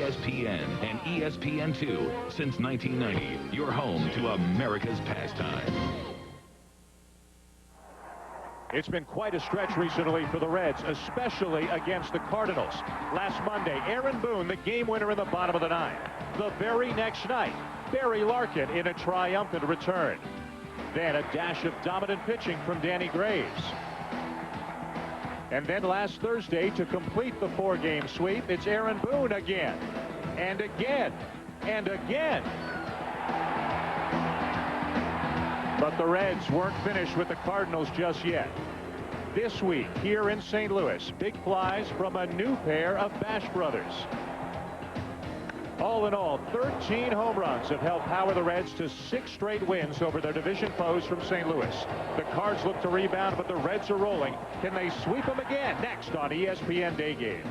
ESPN and ESPN2 since 1990. Your home to America's pastime. It's been quite a stretch recently for the Reds, especially against the Cardinals. Last Monday, Aaron Boone, the game winner in the bottom of the ninth. The very next night, Barry Larkin in a triumphant return. Then a dash of dominant pitching from Danny Graves. And then last Thursday, to complete the four-game sweep, it's Aaron Boone again, and again, and again. But the Reds weren't finished with the Cardinals just yet. This week, here in St. Louis, big flies from a new pair of Busch brothers. All in all, 13 home runs have helped power the Reds to 6 straight wins over their division foes from St. Louis. The Cards look to rebound, but the Reds are rolling. Can they sweep them again? Next on ESPN Day Game.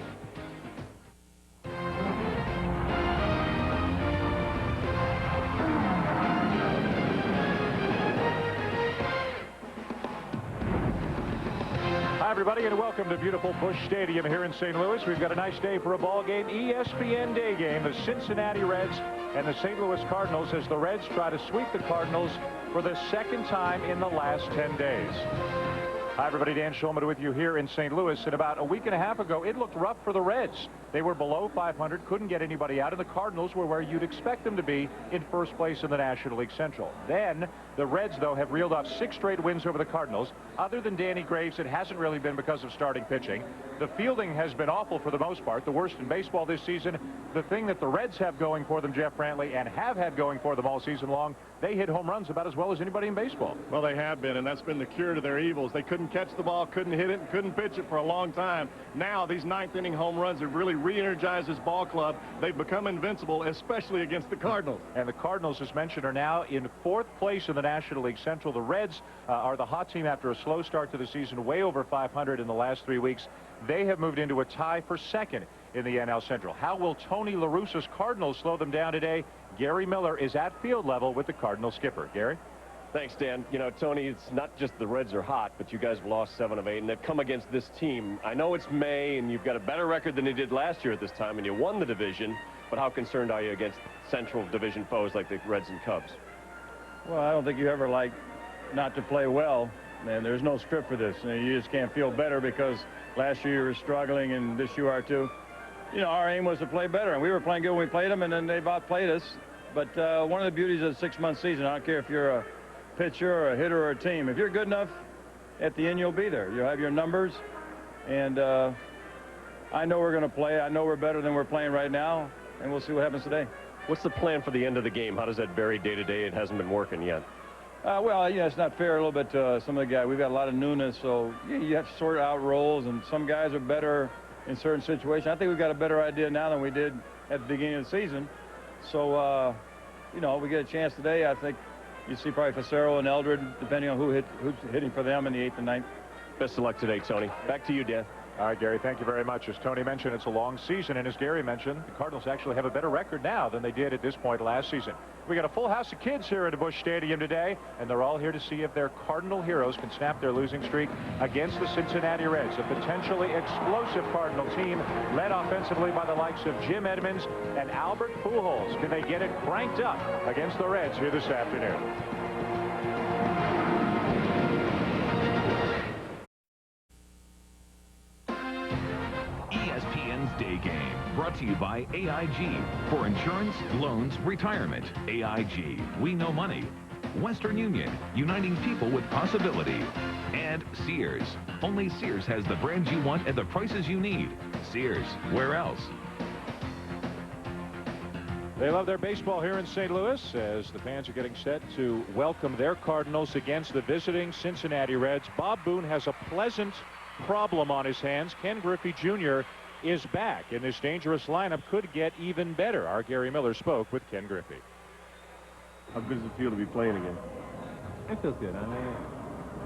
Hi, everybody, and welcome to beautiful Busch Stadium here in St. Louis. We've got a nice day for a ball game, ESPN Day Game, the Cincinnati Reds and the St. Louis Cardinals, as the Reds try to sweep the Cardinals for the second time in the last 10 days. Hi, everybody. Dan Schulman with you here in St. Louis. And about a week and a half ago, it looked rough for the Reds. They were below 500, couldn't get anybody out, and the Cardinals were where you'd expect them to be in first place in the National League Central. Then, the Reds, though, have reeled off 6 straight wins over the Cardinals. Other than Danny Graves, it hasn't really been because of starting pitching. The fielding has been awful for the most part, the worst in baseball this season. The thing that the Reds have going for them, Jeff Brantley, and have had going for them all season long, they hit home runs about as well as anybody in baseball. Well, they have been, and that's been the cure to their evils. They couldn't catch the ball, couldn't hit it, and couldn't pitch it for a long time. Now, these ninth-inning home runs have really re-energized this ball club. They've become invincible, especially against the Cardinals. And the Cardinals, as mentioned, are now in 4th place in the National League Central. The Reds are the hot team after a slow start to the season, way over 500 in the last 3 weeks. They have moved into a tie for second in the NL Central. How will Tony La Russa's Cardinals slow them down today? Gary Miller is at field level with the Cardinals skipper. Gary? Thanks, Dan. You know, Tony, it's not just the Reds are hot, but you guys have lost 7 of 8, and they've come against this team. I know it's May, and you've got a better record than you did last year at this time, and you won the division, but how concerned are you against Central Division foes like the Reds and Cubs? Well, I don't think you ever like not to play well, and there's no script for this. You just can't feel better because last year you were struggling, and this you are too. You know, our aim was to play better, and we were playing good when we played them, and then they outplayed us. But one of the beauties of a 6-month season, I don't care if you're a pitcher or a hitter or a team, if you're good enough, at the end you'll be there. You'll have your numbers, and I know we're going to play. I know we're better than we're playing right now, and we'll see what happens today. What's the plan for the end of the game? How does that vary day to day? It hasn't been working yet. Well, you know, it's not fair a little bit to some of the guys. We've got a lot of newness, so you have to sort out roles, and some guys are better in certain situations. I think we've got a better idea now than we did at the beginning of the season. So, you know, we get a chance today. I think you see probably Facero and Eldred, depending on who's hitting for them in the 8th and 9th. Best of luck today, Tony. Back to you, Dan. All right, Gary, thank you very much. As Tony mentioned, it's a long season, and as Gary mentioned, the Cardinals actually have a better record now than they did at this point last season. We got a full house of kids here at Busch Stadium today, and they're all here to see if their Cardinal heroes can snap their losing streak against the Cincinnati Reds, a potentially explosive Cardinal team led offensively by the likes of Jim Edmonds and Albert Pujols. Can they get it cranked up against the Reds here this afternoon? ESPN's Day Game, brought to you by AIG. For insurance, loans, retirement. AIG, we know money. Western Union, uniting people with possibility. And Sears. Only Sears has the brands you want at the prices you need. Sears, where else? They love their baseball here in St. Louis as the fans are getting set to welcome their Cardinals against the visiting Cincinnati Reds. Bob Boone has a pleasant problem on his hands. Ken Griffey Jr. is back, and this dangerous lineup could get even better. Our Gary Miller spoke with Ken Griffey. How good does it feel to be playing again? It feels good. I mean,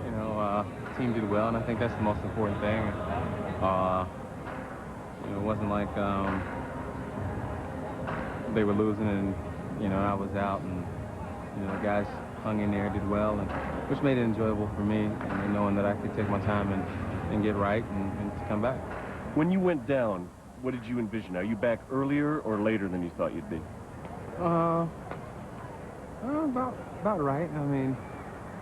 you know, the team did well, and I think that's the most important thing. You know, it wasn't like they were losing and, you know, I was out, and, you know, the guys hung in there, did well, and which made it enjoyable for me, and knowing that I could take my time and get right and to come back. When you went down, what did you envision? Are you back earlier or later than you thought you'd be? About right. I mean,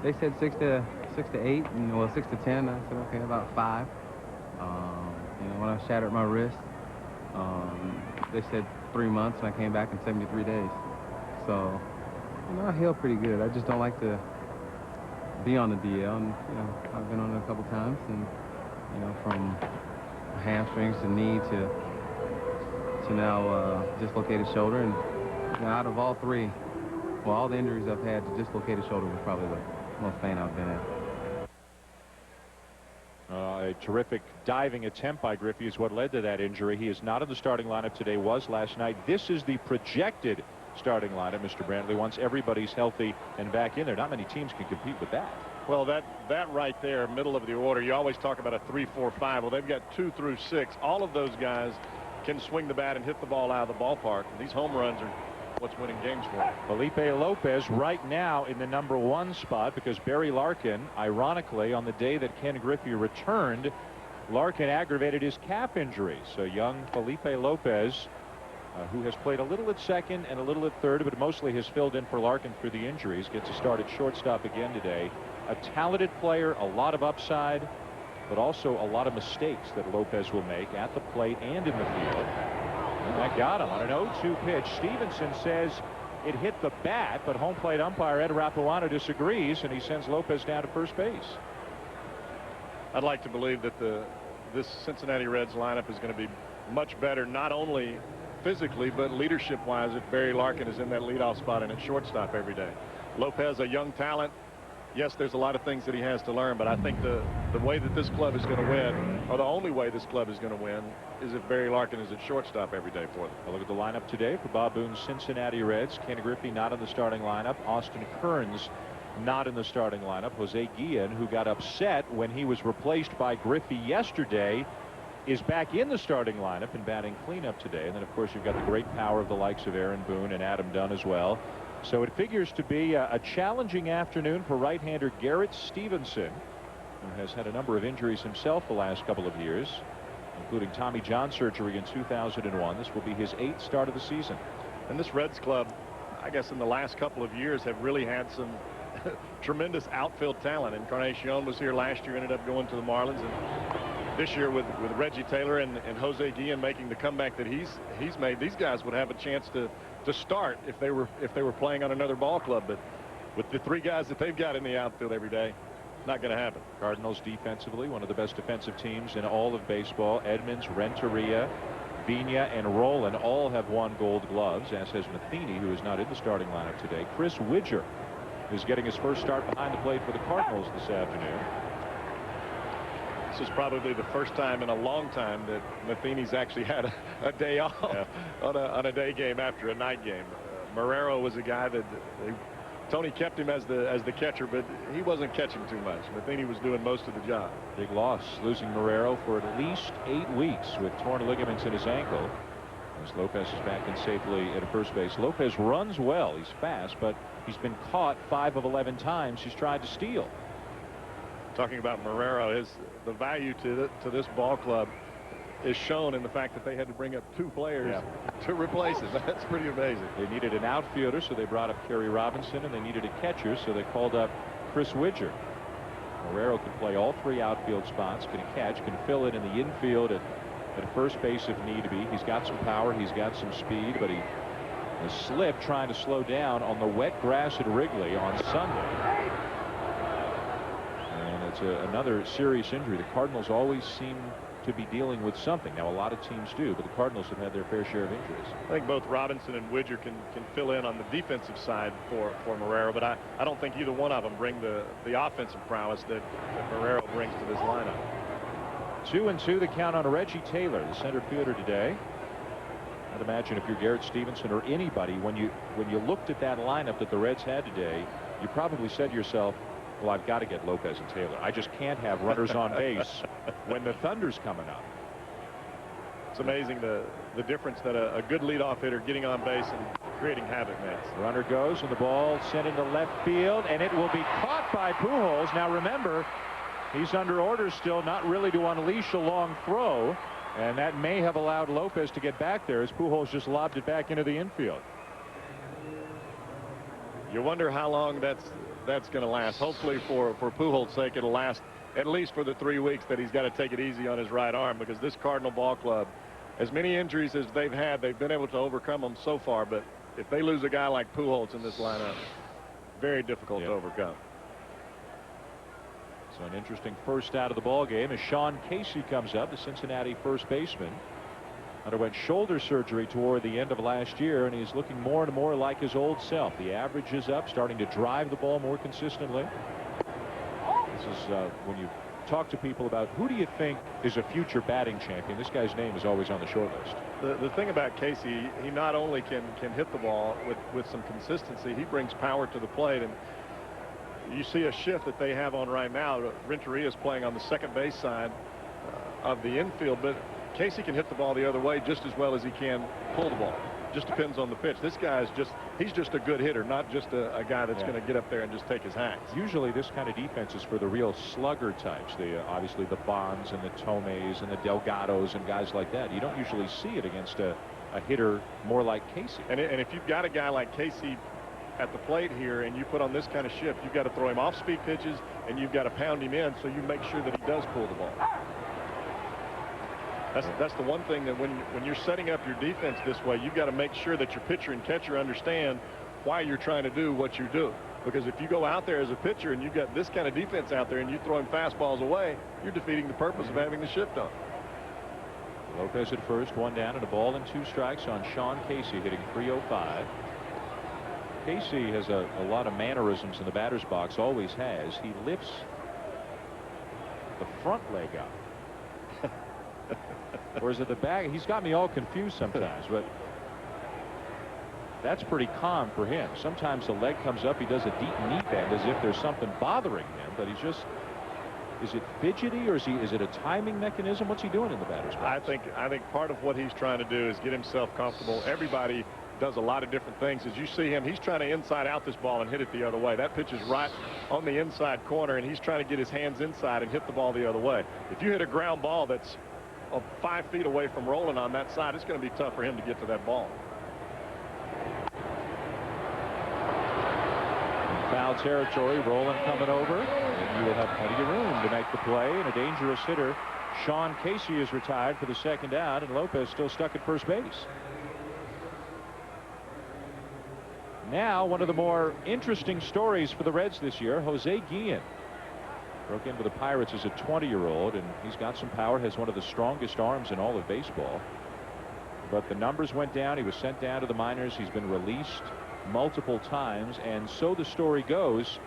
they said 6 to 8, and well, 6 to 10. I said okay, about 5. You know, when I shattered my wrist, they said 3 months, and I came back in 73 days. So, you know, I healed pretty good. I just don't like to be on the DL, and you know, I've been on it a couple times, and you know, from hamstrings to knee to now dislocated shoulder, and you know, out of all 3, well, all the injuries I've had, the dislocated shoulder was probably the most pain I've been in. A terrific diving attempt by Griffey is what led to that injury. He is not in the starting lineup today, was last night. This is the projected starting lineup, Mr. Brantley, once everybody's healthy and back in there. Not many teams can compete with that. Well, that right there, middle of the order, you always talk about a 3-4-5. Well, they've got 2 through 6. All of those guys can swing the bat and hit the ball out of the ballpark. These home runs are what's winning games for him. Felipe Lopez right now in the #1 spot because Barry Larkin, ironically, on the day that Ken Griffey returned, Larkin aggravated his calf injury. So young Felipe Lopez, who has played a little at second and a little at third, but mostly has filled in for Larkin through the injuries, gets a start at shortstop again today. A talented player, a lot of upside, but also a lot of mistakes that Lopez will make at the plate and in the field. And that got him on an 0-2 pitch. Stevenson says it hit the bat, but home plate umpire Ed Rapuano disagrees, and he sends Lopez down to first base. I'd like to believe that this Cincinnati Reds lineup is going to be much better, not only physically, but leadership-wise, if Barry Larkin is in that leadoff spot and at shortstop every day. Lopez, a young talent. Yes, there's a lot of things that he has to learn, but I think the way that this club is going to win, or the only way this club is going to win, is if Barry Larkin is at shortstop every day for them. A look at the lineup today for Bob Boone's Cincinnati Reds. Ken Griffey not in the starting lineup. Austin Kearns not in the starting lineup. Jose Guillen, who got upset when he was replaced by Griffey yesterday, is back in the starting lineup and batting cleanup today. And then, of course, you've got the great power of the likes of Aaron Boone and Adam Dunn as well. So it figures to be a challenging afternoon for right-hander Garrett Stevenson, who has had a number of injuries himself the last couple of years, including Tommy John surgery in 2001. This will be his 8th start of the season. And this Reds club, I guess in the last couple of years, have really had some tremendous outfield talent. Encarnacion was here last year, ended up going to the Marlins, and this year with Reggie Taylor and Jose Guillen making the comeback that he's made, these guys would have a chance to start if they were playing on another ball club. But with the 3 guys that they've got in the outfield every day, not going to happen. Cardinals defensively, one of the best defensive teams in all of baseball. Edmonds, Renteria, Vina, and Roland all have won Gold Gloves, as has Matheny, who is not in the starting lineup today. Chris Widger is getting his first start behind the plate for the Cardinals this afternoon. This is probably the first time in a long time that Matheny's actually had a day off on a day game after a night game. Marrero was a guy that Tony kept him as the catcher, but he wasn't catching too much. Matheny was doing most of the job. Big loss, losing Marrero for at least 8 weeks with torn ligaments in his ankle. As Lopez is back in safely at first base. Lopez runs well. He's fast, but he's been caught 5 of 11 times he's tried to steal. Talking about Marrero, the value to this ball club is shown in the fact that they had to bring up 2 players to replace him. That's pretty amazing. They needed an outfielder, so they brought up Kerry Robinson, and they needed a catcher, so they called up Chris Widger. Marrero can play all 3 outfield spots, can catch, can fill it in the infield at first base if need be. He's got some power, he's got some speed, but he has slipped trying to slow down on the wet grass at Wrigley on Sunday. And it's another serious injury. The Cardinals always seem to be dealing with something. Now, a lot of teams do, but the Cardinals have had their fair share of injuries. I think both Robinson and Widger can fill in on the defensive side for Marrero, but I don't think either one of them bring the offensive prowess that Marrero brings to this lineup. 2-2 the count on Reggie Taylor, the center fielder today. I'd imagine if you're Garrett Stevenson or anybody, when you looked at that lineup that the Reds had today, you probably said to yourself, well, I've got to get Lopez and Taylor. I just can't have runners on base when the Thunder's coming up. It's amazing the difference that a good leadoff hitter getting on base and creating havoc makes. The runner goes, and the ball sent into left field, and it will be caught by Pujols. Now remember, he's under orders still not really to unleash a long throw, And that may have allowed Lopez to get back there as Pujols just lobbed it back into the infield. You wonder how long that's going to last. Hopefully for Pujols' sake, it'll last at least for the 3 weeks that he's got to take it easy on his right arm, because this Cardinal ball club, as many injuries as they've had, they've been able to overcome them so far. But if they lose a guy like Pujols in this lineup, very difficult to overcome. So an interesting first out of the ball game as Sean Casey comes up, the Cincinnati first baseman. Underwent shoulder surgery toward the end of last year, and he's looking more and more like his old self. The average is up, starting to drive the ball more consistently. This is when you talk to people about who do you think is a future batting champion, this guy's name is always on the short list. The thing about Casey, he not only can hit the ball with some consistency, he brings power to the plate. And you see a shift that they have on right now. Renteria is playing on the second base side of the infield, but Casey can hit the ball the other way just as well as he can pull the ball. Just depends on the pitch. This guy is he's just a good hitter, not just a guy that's going to get up there and just take his hacks. Usually this kind of defense is for the real slugger types, obviously the Bonds and the Tomes and the Delgados and guys like that. You don't usually see it against a hitter more like Casey. And if you've got a guy like Casey at the plate here and you put on this kind of shift, you've got to throw him off speed pitches and you've got to pound him in so you make sure that he does pull the ball. That's the one thing that when you're setting up your defense this way, you've got to make sure that your pitcher and catcher understand why you're trying to do what you do. Because if you go out there as a pitcher and you've got this kind of defense out there and you throw him fastballs away, you're defeating the purpose of having the shift on. Lopez at first, 1 down and a ball and 2 strikes on Sean Casey, hitting .305. Casey has a lot of mannerisms in the batter's box, always has. He lifts the front leg up. Or is it the back? He's got me all confused sometimes, but that's pretty calm for him. Sometimes the leg comes up, he does a deep knee bend as if there's something bothering him, but he's just, is it fidgety or is it a timing mechanism? What's he doing in the batter's box? I think part of what he's trying to do is get himself comfortable. Everybody does a lot of different things. As you see him, he's trying to inside out this ball and hit it the other way. That pitch is right on the inside corner, and he's trying to get his hands inside and hit the ball the other way. If you hit a ground ball that's 5 feet away from rolling on that side, it's going to be tough for him to get to that ball. In foul territory, Rolen coming over, and you will have plenty of room to make the play. And a dangerous hitter, Sean Casey, is retired for the second out, and Lopez still stuck at first base. Now, one of the more interesting stories for the Reds this year, Jose Guillen. Broke into the Pirates as a 20-year-old, and he's got some power, has one of the strongest arms in all of baseball. But the numbers went down. He was sent down to the minors. He's been released multiple times, and so the story goes,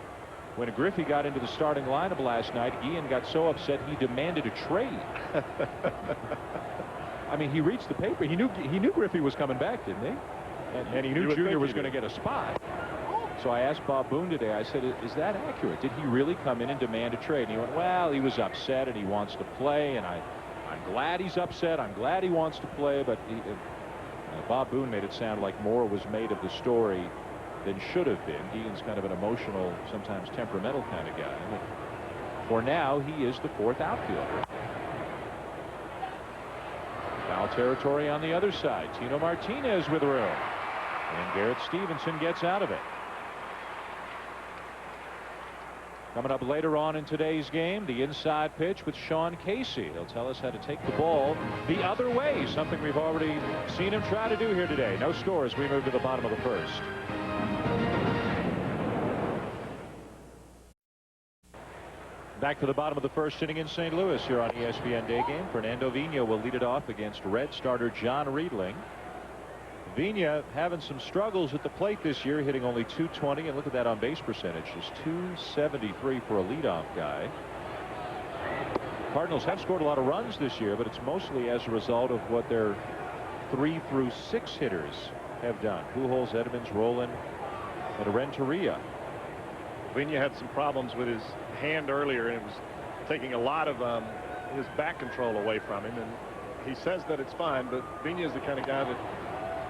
when Griffey got into the starting lineup last night, Guillen got so upset he demanded a trade. I mean, he reached the paper. He knew Griffey was coming back, didn't he? And he knew Junior was going to get a spot. So I asked Bob Boone today, I said, is that accurate? Did he really come in and demand a trade? And he went, well, he was upset and he wants to play, and I'm glad he's upset. I'm glad he wants to play. But Bob Boone made it sound like more was made of the story than should have been. Guillen's kind of an emotional, sometimes temperamental kind of guy. But for now, he is the 4th outfielder. Foul territory on the other side. Tino Martinez with room. And Garrett Stevenson gets out of it. Coming up later on in today's game, the inside pitch with Sean Casey. He'll tell us how to take the ball the other way, something we've already seen him try to do here today. No score as we move to the bottom of the first. Back to the bottom of the first inning in St. Louis here on ESPN Day Game. Fernando Vina will lead it off against Red starter John Riedling. Vina having some struggles at the plate this year, hitting only .220, and look at that on base percentage, just .273 for a leadoff guy. Cardinals have scored a lot of runs this year, but it's mostly as a result of what their 3 through 6 hitters have done. Pujols, Edmonds, Rolen, and Renteria. Vina had some problems with his hand earlier, and it was taking a lot of his back control away from him, and he says that it's fine, but Vina is the kind of guy that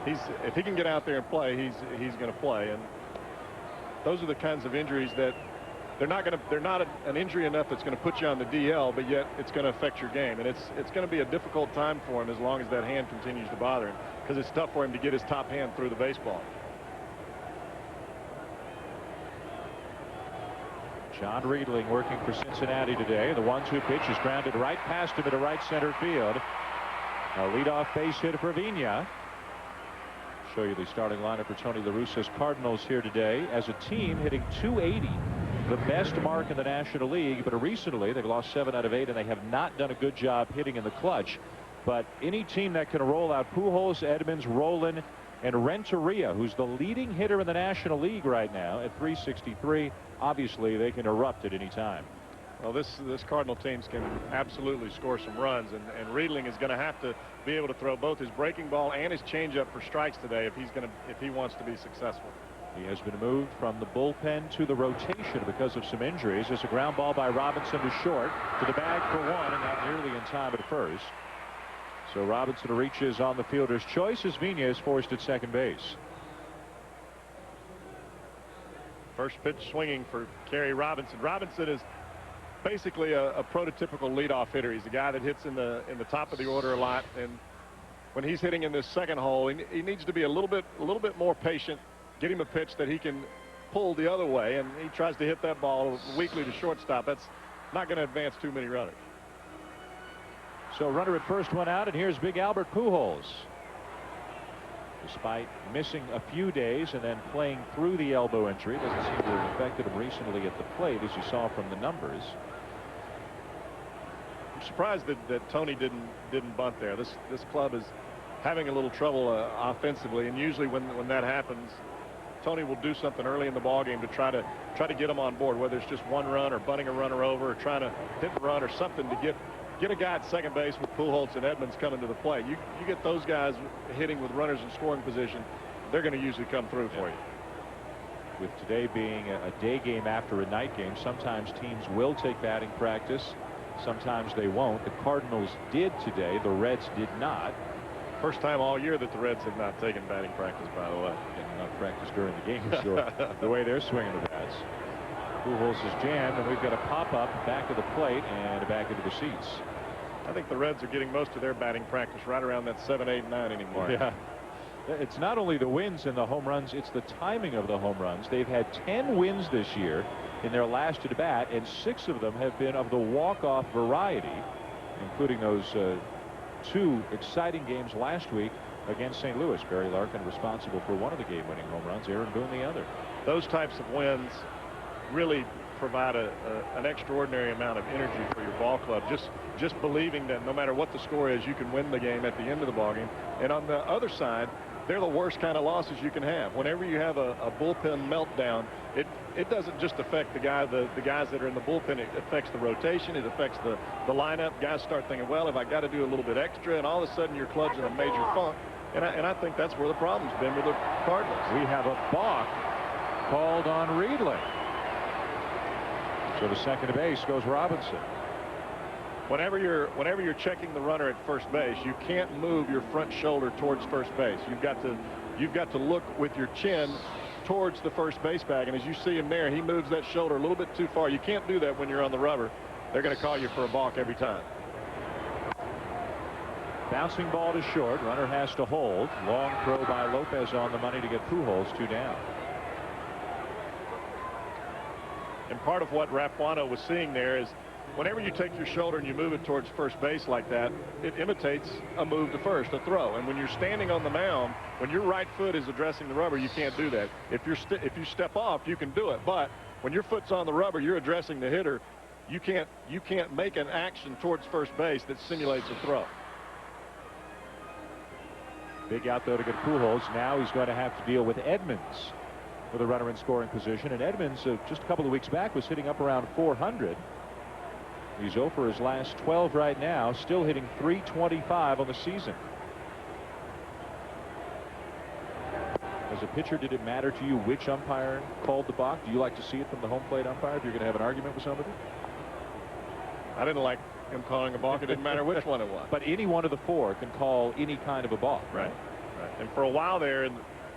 if he can get out there and play, he's going to play. And those are the kinds of injuries that they're not an injury enough that's going to put you on the DL, but yet it's going to affect your game. And it's going to be a difficult time for him as long as that hand continues to bother him, because it's tough for him to get his top hand through the baseball. John Riedling working for Cincinnati today. The 1-2 pitch is grounded right past him into right center field. A leadoff base hit for Vigna. Show you the starting lineup for Tony La Russa's Cardinals here today. As a team, hitting .280, the best mark in the National League. But recently, they've lost 7 out of 8, and they have not done a good job hitting in the clutch. But any team that can roll out Pujols, Edmonds, Rolen, and Renteria, who's the leading hitter in the National League right now at .363, obviously they can erupt at any time. Well, this Cardinal team can absolutely score some runs, and Riedling is going to have to be able to throw both his breaking ball and his changeup for strikes today if he wants to be successful. He has been moved from the bullpen to the rotation because of some injuries. There's a ground ball by Robinson to short, to the bag for one, and not nearly in time at first. So Robinson reaches on the fielder's choice as Vigna is forced at second base. First pitch swinging for Kerry Robinson. Robinson is basically a prototypical leadoff hitter. He's a guy that hits in the top of the order a lot, and when he's hitting in this second hole, he needs to be a little bit more patient. Get him a pitch that he can pull the other way, and he tries to hit that ball weakly to shortstop. That's not going to advance too many runners. So runner at first, one out, and here's Big Albert Pujols. Despite missing a few days and then playing through the elbow injury, doesn't seem to have affected him recently at the plate, as you saw from the numbers. I'm surprised that Tony didn't bunt there. This club is having a little trouble offensively, and usually when that happens, Tony will do something early in the ball game to try to get them on board, whether it's just one run or bunting a runner over or trying to hit and run or something to get a guy at second base with Pujols and Edmonds coming to the plate. You get those guys hitting with runners in scoring position, they're going to usually come through for you. With today being a day game after a night game, sometimes teams will take batting practice, sometimes they won't. The Cardinals did today, the Reds did not. First time all year that the Reds have not taken batting practice, by the way. And not practice during the game, sure. The way they're swinging the bats. Pujols is jammed, and we've got a pop-up back of the plate and back into the seats. I think the Reds are getting most of their batting practice right around that 7, 8, 9 anymore. Yeah. It's not only the wins and the home runs, it's the timing of the home runs. They've had 10 wins this year in their last at bat, and 6 of them have been of the walk-off variety, including those 2 exciting games last week against St. Louis. Barry Larkin responsible for one of the game-winning home runs, Aaron Boone the other. Those types of wins really provide an extraordinary amount of energy for your ball club. Just believing that no matter what the score is, you can win the game at the end of the ball game. And on the other side, they're the worst kind of losses you can have. Whenever you have a bullpen meltdown, it doesn't just affect the guys that are in the bullpen. It affects the rotation. It affects the lineup. Guys start thinking, well, if I got to do a little bit extra, and all of a sudden your club's in a major funk. And I think that's where the problem's been with the Cardinals. We have a balk called on Riedling. So the second base goes Robinson. Whenever you're checking the runner at first base, you can't move your front shoulder towards first base. You've got to look with your chin towards the first base bag, and as you see him there, he moves that shoulder a little bit too far. You can't do that when you're on the rubber. They're going to call you for a balk every time. Bouncing ball to short. Runner has to hold. Long throw by Lopez on the money to get Pujols 2 down. And part of what Rapuano was seeing there is whenever you take your shoulder and you move it towards first base like that, it imitates a move to first, a throw. And when you're standing on the mound, when your right foot is addressing the rubber, you can't do that. If you step off, you can do it. But when your foot's on the rubber, you're addressing the hitter. You can't make an action towards first base that simulates a throw. Big out though to get Pujols. Now he's going to have to deal with Edmonds with a runner in scoring position, and Edmonds just a couple of weeks back was hitting up around 400. He's 0 for his last 12 right now, still hitting .325 on the season. As a pitcher, did it matter to you which umpire called the balk? Do you like to see it from the home plate umpire if you're going to have an argument with somebody? I didn't like him calling a balk. It didn't matter which one it was. But any one of the 4 can call any kind of a balk. Right. And for a while there,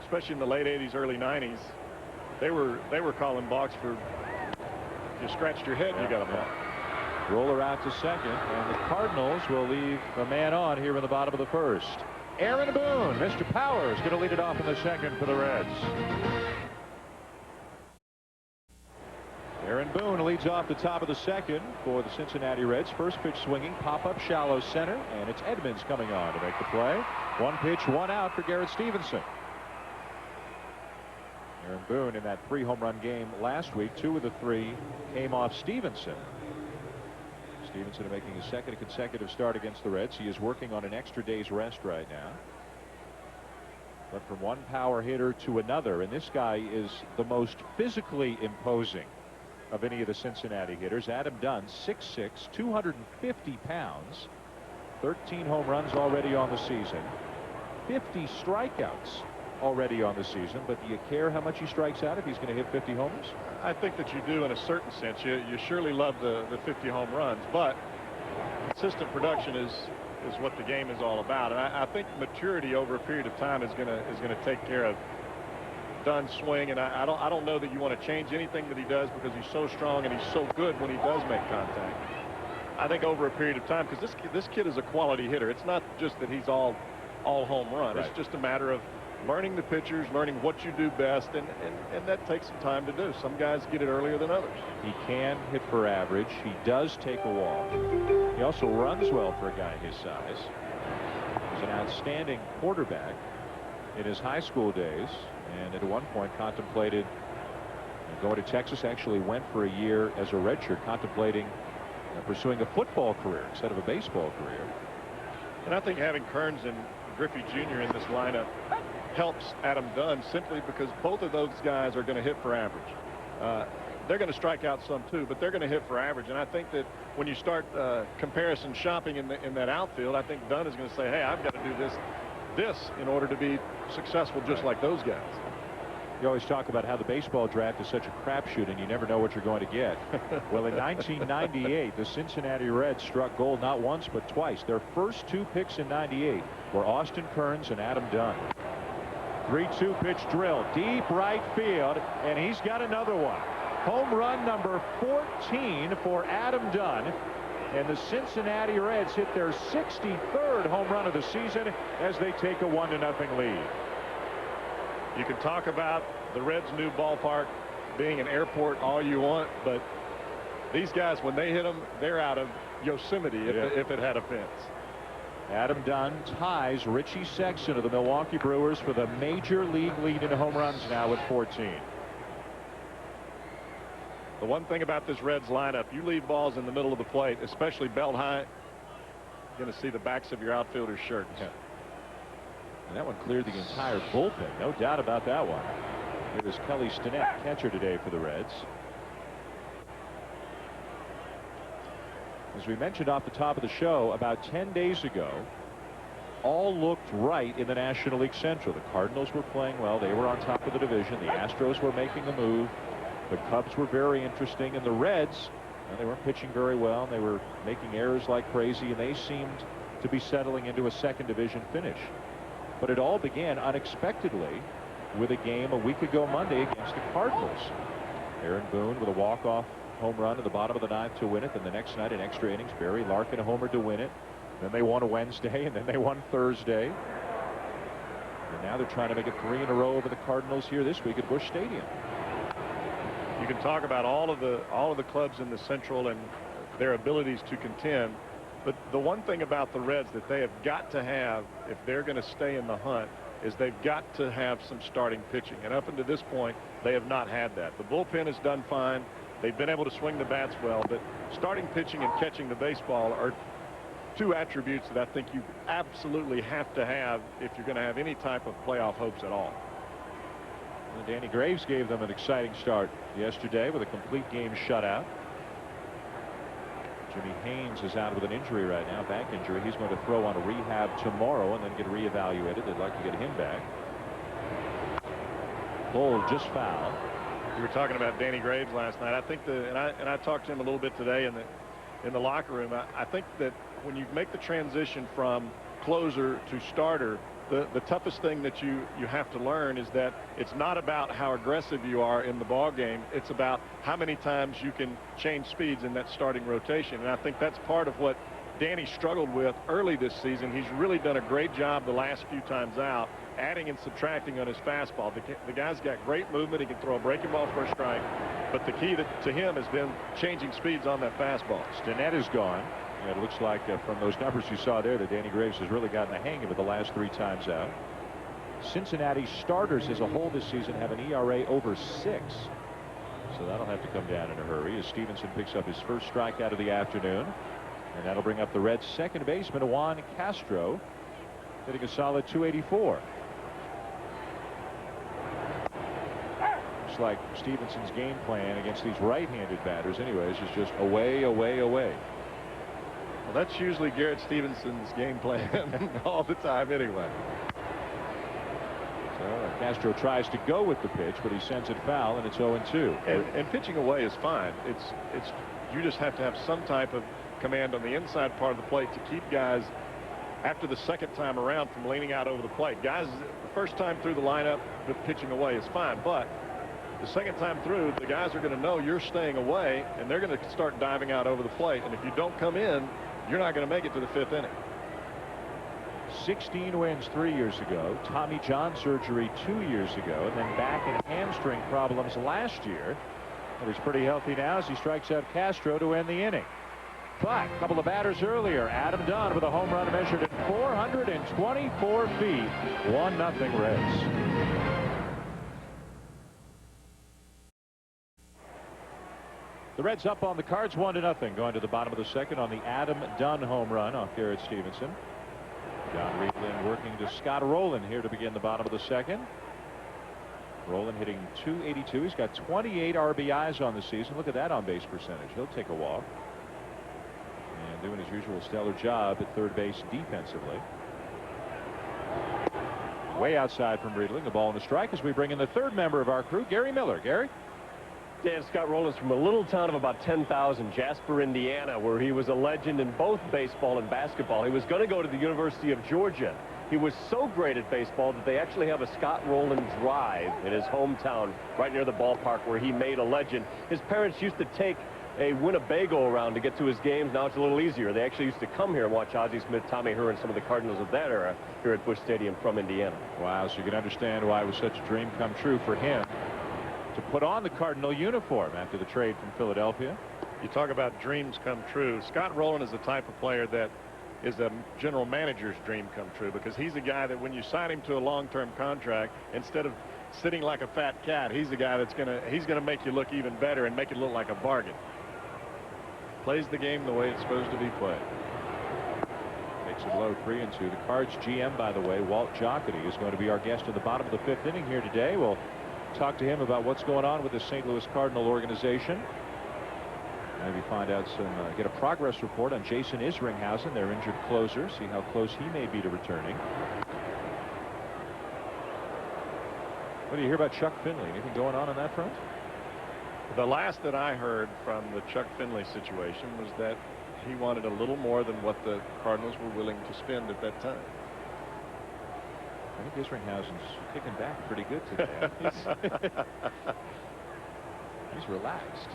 especially in the late 80s, early 90s, they were calling balks for you scratched your head, you got a ball. Roller out to second, and the Cardinals will leave a man on here in the bottom of the first. Aaron Boone, Mr. Powers, going to lead it off in the second for the Reds. Aaron Boone leads off the top of the second for the Cincinnati Reds. First pitch swinging, pop-up shallow center, and it's Edmonds coming on to make the play. One pitch, one out for Garrett Stevenson. Aaron Boone in that 3 home run game last week, 2 of the 3 came off Stevenson. Stevenson making his second consecutive start against the Reds. He is working on an extra day's rest right now. But from one power hitter to another, and this guy is the most physically imposing of any of the Cincinnati hitters. Adam Dunn, 6'6", 250 pounds, 13 home runs already on the season, 50 strikeouts already on the season. But do you care how much he strikes out if he's going to hit 50 homers? I think that you do in a certain sense. You surely love the 50 home runs, but consistent production is what the game is all about. And I think maturity over a period of time is going to take care of Dunn's swing. And I don't know that you want to change anything that he does, because he's so strong and he's so good when he does make contact. I think over a period of time, because this kid is a quality hitter. It's not just that he's all home run. Right. It's just a matter of learning the pitchers, learning what you do best, and that takes some time to do. Some guys get it earlier than others. He can hit for average. He does take a walk. He also runs well for a guy his size. He's an outstanding quarterback in his high school days, and at one point contemplated going to Texas. Actually went for a year as a redshirt, contemplating pursuing a football career instead of a baseball career. And I think having Kearns and Griffey Jr. in this lineup helps Adam Dunn, simply because both of those guys are going to hit for average. They're going to strike out some too, but they're going to hit for average. And I think that when you start comparison shopping in that outfield, I think Dunn is going to say, hey, I've got to do this in order to be successful, just like those guys. You always talk about how the baseball draft is such a crapshoot and you never know what you're going to get. Well, in 1998, the Cincinnati Reds struck gold not once but twice. Their first 2 picks in '98 were Austin Kearns and Adam Dunn. 3-2 pitch drill, deep right field, and he's got another one. Home run number 14 for Adam Dunn, and the Cincinnati Reds hit their 63rd home run of the season as they take a 1-0 lead. You can talk about the Reds' new ballpark being an airport all you want, but these guys, when they hit them, they're out of Yosemite if it had a fence. Adam Dunn ties Richie Sexton of the Milwaukee Brewers for the major league lead in home runs now with 14. The one thing about this Reds lineup, you leave balls in the middle of the plate, especially belt high, you're going to see the backs of your outfielders' shirts. Yeah. And that one cleared the entire bullpen, no doubt about that one. Here is Kelly Stinnett, catcher today for the Reds. As we mentioned off the top of the show, about 10 days ago, all looked right in the National League Central. The Cardinals were playing well. They were on top of the division. The Astros were making a move. The Cubs were very interesting. And the Reds, they weren't pitching very well. And they were making errors like crazy. And they seemed to be settling into a second division finish. But it all began unexpectedly with a game a week ago Monday against the Cardinals. Aaron Boone with a walk-off home run in the bottom of the 9th to win it. Then the next night in extra innings, Barry Larkin a homer to win it. Then they won a Wednesday, and then they won Thursday. And now they're trying to make it 3 in a row over the Cardinals here this week at Busch Stadium. You can talk about all of the clubs in the Central and their abilities to contend, but the one thing about the Reds that they have got to have if they're going to stay in the hunt is they've got to have some starting pitching. And up until this point, they have not had that. The bullpen has done fine. They've been able to swing the bats well, but starting pitching and catching the baseball are 2 attributes that I think you absolutely have to have if you're going to have any type of playoff hopes at all. And Danny Graves gave them an exciting start yesterday with a complete game shutout. Jimmy Haynes is out with an injury right now, back injury. He's going to throw on a rehab tomorrow and then get reevaluated. They'd like to get him back. Ball just fouled. You were talking about Danny Graves last night. I think and I talked to him a little bit today in the locker room. I think that when you make the transition from closer to starter, the toughest thing that you have to learn is that it's not about how aggressive you are in the ball game. It's about how many times you can change speeds in that starting rotation. And I think that's part of what Danny struggled with early this season. He's really done a great job the last few times out, adding and subtracting on his fastball. The guy's got great movement. He can throw a breaking ball for a strike. But the key to him has been changing speeds on that fastball. Stinnett is gone. It looks like from those numbers you saw there that Danny Graves has really gotten the hang of it the last 3 times out. Cincinnati starters as a whole this season have an ERA over 6. So that'll have to come down in a hurry as Stevenson picks up his first strikeout of the afternoon. And that'll bring up the Reds' second baseman, Juan Castro, hitting a solid 284. Looks like Stevenson's game plan against these right-handed batters anyways is just away, away, away. Well, that's usually Garrett Stevenson's game plan all the time anyway. So Castro tries to go with the pitch, but he sends it foul, and it's 0-2. And pitching away is fine. It's you just have to have some type of command on the inside part of the plate to keep guys after the second time around from leaning out over the plate. Guys, the first time through the lineup, the pitching away is fine, but the second time through, the guys are going to know you're staying away, and they're going to start diving out over the plate. And if you don't come in, you're not going to make it to the 5th inning. 16 wins 3 years ago, Tommy John surgery 2 years ago, and then back and hamstring problems last year. But he's pretty healthy now as he strikes out Castro to end the inning. But a couple of batters earlier, Adam Dunn with a home run measured at 424 feet. 1-0 Reds. The Reds up on the Cards 1-0 going to the bottom of the second on the Adam Dunn home run off Garrett Stevenson. John Reedland working to Scott Rowland here to begin the bottom of the second. Rowland hitting 282. He's got 28 RBIs on the season. Look at that on base percentage. He'll take a walk. And doing his usual stellar job at third base defensively. Way outside from Reedling. The ball and the strike as we bring in the third member of our crew, Gary Miller. Gary? Dan, Scott Rowland's from a little town of about 10,000, Jasper, Indiana, where he was a legend in both baseball and basketball. He was going to go to the University of Georgia. He was so great at baseball that they actually have a Scott Rowland Drive in his hometown right near the ballpark where he made a legend. His parents used to take a Winnebago around to get to his games. Now it's a little easier. They actually used to come here and watch Ozzie Smith, Tommy Herr, and some of the Cardinals of that era here at Busch Stadium from Indiana. Wow, so you can understand why it was such a dream come true for him to put on the Cardinal uniform after the trade from Philadelphia. You talk about dreams come true. Scott Rowland is the type of player that is a general manager's dream come true, because he's a guy that when you sign him to a long-term contract, instead of sitting like a fat cat, he's the guy that's gonna make you look even better and make it look like a bargain. Plays the game the way it's supposed to be played. Takes it low, 3-2. The Cards GM, by the way, Walt Jocketty, is going to be our guest in the bottom of the 5th inning here today. We'll talk to him about what's going on with the St. Louis Cardinal organization. Maybe find out get a progress report on Jason Isringhausen, their injured closer, see how close he may be to returning. What do you hear about Chuck Finley? Anything going on that front? The last that I heard from the Chuck Finley situation was that he wanted a little more than what the Cardinals were willing to spend at that time. I think Isringhausen's kicking back pretty good today. He's relaxed.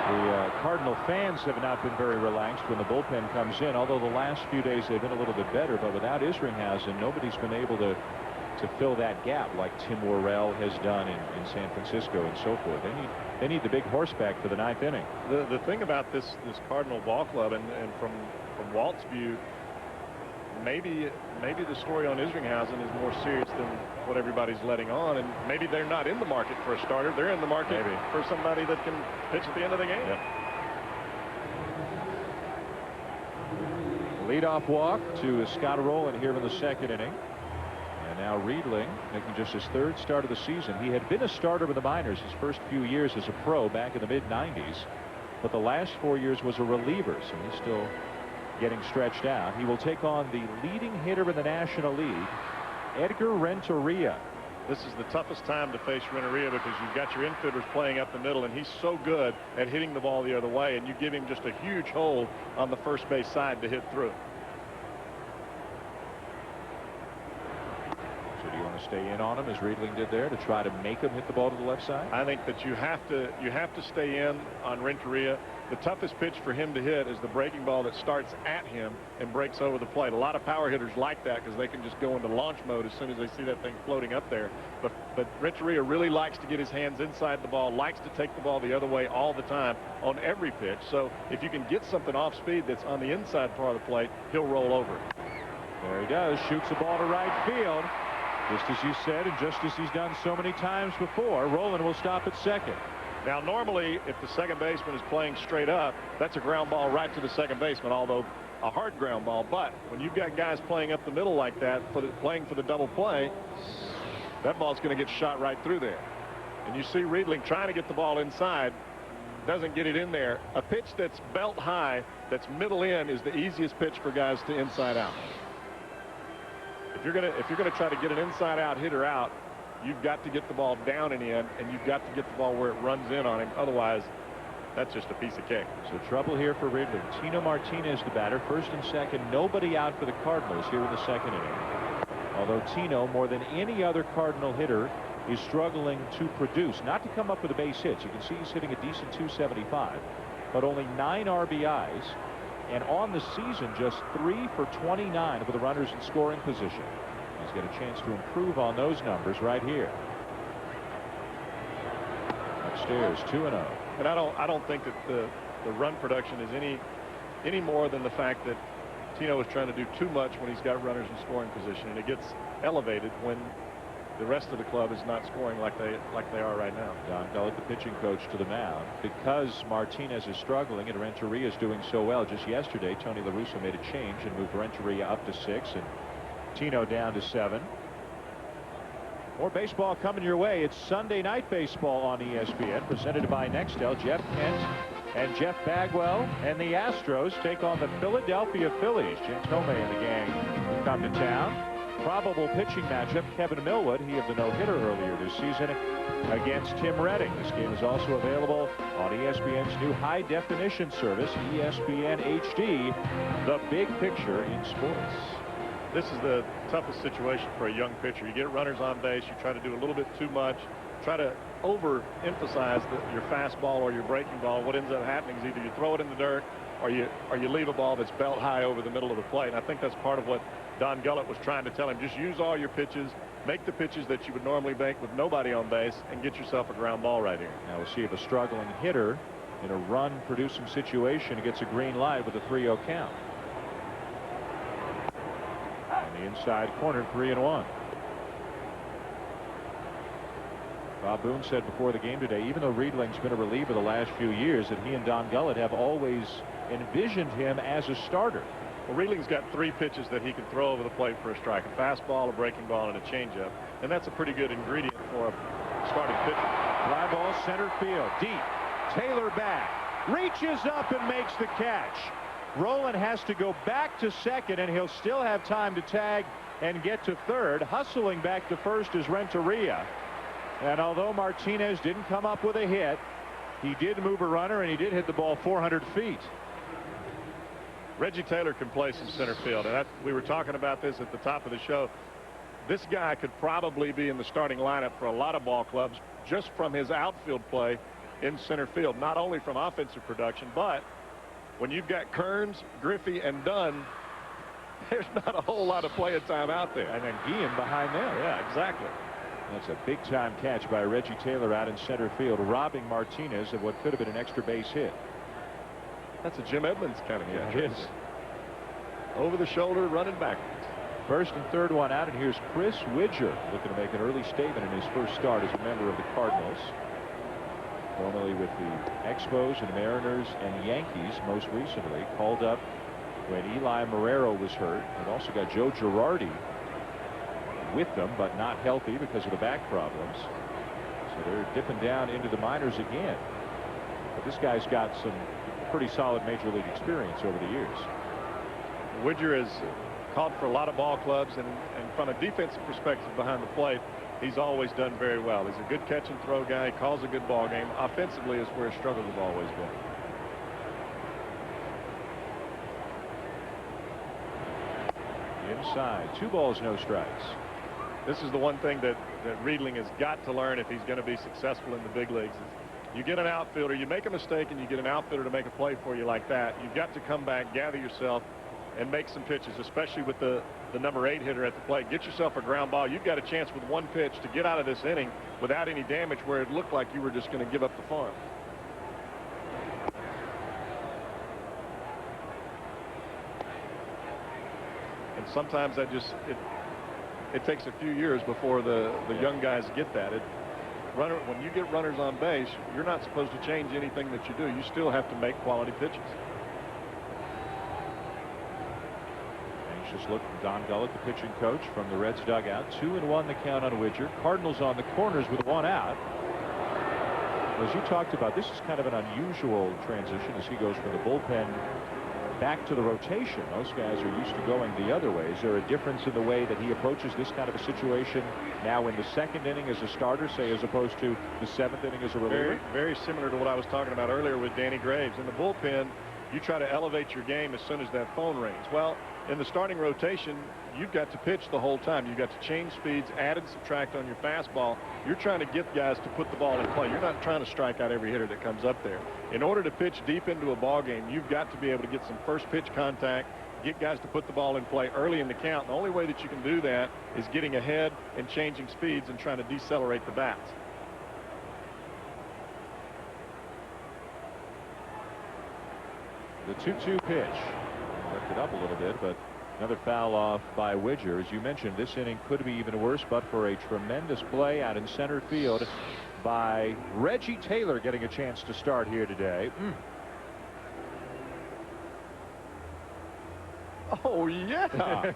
The Cardinal fans have not been very relaxed when the bullpen comes in, although the last few days they've been a little bit better. But without Isringhausen, nobody's been able to fill that gap like Tim Worrell has done in San Francisco and so forth. They need the big horseback for the 9th inning. The thing about this Cardinal ball club, and from Walt's view, maybe the story on Isringhausen is more serious than what everybody's letting on, and maybe they're not in the market for a starter. They're in the market for somebody that can pitch at the end of the game. Yep. Leadoff walk to Scott Rowland here in the 2nd inning. And now Reedling making just his 3rd start of the season. He had been a starter with the minors his first few years as a pro back in the mid-90s. But the last 4 years was a reliever, so he's still getting stretched out. He will take on the leading hitter in the National League, Edgar Renteria. This is the toughest time to face Renteria because you've got your infielders playing up the middle, and he's so good at hitting the ball the other way, and you give him just a huge hole on the first base side to hit through. stay in on him as Riedling did there to try to make him hit the ball to the left side? I think that you have to stay in on Renteria. The toughest pitch for him to hit is the breaking ball that starts at him and breaks over the plate. A lot of power hitters like that because they can just go into launch mode as soon as they see that thing floating up there. But Renteria really likes to get his hands inside the ball, likes to take the ball the other way all the time on every pitch. So if you can get something off speed that's on the inside part of the plate, he'll roll over it. There he does. Shoots the ball to right field. Just as you said, and just as he's done so many times before, Rolen will stop at second. Now, normally, if the second baseman is playing straight up, that's a ground ball right to the second baseman, although a hard ground ball. But when you've got guys playing up the middle like that, playing for the double play, that ball's going to get shot right through there. And you see Riedling trying to get the ball inside, doesn't get it in there. A pitch that's belt high, that's middle in, is the easiest pitch for guys to inside out. If you're gonna try to get an inside out hitter out, you've got to get the ball down and in, and you've got to get the ball where it runs in on him. Otherwise, that's just a piece of cake. So trouble here for Riedling. Tino Martinez, the batter, first and second. Nobody out for the Cardinals here in the second inning. Although Tino, more than any other Cardinal hitter, is struggling to produce, not to come up with the base hits. You can see he's hitting a decent 275, but only 9 RBIs. And on the season, just 3 for 29 with the runners in scoring position. He's got a chance to improve on those numbers right here. Upstairs, 2-0. And I don't think that the run production is any more than the fact that Tino is trying to do too much when he's got runners in scoring position, and it gets elevated when the rest of the club is not scoring like they are right now. Don Gullett, the pitching coach, to the mound. Because Martinez is struggling and Renteria is doing so well, just yesterday Tony La Russa made a change and moved Renteria up to 6 and Tino down to 7. More baseball coming your way. It's Sunday Night Baseball on ESPN, presented by Nextel. Jeff Kent and Jeff Bagwell and the Astros take on the Philadelphia Phillies. Jim Tomei and the gang come to town. Probable pitching matchup, Kevin Millwood, he had the no-hitter earlier this season against Tim Redding. This game is also available on ESPN's new high-definition service, ESPN HD, the big picture in sports. This is the toughest situation for a young pitcher. You get runners on base, you try to do a little bit too much, try to overemphasize your fastball or your breaking ball. What ends up happening is either you throw it in the dirt or you leave a ball that's belt high over the middle of the plate. And I think that's part of what Don Gullett was trying to tell him. Just use all your pitches, make the pitches that you would normally make with nobody on base, and get yourself a ground ball right here. Now we'll see if a struggling hitter in a run-producing situation gets a green light with a 3-0 count. On the inside corner, 3-1. Bob Boone said before the game today, even though Riedling's been a reliever the last few years, that he and Don Gullett have always envisioned him as a starter. Well, Riedling's got 3 pitches that he can throw over the plate for a strike: a fastball, a breaking ball, and a changeup. And that's a pretty good ingredient for a starting pitcher. Fly ball center field, deep. Taylor back, reaches up and makes the catch. Rolen has to go back to second, and he'll still have time to tag and get to third. Hustling back to first is Renteria. And although Martinez didn't come up with a hit, he did move a runner, and he did hit the ball 400 feet. Reggie Taylor can play some center field, and we were talking about this at the top of the show. This guy could probably be in the starting lineup for a lot of ball clubs just from his outfield play in center field, not only from offensive production, but when you've got Kearns, Griffey, and Dunn, there's not a whole lot of playing time out there. And then Guillen behind them. Yeah, exactly. That's a big-time catch by Reggie Taylor out in center field, robbing Martinez of what could have been an extra base hit. That's a Jim Edmonds kind of catch. It is. Over the shoulder, running backwards. First and third one out, and here's Chris Widger looking to make an early statement in his first start as a member of the Cardinals. Formerly with the Expos and Mariners and Yankees most recently. Called up when Eli Marrero was hurt. They've also got Joe Girardi with them, but not healthy because of the back problems. So they're dipping down into the minors again. But this guy's got some pretty solid major league experience over the years. Widger has called for a lot of ball clubs, and from a defensive perspective behind the plate, he's always done very well. He's a good catch and throw guy. He calls a good ball game. Offensively is where his struggles have always been. Inside, 2 balls, no strikes. This is the one thing that Riedling has got to learn if he's going to be successful in the big leagues. Is you get an outfielder, you make a mistake, and you get an outfielder to make a play for you like that. You've got to come back, gather yourself, and make some pitches, especially with the number 8 hitter at the plate. Get yourself a ground ball. You've got a chance with one pitch to get out of this inning without any damage where it looked like you were just going to give up the farm. And sometimes that just it takes a few years before the young guys get that. When you get runners on base, you're not supposed to change anything that you do. You still have to make quality pitches. Anxious look from Don Gullett, the pitching coach from the Reds dugout. 2-1 the count on Widger. Cardinals on the corners with 1 out. As you talked about, this is kind of an unusual transition as he goes from the bullpen back to the rotation. Most guys are used to going the other way. Is there a difference in the way that he approaches this kind of a situation now in the 2nd inning as a starter, say, as opposed to the 7th inning as a reliever? Very similar to what I was talking about earlier with Danny Graves. In the bullpen, you try to elevate your game as soon as that phone rings. Well, in the starting rotation, you've got to pitch the whole time. You've got to change speeds, add and subtract on your fastball. You're trying to get guys to put the ball in play. You're not trying to strike out every hitter that comes up there. In order to pitch deep into a ball game, you've got to be able to get some first pitch contact, get guys to put the ball in play early in the count. The only way that you can do that is getting ahead and changing speeds and trying to decelerate the bats. The 2-2 pitch. Left it up a little bit, but another foul off by Widger. As you mentioned, this inning could be even worse, but for a tremendous play out in center field by Reggie Taylor, getting a chance to start here today. Oh, yeah.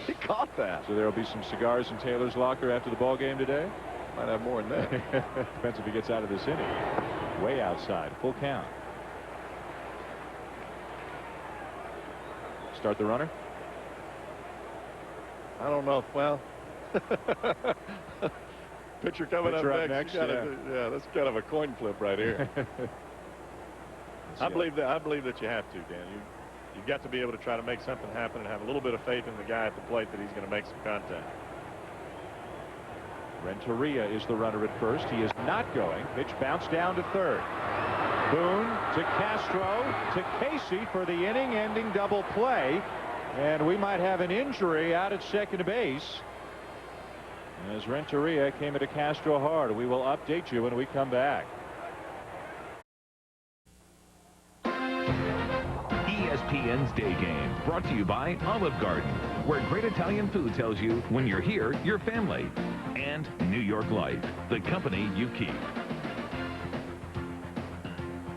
He caught that. So there will be some cigars in Taylor's locker after the ball game today. Might have more than that. Depends if he gets out of this inning. Way outside. Full count. Start the runner. I don't know. Well, pitcher coming Pitcher up next. Yeah, that's kind of a coin flip right here. I believe that you have to, Dan. You've got to be able to try to make something happen and have a little bit of faith in the guy at the plate that he's going to make some contact. Renteria is the runner at first. He is not going. Pitch bounced down to third. Boone to Castro to Casey for the inning-ending double play. And we might have an injury out at second base as Renteria came into Castro hard. We will update you when we come back. ESPN's Day Game, brought to you by Olive Garden, where great Italian food tells you when you're here, you're family. And New York Life, the company you keep.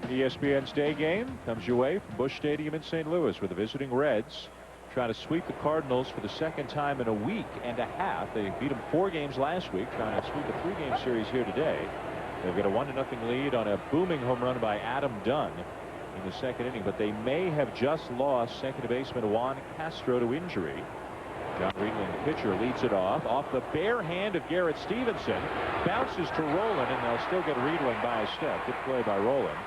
ESPN's Day Game comes your way from Busch Stadium in St. Louis, where the visiting Reds try to sweep the Cardinals for the 2nd time in a week and a half. They beat them 4 games last week, trying to sweep a 3-game series here today. They've got a 1-0 lead on a booming home run by Adam Dunn in the 2nd inning, but they may have just lost second baseman Juan Castro to injury. John Riedling, the pitcher, leads it off the bare hand of Garrett Stevenson, bounces to Rowland, and they'll still get Riedling by a step. Good play by Rowland.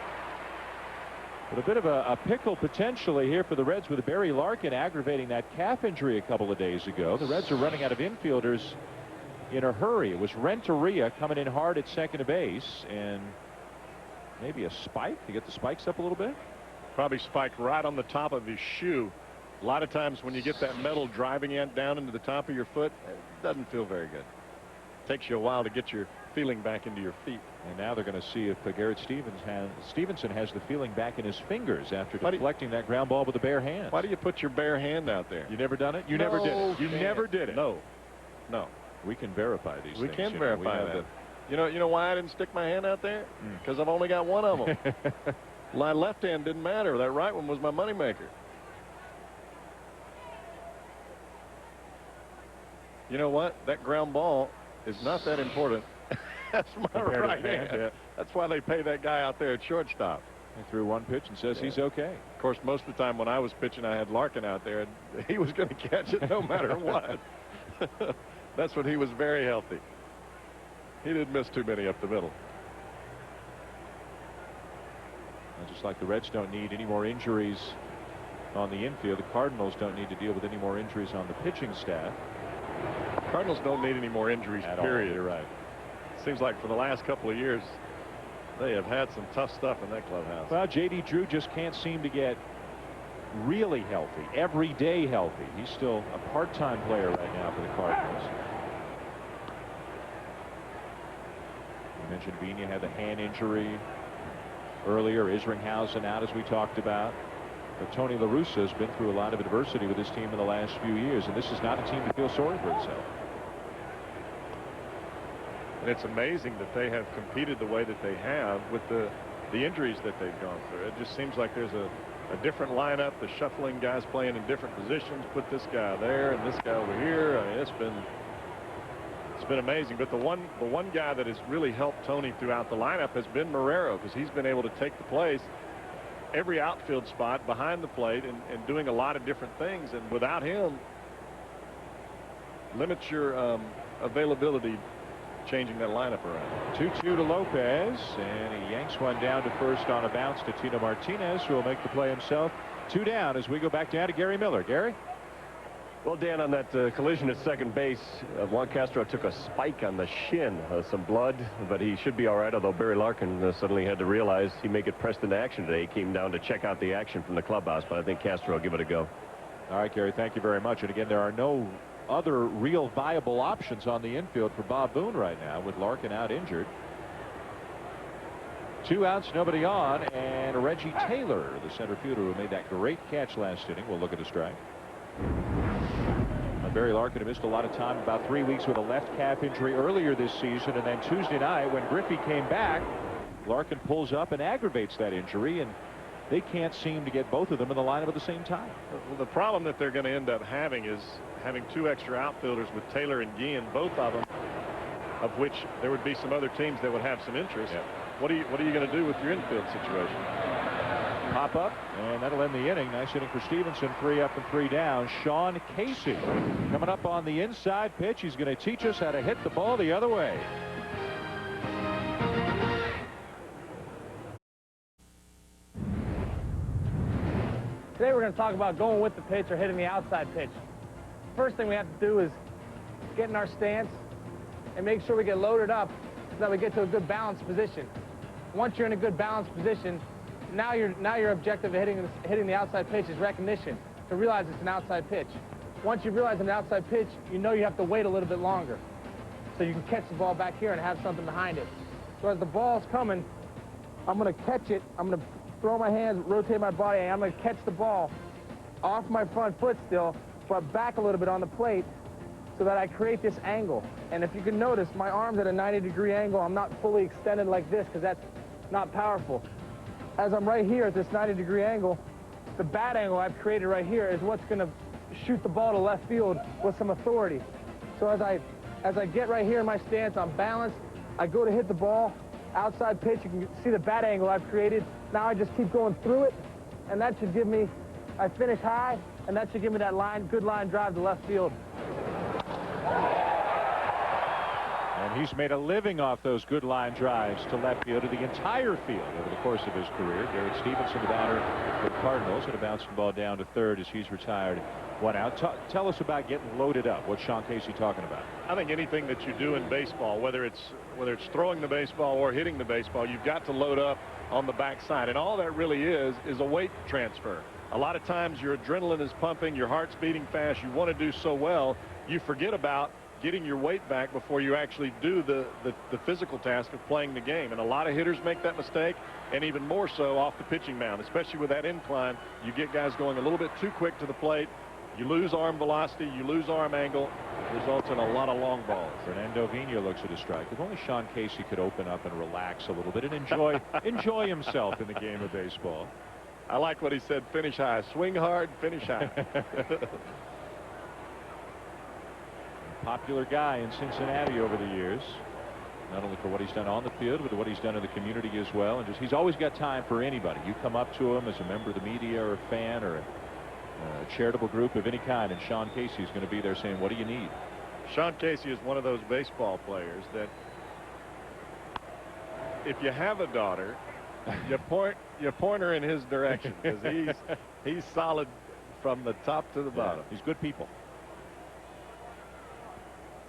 But a bit of a pickle potentially here for the Reds with Barry Larkin aggravating that calf injury a couple of days ago. The Reds are running out of infielders in a hurry. It was Renteria coming in hard at second base, and maybe a spike to get the spikes up a little bit. Probably spiked right on the top of his shoe. A lot of times when you get that metal driving down into the top of your foot, it doesn't feel very good. Takes you a while to get your feeling back into your feet. And now they're going to see if Garrett Stevenson has the feeling back in his fingers after deflecting that ground ball with a bare hand. Why do you put your bare hand out there? You never done it? You never did it. You never did it. No. We can verify these things. We can verify that. You know why I didn't stick my hand out there? Because I've only got one of them. My left hand didn't matter. That right one was my moneymaker. You know what? That ground ball is not that important. That's my right hand. Yeah. That's why they pay that guy out there at shortstop. He threw one pitch and says he's okay. Of course, most of the time when I was pitching, I had Larkin out there, and he was going to catch it no matter what. That's when he was very healthy. He didn't miss too many up the middle. And just like the Reds don't need any more injuries on the infield. The Cardinals don't need to deal with any more injuries on the pitching staff. Cardinals don't need any more injuries, At period. all. You're right. Seems like for the last couple of years, they have had some tough stuff in that clubhouse. Well, J.D. Drew just can't seem to get really healthy, every day healthy. He's still a part-time player right now for the Cardinals. You mentioned Vina had the hand injury earlier. Isringhausen out, as we talked about. But Tony La Russa has been through a lot of adversity with his team in the last few years, and this is not a team to feel sorry for itself. And it's amazing that they have competed the way that they have with the injuries that they've gone through. It just seems like there's a different lineup, the shuffling guys playing in different positions, put this guy there and this guy over here. I mean, it's been amazing. But the one guy that has really helped Tony throughout the lineup has been Marrero, because he's been able to take the place every outfield spot behind the plate and doing a lot of different things. And without him, limits your availability changing that lineup around. 2-2 to Lopez, and he yanks one down to first on a bounce to Tino Martinez, who will make the play himself. 2 down as we go back down to Gary Miller. Gary? Well, Dan, on that collision at second base, Juan Castro took a spike on the shin, some blood, but he should be all right, although Barry Larkin suddenly had to realize he may get pressed into action today. He came down to check out the action from the clubhouse, but I think Castro will give it a go. All right, Gary, thank you very much. And again, there are no other real viable options on the infield for Bob Boone right now, with Larkin out injured. 2 outs, nobody on, and Reggie Taylor, the center fielder who made that great catch last inning, will look at a strike. Barry Larkin had missed a lot of time, about 3 weeks with a left calf injury earlier this season, and then Tuesday night when Griffey came back, Larkin pulls up and aggravates that injury, and they can't seem to get both of them in the lineup at the same time. Well, the problem that they're going to end up having is having 2 extra outfielders with Taylor and Guillen, both of them, of which there would be some other teams that would have some interest. Yep. What are you going to do with your infield situation? Pop up, and that'll end the inning. Nice inning for Stevenson. 3 up and 3 down. Sean Casey coming up on the inside pitch. He's going to teach us how to hit the ball the other way. Today we're going to talk about going with the pitch or hitting the outside pitch. First thing we have to do is get in our stance and make sure we get loaded up so that we get to a good balanced position. Once you're in a good balanced position, now your objective of hitting the outside pitch is recognition, to realize it's an outside pitch. Once you realize it's an outside pitch, you know you have to wait a little bit longer so you can catch the ball back here and have something behind it. So as the ball's coming, I'm going to catch it. I'm going to throw my hands, rotate my body, and I'm going to catch the ball off my front foot still, but back a little bit on the plate so that I create this angle. And if you can notice, my arm's at a 90-degree angle. I'm not fully extended like this because that's not powerful. As I'm right here at this 90-degree angle, the bat angle I've created right here is what's going to shoot the ball to left field with some authority. So as I get right here in my stance, I'm balanced. I go to hit the ball, outside pitch. You can see the bat angle I've created. Now I just keep going through it, and that should give me, I finish high, and that should give me that good line drive to left field. And he's made a living off those good line drives to left field, to the entire field over the course of his career. Garrett Stevenson, the batter for the Cardinals, and a bouncing ball down to third as he's retired 1 out. Tell us about getting loaded up. What's Sean Casey talking about? I think anything that you do in baseball, whether it's throwing the baseball or hitting the baseball, you've got to load up on the backside. And all that really is a weight transfer. A lot of times your adrenaline is pumping, your heart's beating fast, you want to do so well, you forget about getting your weight back before you actually do the physical task of playing the game. And a lot of hitters make that mistake, and even more so off the pitching mound, especially with that incline. You get guys going a little bit too quick to the plate. You lose arm velocity, you lose arm angle, results in a lot of long balls. Fernando Vina looks at a strike. If only Sean Casey could open up and relax a little bit and enjoy himself in the game of baseball. I like what he said, finish high. Swing hard, finish high. Popular guy in Cincinnati over the years, not only for what he's done on the field, but what he's done in the community as well. And he's always got time for anybody. You come up to him as a member of the media or a fan or a charitable group of any kind, and Sean Casey is going to be there saying, what do you need? Sean Casey is one of those baseball players that if you have a daughter, you point her in his direction, because he's solid from the top to the bottom. He's good people.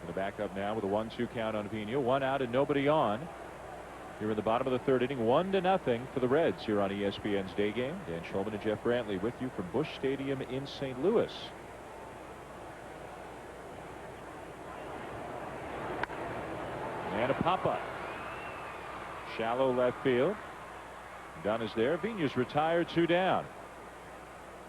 Going to back up now with a 1-2 count on Pena. 1 out and nobody on. Here in the bottom of the 3rd inning, 1-0 for the Reds here on ESPN's Day Game. Dan Shulman and Jeff Brantley with you from Busch Stadium in St. Louis. And a pop-up. Shallow left field. Dunn is there. Vignea's retired, 2 down.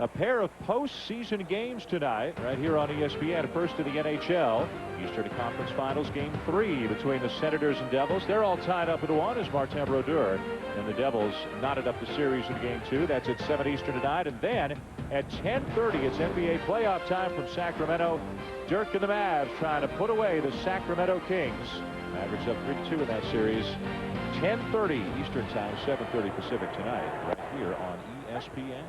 A pair of postseason games tonight right here on ESPN. First of the NHL. Eastern Conference Finals Game 3 between the Senators and Devils. They're all tied up at 1 as Martin Brodeur and the Devils knotted up the series in Game 2. That's at 7 Eastern tonight. And then at 10:30 it's NBA playoff time from Sacramento. Dirk and the Mavs trying to put away the Sacramento Kings. Mavericks up 3-2 in that series. 10:30 Eastern time, 7:30 Pacific tonight right here on ESPN.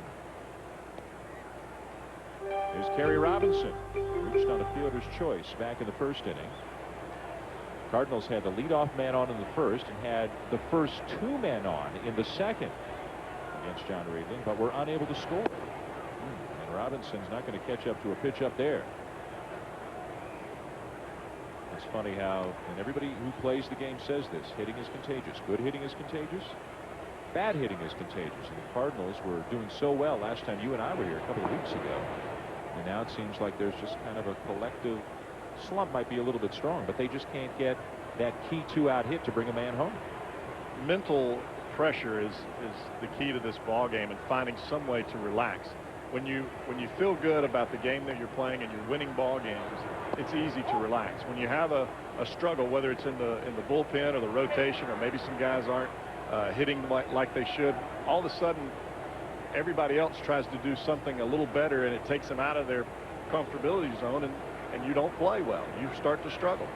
Here's Kerry Robinson. Reached on a fielder's choice back in the 1st inning. Cardinals had the leadoff man on in the 1st and had the first 2 men on in the 2nd against John Riedling, but were unable to score. And Robinson's not going to catch up to a pitch up there. It's funny how, and everybody who plays the game says this, hitting is contagious. Good hitting is contagious. Bad hitting is contagious. And the Cardinals were doing so well last time you and I were here a couple of weeks ago. And now it seems like there's just kind of a collective slump. Might be a little bit strong, but they just can't get that key 2-out hit to bring a man home. Mental pressure is the key to this ball game, and finding some way to relax. When you feel good about the game that you're playing and you're winning ball games, it's easy to relax. When you have a struggle, whether it's in the bullpen or the rotation, or maybe some guys aren't hitting like they should, all of a sudden everybody else tries to do something a little better, and it takes them out of their comfortability zone, and you don't play well. You start to struggle.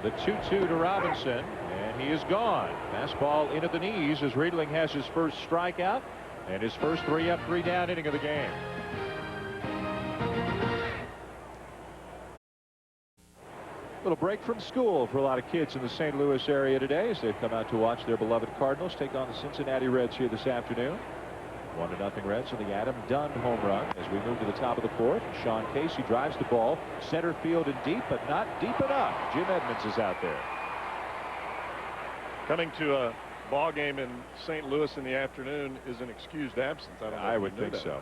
The 2-2 to Robinson, and he is gone. Fastball in at the knees as Riedling has his first strikeout and his first 3-up, 3-down inning of the game. Little break from school for a lot of kids in the St. Louis area today as they've come out to watch their beloved Cardinals take on the Cincinnati Reds here this afternoon. 1-0 Reds on the Adam Dunn home run as we move to the top of the 4th. Sean Casey drives the ball center field and deep, but not deep enough. Jim Edmonds is out there. Coming to a ball game in St. Louis in the afternoon is an excused absence. I would think so.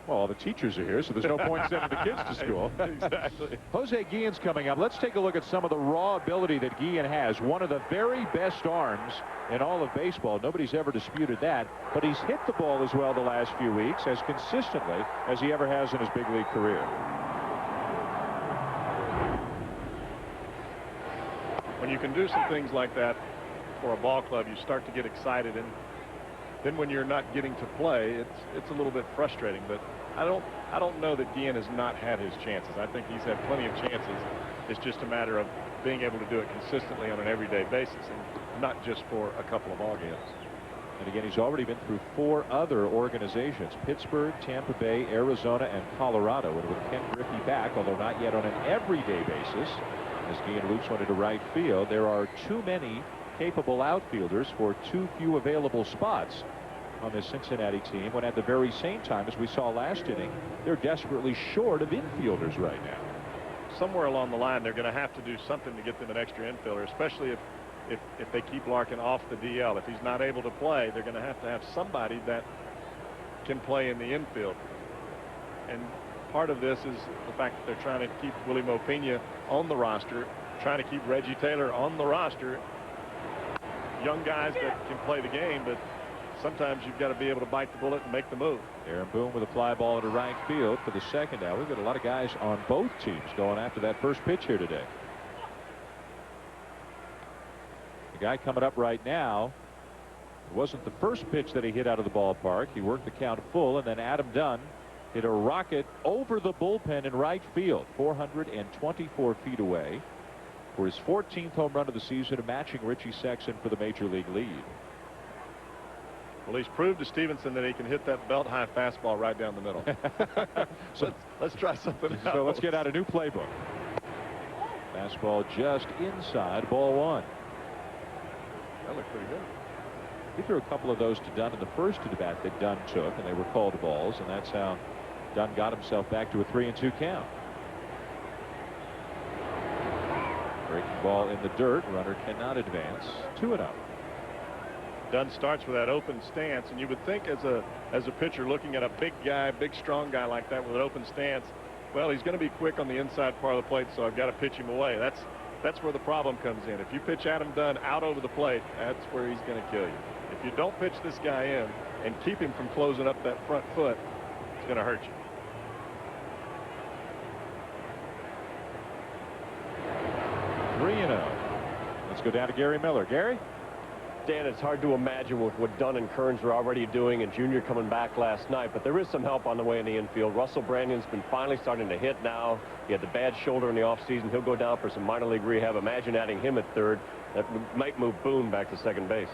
Well, all the teachers are here, so there's no point sending the kids to school. Exactly. Jose Guillen's coming up. Let's take a look at some of the raw ability that Guillen has. One of the very best arms in all of baseball. Nobody's ever disputed that. But he's hit the ball as well the last few weeks, as consistently as he ever has in his big league career. When you can do some things like that for a ball club, you start to get excited, and then when you're not getting to play, it's a little bit frustrating. But I don't know that Guillen has not had his chances. I think he's had plenty of chances. It's just a matter of being able to do it consistently on an everyday basis, and not just for a couple of ball games. And again, he's already been through 4 other organizations: Pittsburgh, Tampa Bay, Arizona, and Colorado. And with Ken Griffey back, although not yet on an everyday basis, as Guillen loops one into right field, there are too many capable outfielders for too few available spots on this Cincinnati team, when at the very same time, as we saw last inning, they're desperately short of infielders right now. Somewhere along the line, they're going to have to do something to get them an extra infielder, especially if they keep Larkin off the DL. If he's not able to play, they're going to have somebody that can play in the infield. And part of this is the fact that they're trying to keep Willie Mopena on the roster, trying to keep Reggie Taylor on the roster. Young guys that can play the game, but sometimes you've got to be able to bite the bullet and make the move. Aaron Boone with a fly ball into right field for the second out. We've got a lot of guys on both teams going after that first pitch here today. The guy coming up right now, it wasn't the first pitch that he hit out of the ballpark. He worked the count full, and then Adam Dunn hit a rocket over the bullpen in right field, 424 feet away, for his 14th home run of the season, matching Richie Sexson for the major league lead. Well, he's proved to Stevenson that he can hit that belt high fastball right down the middle. So let's try something else. So let's get out a new playbook. Fastball just inside, ball 1. That looked pretty good. He threw a couple of those to Dunn in the first at bat that Dunn took, and they were called balls, and that's how Dunn got himself back to a 3-2 count. Breaking ball in the dirt. Runner cannot advance. 2-0. Dunn starts with that open stance, and you would think as a pitcher looking at a big guy, big strong guy like that with an open stance, well, he's going to be quick on the inside part of the plate, so I've got to pitch him away. That's where the problem comes in. If you pitch Adam Dunn out over the plate, that's where he's going to kill you. If you don't pitch this guy in and keep him from closing up that front foot, it's going to hurt you. Let's go down to Gary Miller. Gary? Dan, it's hard to imagine with what Dunn and Kearns were already doing and Junior coming back last night, but there is some help on the way in the infield. Russell Brandon's been finally starting to hit now. He had the bad shoulder in the offseason. He'll go down for some minor league rehab. Imagine adding him at third. That might move Boone back to second base.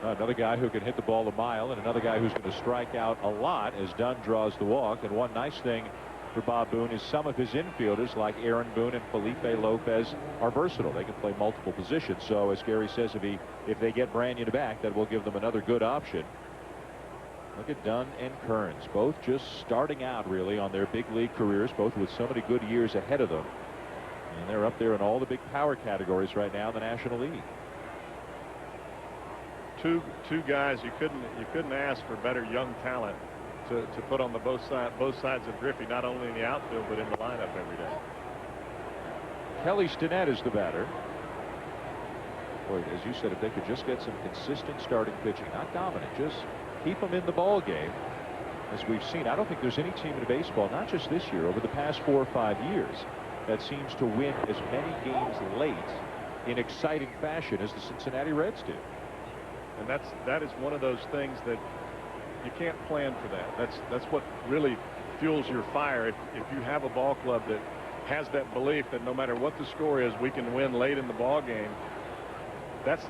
Another guy who can hit the ball a mile, and another guy who's going to strike out a lot as Dunn draws the walk. And one nice thing for Bob Boone is some of his infielders like Aaron Boone and Felipe Lopez are versatile. They can play multiple positions. So as Gary says, if they get Branyan back, that will give them another good option. Look at Dunn and Kearns, both just starting out really on their big league careers, both with so many good years ahead of them. And they're up there in all the big power categories right now in the National League. Two guys you couldn't ask for better young talent to put on the both sides of Griffey, not only in the outfield but in the lineup every day. Kelly Stinnett is the batter. Boy, as you said, if they could just get some consistent starting pitching, not dominant, just keep them in the ball game, as we've seen. I don't think there's any team in baseball, not just this year, over the past 4 or 5 years, that seems to win as many games late in exciting fashion as the Cincinnati Reds do. And that is one of those things that you can't plan for that. That's what really fuels your fire. If you have a ball club that has that belief that no matter what the score is, we can win late in the ball game. That's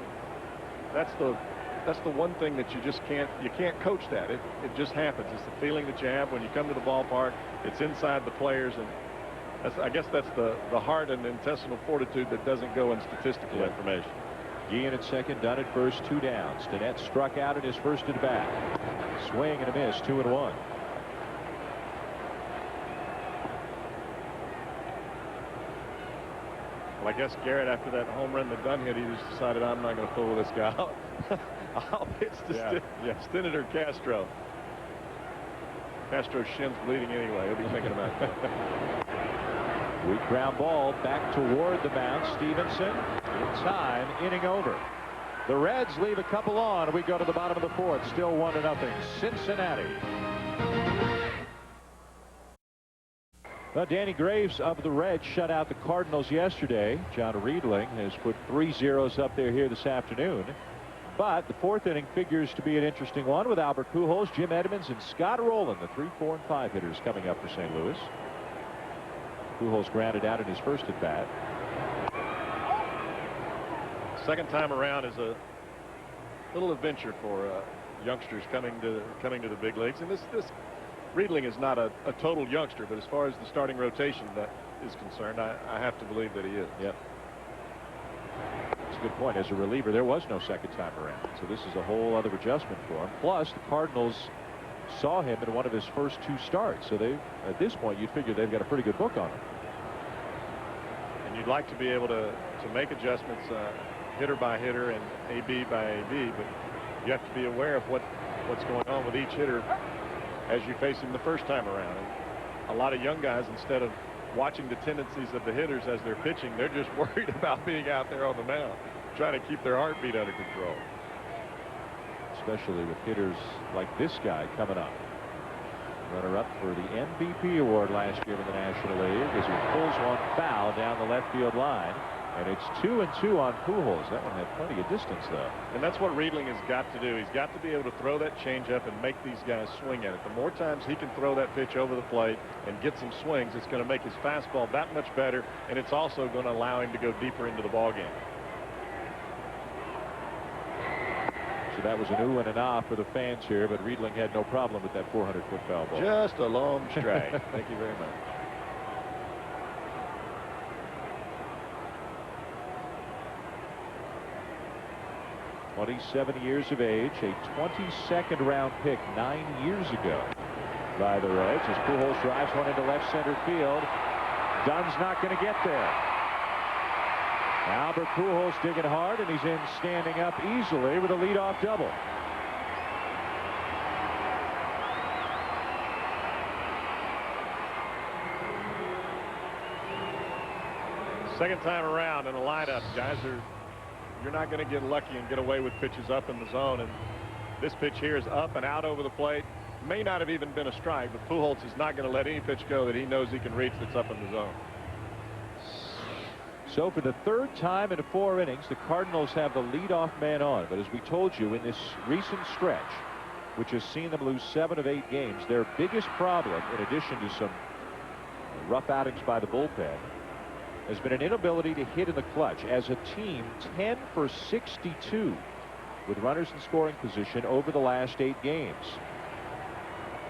the one thing that you can't coach that. It just happens. It's the feeling that you have when you come to the ballpark. It's inside the players, and I guess that's the heart and intestinal fortitude that doesn't go in statistical information. Guillen at second, Dunn at first, 2 down. Stinnett struck out in his first at bat. Swing and a miss, 2-1. Well, I guess Garrett, after that home run that Dunn hit, he just decided, I'm not going to fool with this guy. I'll pitch to Stinnett or Castro. Castro's shin's bleeding anyway. He'll be thinking about that. Weak ground ball back toward the mound. Stevenson in time, inning over. The Reds leave a couple on. We go to the bottom of the 4th. Still 1-0 Cincinnati. Well, Danny Graves of the Reds shut out the Cardinals yesterday. John Riedling has put 3 zeros up there here this afternoon. But the 4th inning figures to be an interesting one with Albert Pujols, Jim Edmonds, and Scott Rowland, the 3, 4, and 5 hitters coming up for St. Louis. Pujols grounded out in his first at bat. Second time around is a little adventure for youngsters coming to the big leagues, and this Riedling is not a total youngster, but as far as the starting rotation that is concerned, I have to believe that he is. Yep. That's a good point. As a reliever, there was no second time around, so this is a whole other adjustment for him. Plus, the Cardinals saw him in one of his first 2 starts, so at this point you'd figure they've got a pretty good book on him. And you'd like to be able to make adjustments hitter by hitter and AB by AB, but you have to be aware of what's going on with each hitter as you face him the first time around. And a lot of young guys, instead of watching the tendencies of the hitters as they're pitching, they're just worried about being out there on the mound, trying to keep their heartbeat under control. Especially with hitters like this guy coming up. Runner-up for the MVP award last year in the National League as he pulls one foul down the left field line. And it's 2-2 on Pujols. That one had plenty of distance, though. And that's what Riedling has got to do. He's got to be able to throw that changeup and make these guys swing at it. The more times he can throw that pitch over the plate and get some swings, it's going to make his fastball that much better, and it's also going to allow him to go deeper into the ballgame. So that was an ooh and an ah for the fans here, but Riedling had no problem with that 400-foot foul ball. Just a long strike. Thank you very much. "27 years of age, a 22nd round pick 9 years ago. by the Reds as Pujols drives one into left center field. Dunn's not going to get there. Albert Pujols digging hard, and he's in standing up easily with a leadoff double. Second time around in a lineup, guys. You're not going to get lucky and get away with pitches up in the zone, and this pitch here is up and out over the plate. May not have even been a strike, but Pujols is not going to let any pitch go that he knows he can reach that's up in the zone. So for the third time in 4 innings, the Cardinals have the leadoff man on. But as we told you, in this recent stretch, which has seen them lose 7 of 8 games, their biggest problem, in addition to some rough outings by the bullpen, has been an inability to hit in the clutch. As a team, 10 for 62 with runners in scoring position over the last 8 games.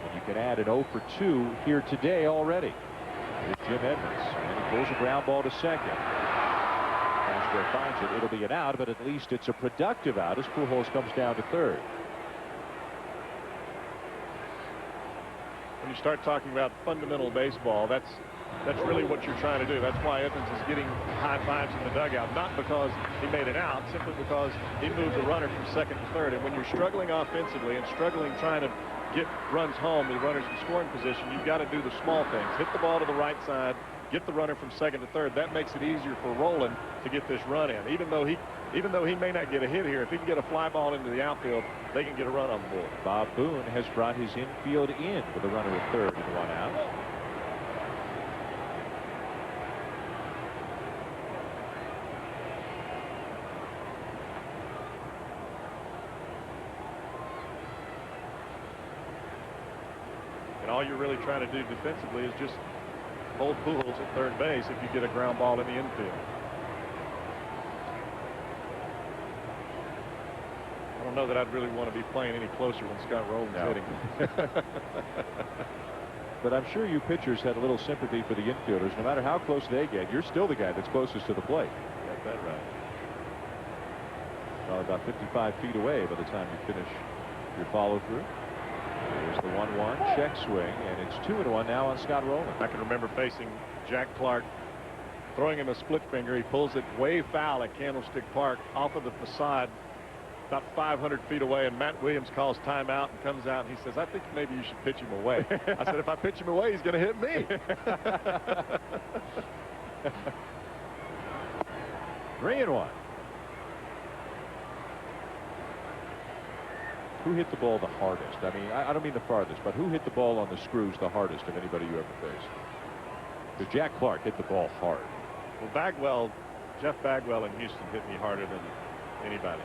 And you can add an 0 for 2 here today already. Here's Jim Edmonds, and he pulls a ground ball to second. Castro finds it. It'll be an out, but at least it's a productive out as Pujols comes down to third. When you start talking about fundamental baseball, that's really what you're trying to do. That's why Edmonds is getting high fives in the dugout, not because he made it out, simply because he moved the runner from second to third. And when you're struggling offensively and struggling trying to get runs home with runners in scoring position, you've got to do the small things. Hit the ball to the right side, get the runner from second to third. That makes it easier for Rolen to get this run in. Even though he may not get a hit here, if he can get a fly ball into the outfield, they can get a run on the board. Bob Boone has brought his infield in with a runner at third and 1 out. And all you're really trying to do defensively is just hold Pujols at third base if you get a ground ball in the infield. I don't know that I'd really want to be playing any closer when Scott Rolen's hitting. But I'm sure you pitchers had a little sympathy for the infielders. No matter how close they get, you're still the guy that's closest to the plate. Got that right. Probably about 55 feet away by the time you finish your follow through. There's the 1-1 check swing, and it's 2-1 now on Scott Rolen. I can remember facing Jack Clark, throwing him a split finger. He pulls it way foul at Candlestick Park off of the facade about 500 feet away, and Matt Williams calls timeout and comes out and he says, "I think maybe you should pitch him away." I said, "If I pitch him away, he's going to hit me." 3-1. Who hit the ball the hardest? I mean, I don't mean the farthest, but who hit the ball on the screws the hardest of anybody you ever faced? Because Jack Clark hit the ball hard. Well, Jeff Bagwell in Houston hit me harder than anybody.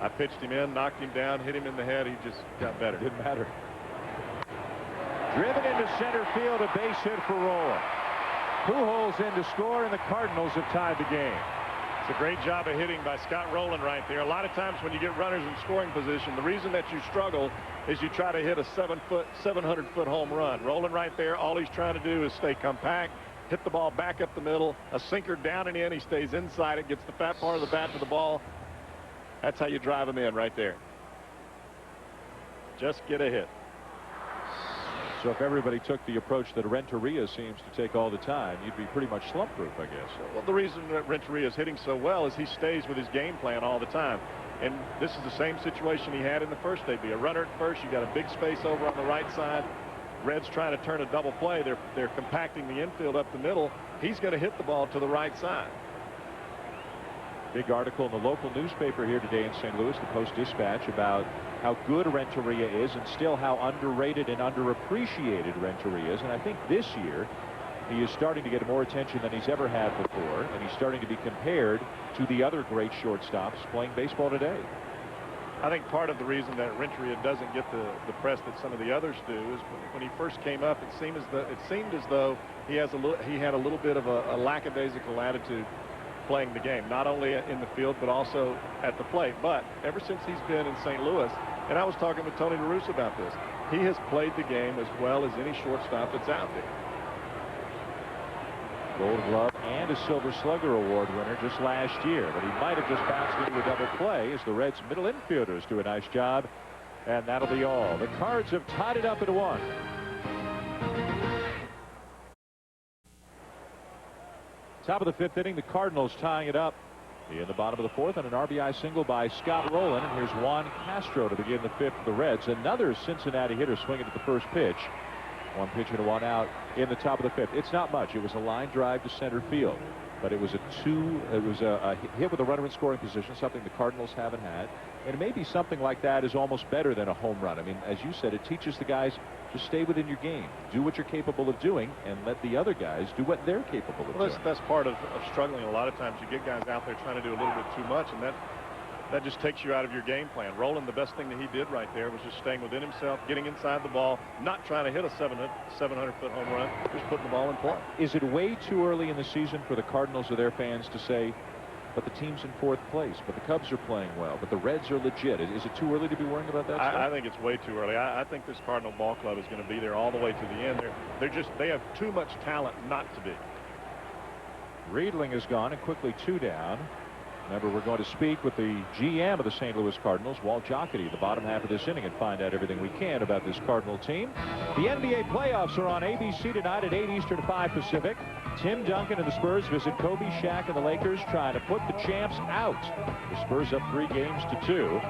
I pitched him in, knocked him down, hit him in the head. He just got better. Didn't matter. Driven into center field, a base hit for Rolen. Pujols in to score, and the Cardinals have tied the game. It's a great job of hitting by Scott Rolen right there. A lot of times when you get runners in scoring position, the reason that you struggle is you try to hit a 700-foot home run. Rolen right there, all he's trying to do is stay compact, hit the ball back up the middle, a sinker down and in. He stays inside it, gets the fat part of the bat to the ball. That's how you drive him in right there. Just get a hit. So if everybody took the approach that Renteria seems to take all the time, you'd be pretty much slump-proof, I guess. Well, the reason that Renteria is hitting so well is he stays with his game plan all the time. And this is the same situation he had in the first debut. A runner at first, you got a big space over on the right side. Reds trying to turn a double play. They're compacting the infield up the middle. He's going to hit the ball to the right side. Big article in the local newspaper here today in St. Louis, the Post-Dispatch, about how good Renteria is and still how underrated and underappreciated Renteria is. And I think this year he is starting to get more attention than he's ever had before, and he's starting to be compared to the other great shortstops playing baseball today. I think part of the reason that Renteria doesn't get the press that some of the others do is when he first came up, it seemed as though he had a little bit of a lackadaisical attitude playing the game, not only in the field but also at the plate. But ever since he's been in St. Louis, and I was talking with Tony La Russa about this, he has played the game as well as any shortstop that's out there. Gold Glove and a Silver Slugger Award winner just last year, but he might have just bounced into a double play as the Reds middle infielders do a nice job, and that'll be all. The Cards have tied it up at 1. Top of the 5th inning, the Cardinals tying it up in the bottom of the 4th on an RBI single by Scott Rowland. And here's Juan Castro to begin the 5th for the Reds. Another Cincinnati hitter swinging at the first pitch. 1 pitch and 1 out in the top of the 5th. It's not much. It was a line drive to center field, but it was a hit with a runner in scoring position, something the Cardinals haven't had. And maybe something like that is almost better than a home run. I mean, as you said, it teaches the guys to stay within your game, do what you're capable of doing, and let the other guys do what they're capable of doing. That's part of struggling. A lot of times you get guys out there trying to do a little bit too much, and that just takes you out of your game plan. Rowland, the best thing that he did right there was just staying within himself, getting inside the ball, not trying to hit a 700-foot home run, just putting the ball in play. Is it way too early in the season for the Cardinals or their fans to say, but the team's in 4th place, but the Cubs are playing well, but the Reds are legit? Is it too early to be worrying about that? I think it's way too early. I think this Cardinal ball club is going to be there all the way to the end. They have too much talent not to be. Riedling is gone, and quickly 2 down. Remember, we're going to speak with the GM of the St. Louis Cardinals, Walt Jocketty, the bottom half of this inning, and find out everything we can about this Cardinal team. The NBA playoffs are on ABC tonight at 8 Eastern, 5 Pacific. Tim Duncan and the Spurs visit Kobe, Shaq, and the Lakers, trying to put the champs out. The Spurs up 3 games to 2.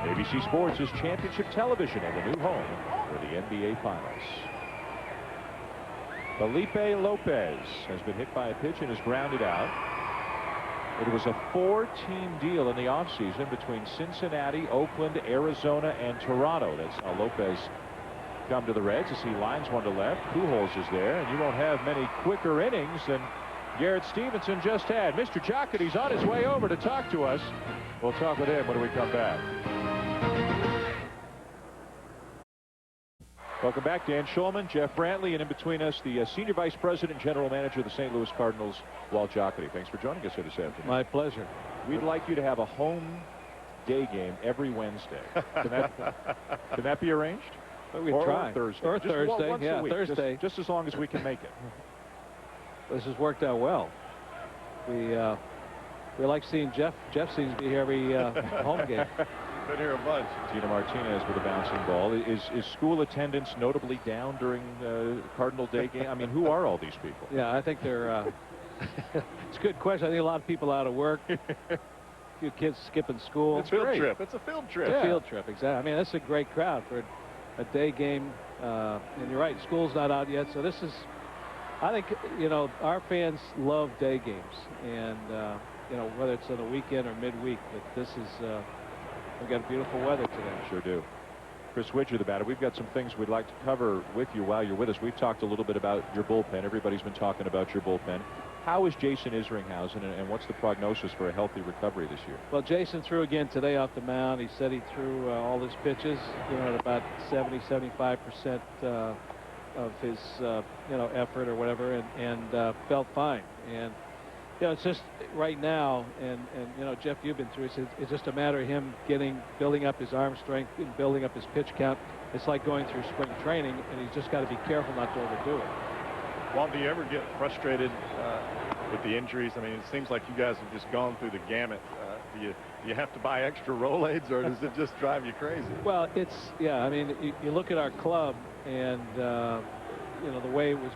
ABC Sports is championship television and the new home for the NBA Finals. Felipe Lopez has been hit by a pitch and is grounded out. It was a 4-team deal in the offseason between Cincinnati, Oakland, Arizona, and Toronto. That's how Lopez come to the Reds as he lines one to left. Pujols is there, and you won't have many quicker innings than Garrett Stevenson just had. Mr. Jocketty's on his way over to talk to us. We'll talk with him when we come back. Welcome back, Dan Schulman, Jeff Brantley, and in between us, the Senior Vice President and General Manager of the St. Louis Cardinals, Walt Jocketty. Thanks for joining us here this afternoon. My pleasure. We'd like you to have a home day game every Wednesday. Can that be arranged? We try. Or Thursday. Or just Thursday, once yeah, a week. Thursday. Just as long as we can make it. This has worked out well. We like seeing Jeff. Jeff seems to be here every home game. Been here a bunch. Tina Martinez with a bouncing ball. Is school attendance notably down during Cardinal Day game? I mean, who are all these people? Yeah, I think they're. It's a good question. I think a lot of people out of work. A few kids skipping school. It's a field trip. It's a field trip. Yeah. Field trip, exactly. I mean, that's a great crowd for a day game. And you're right, school's not out yet. So this is, I think, our fans love day games. And, whether it's on the weekend or midweek, but this is, we've got beautiful weather today. Sure do. Chris Widger, the batter. We've got some things we'd like to cover with you while you're with us. We've talked a little bit about your bullpen. Everybody's been talking about your bullpen. How is Jason Isringhausen, and what's the prognosis for a healthy recovery this year? Well, Jason threw again today off the mound. He said he threw all his pitches, at about 70-75% of his, effort or whatever, and felt fine. And it's just right now, and Jeff, you've been through it. It's just a matter of him building up his arm strength and building up his pitch count. It's like going through spring training, and he's just got to be careful not to overdo it. Walt, do you ever get frustrated with the injuries? I mean, it seems like you guys have just gone through the gamut. Do you have to buy extra Rolaids, or does it just drive you crazy? Well, I mean, you look at our club, and the way it was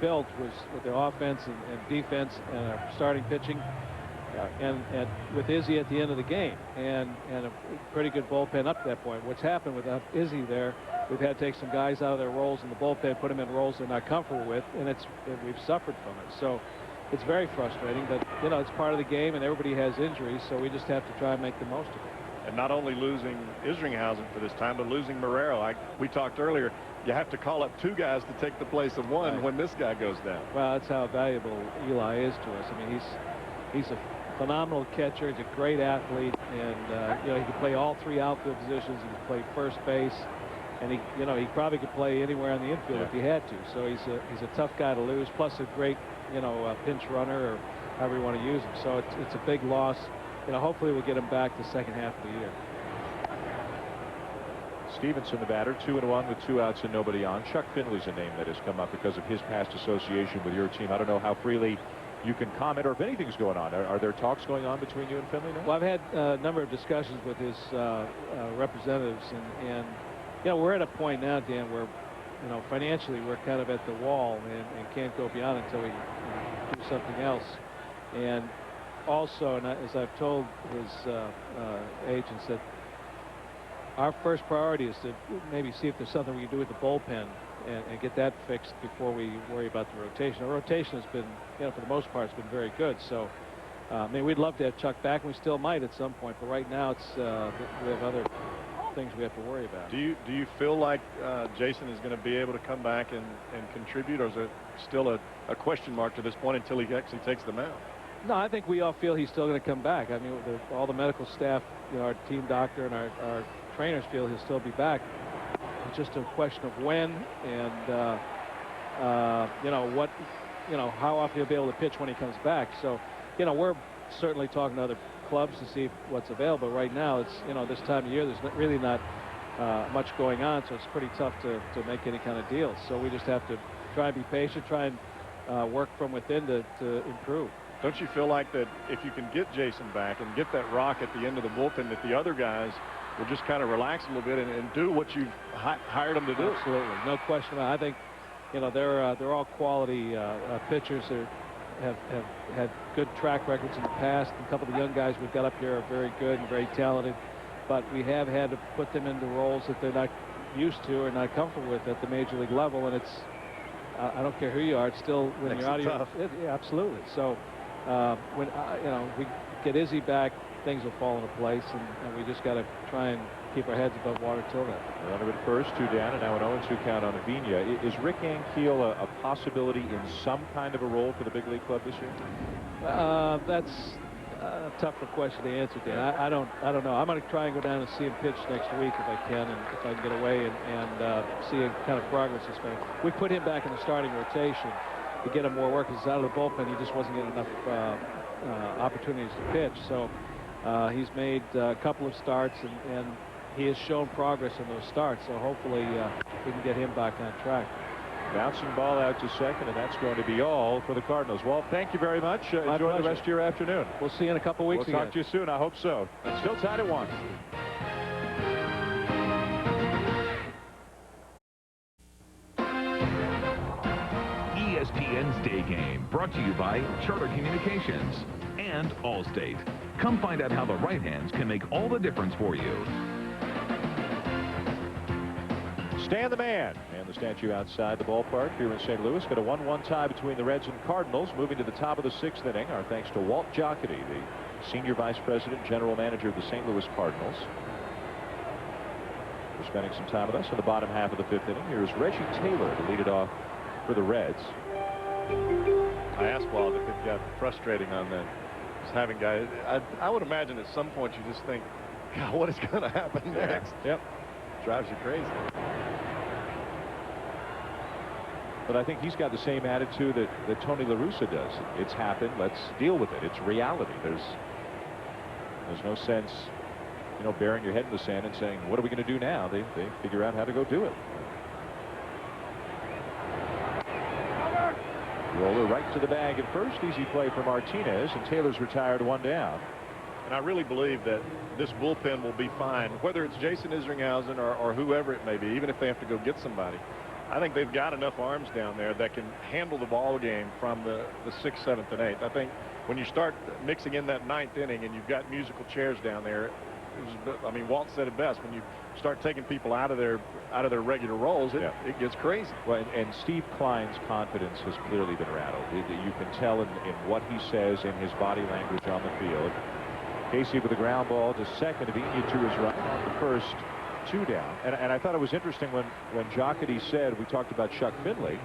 built was with the offense and defense and our starting pitching, and with Izzy at the end of the game, and a pretty good bullpen up to that point. What's happened without Izzy there, we've had to take some guys out of their roles in the bullpen, put them in roles they're not comfortable with, and we've suffered from it. So it's very frustrating, but it's part of the game, and everybody has injuries, so we just have to try and make the most of it. And not only losing Isringhausen for this time, but losing Marrero. Like we talked earlier, you have to call up 2 guys to take the place of 1 when this guy goes down. Well, that's how valuable Eli is to us. I mean, he's a phenomenal catcher. He's a great athlete, and he can play all 3 outfield positions. He can play first base, and he probably could play anywhere on the infield if he had to. So he's a tough guy to lose. Plus a great pinch runner, or however you want to use him. So it's a big loss. Hopefully we'll get him back the second half of the year. Stevenson, the batter, 2-1 with 2 outs and nobody on. Chuck Finley's a name that has come up because of his past association with your team. I don't know how freely you can comment, or if anything's going on. Are there talks going on between you and Finley now? Well, I've had a number of discussions with his representatives, and we're at a point now, Dan, where financially we're kind of at the wall and can't go beyond until we do something else. And also, and as I've told his agents, that our first priority is to maybe see if there's something we can do with the bullpen and get that fixed before we worry about the rotation. Our rotation has been, for the most part, it's been very good. So, I mean, we'd love to have Chuck back, and we still might at some point. But right now, we have other things we have to worry about. Do you feel like Jason is going to be able to come back and contribute, or is it still a question mark to this point until he actually takes the mound? No, I think we all feel he's still going to come back. I mean, all the medical staff, our team doctor and our trainers feel he'll still be back. It's just a question of when and how often he'll be able to pitch when he comes back. So, we're certainly talking to other clubs to see what's available. Right now, it's this time of year, there's really not much going on, so it's pretty tough to make any kind of deals. So we just have to try and be patient, try and work from within to improve. Don't you feel like that if you can get Jason back and get that rock at the end of the bullpen, that the other guys will just kind of relax a little bit and do what you've hired them to do? Absolutely, no question about it. I think they're all quality pitchers who have had good track records in the past. A couple of the young guys we've got up here are very good and very talented, but we have had to put them into roles that they're not used to or not comfortable with at the major league level. And it's I don't care who you are, it's still when you're out of your, yeah, absolutely. So when we get Izzy back, things will fall into place, and we just got to try and keep our heads above water till then. Runner at first, 2 down, and now an 0-2 count on Avina. Is Rick Ankiel a possibility in some kind of a role for the big league club this year? That's a tougher question to answer, Dan. I don't know. I'm going to try and go down and see him pitch next week if I can, and if I can get away and see a kind of progress he's made. We put him back in the starting rotation to get him more work. He's out of the bullpen. He just wasn't getting enough opportunities to pitch. So he's made a couple of starts, and he has shown progress in those starts. So hopefully we can get him back on track. Bouncing ball out to second, and that's going to be all for the Cardinals. Well, thank you very much. Enjoy the rest of your afternoon. We'll see you in a couple weeks. We'll talk to you soon. I hope so. Still tied at 1. ESPN's Day Game, brought to you by Charter Communications and Allstate. Come find out how the right hands can make all the difference for you. Stan the Man and the statue outside the ballpark here in St. Louis. Got a 1-1 tie between the Reds and Cardinals. Moving to the top of the 6th inning. Our thanks to Walt Jocketty, the Senior Vice President, General Manager of the St. Louis Cardinals, for spending some time with us in the bottom half of the 5th inning. Here's Reggie Taylor to lead it off for the Reds. I asked Walt if it got frustrating on that. Just having guys, I would imagine at some point you just think, God, what is going to happen next? Yep. Drives you crazy. But I think he's got the same attitude that Tony La Russa does. It's happened. Let's deal with it. It's reality. There's no sense, burying your head in the sand and saying, what are we going to do now? They figure out how to go do it. Roller right to the bag at first. Easy play for Martinez, and Taylor's retired 1 down. And I really believe that this bullpen will be fine, whether it's Jason Isringhausen or whoever it may be, even if they have to go get somebody. I think they've got enough arms down there that can handle the ball game from the 6th, 7th, and 8th. I think when you start mixing in that 9th inning and you've got musical chairs down there, Walt said it best. When you start taking people out of their regular roles, it gets crazy. Well, and Steve Klein's confidence has clearly been rattled. You can tell in what he says, in his body language on the field. Casey with the ground ball to second. Avina to his right on the first, 2 down. And I thought it was interesting when Jocketty said, we talked about Chuck Finley,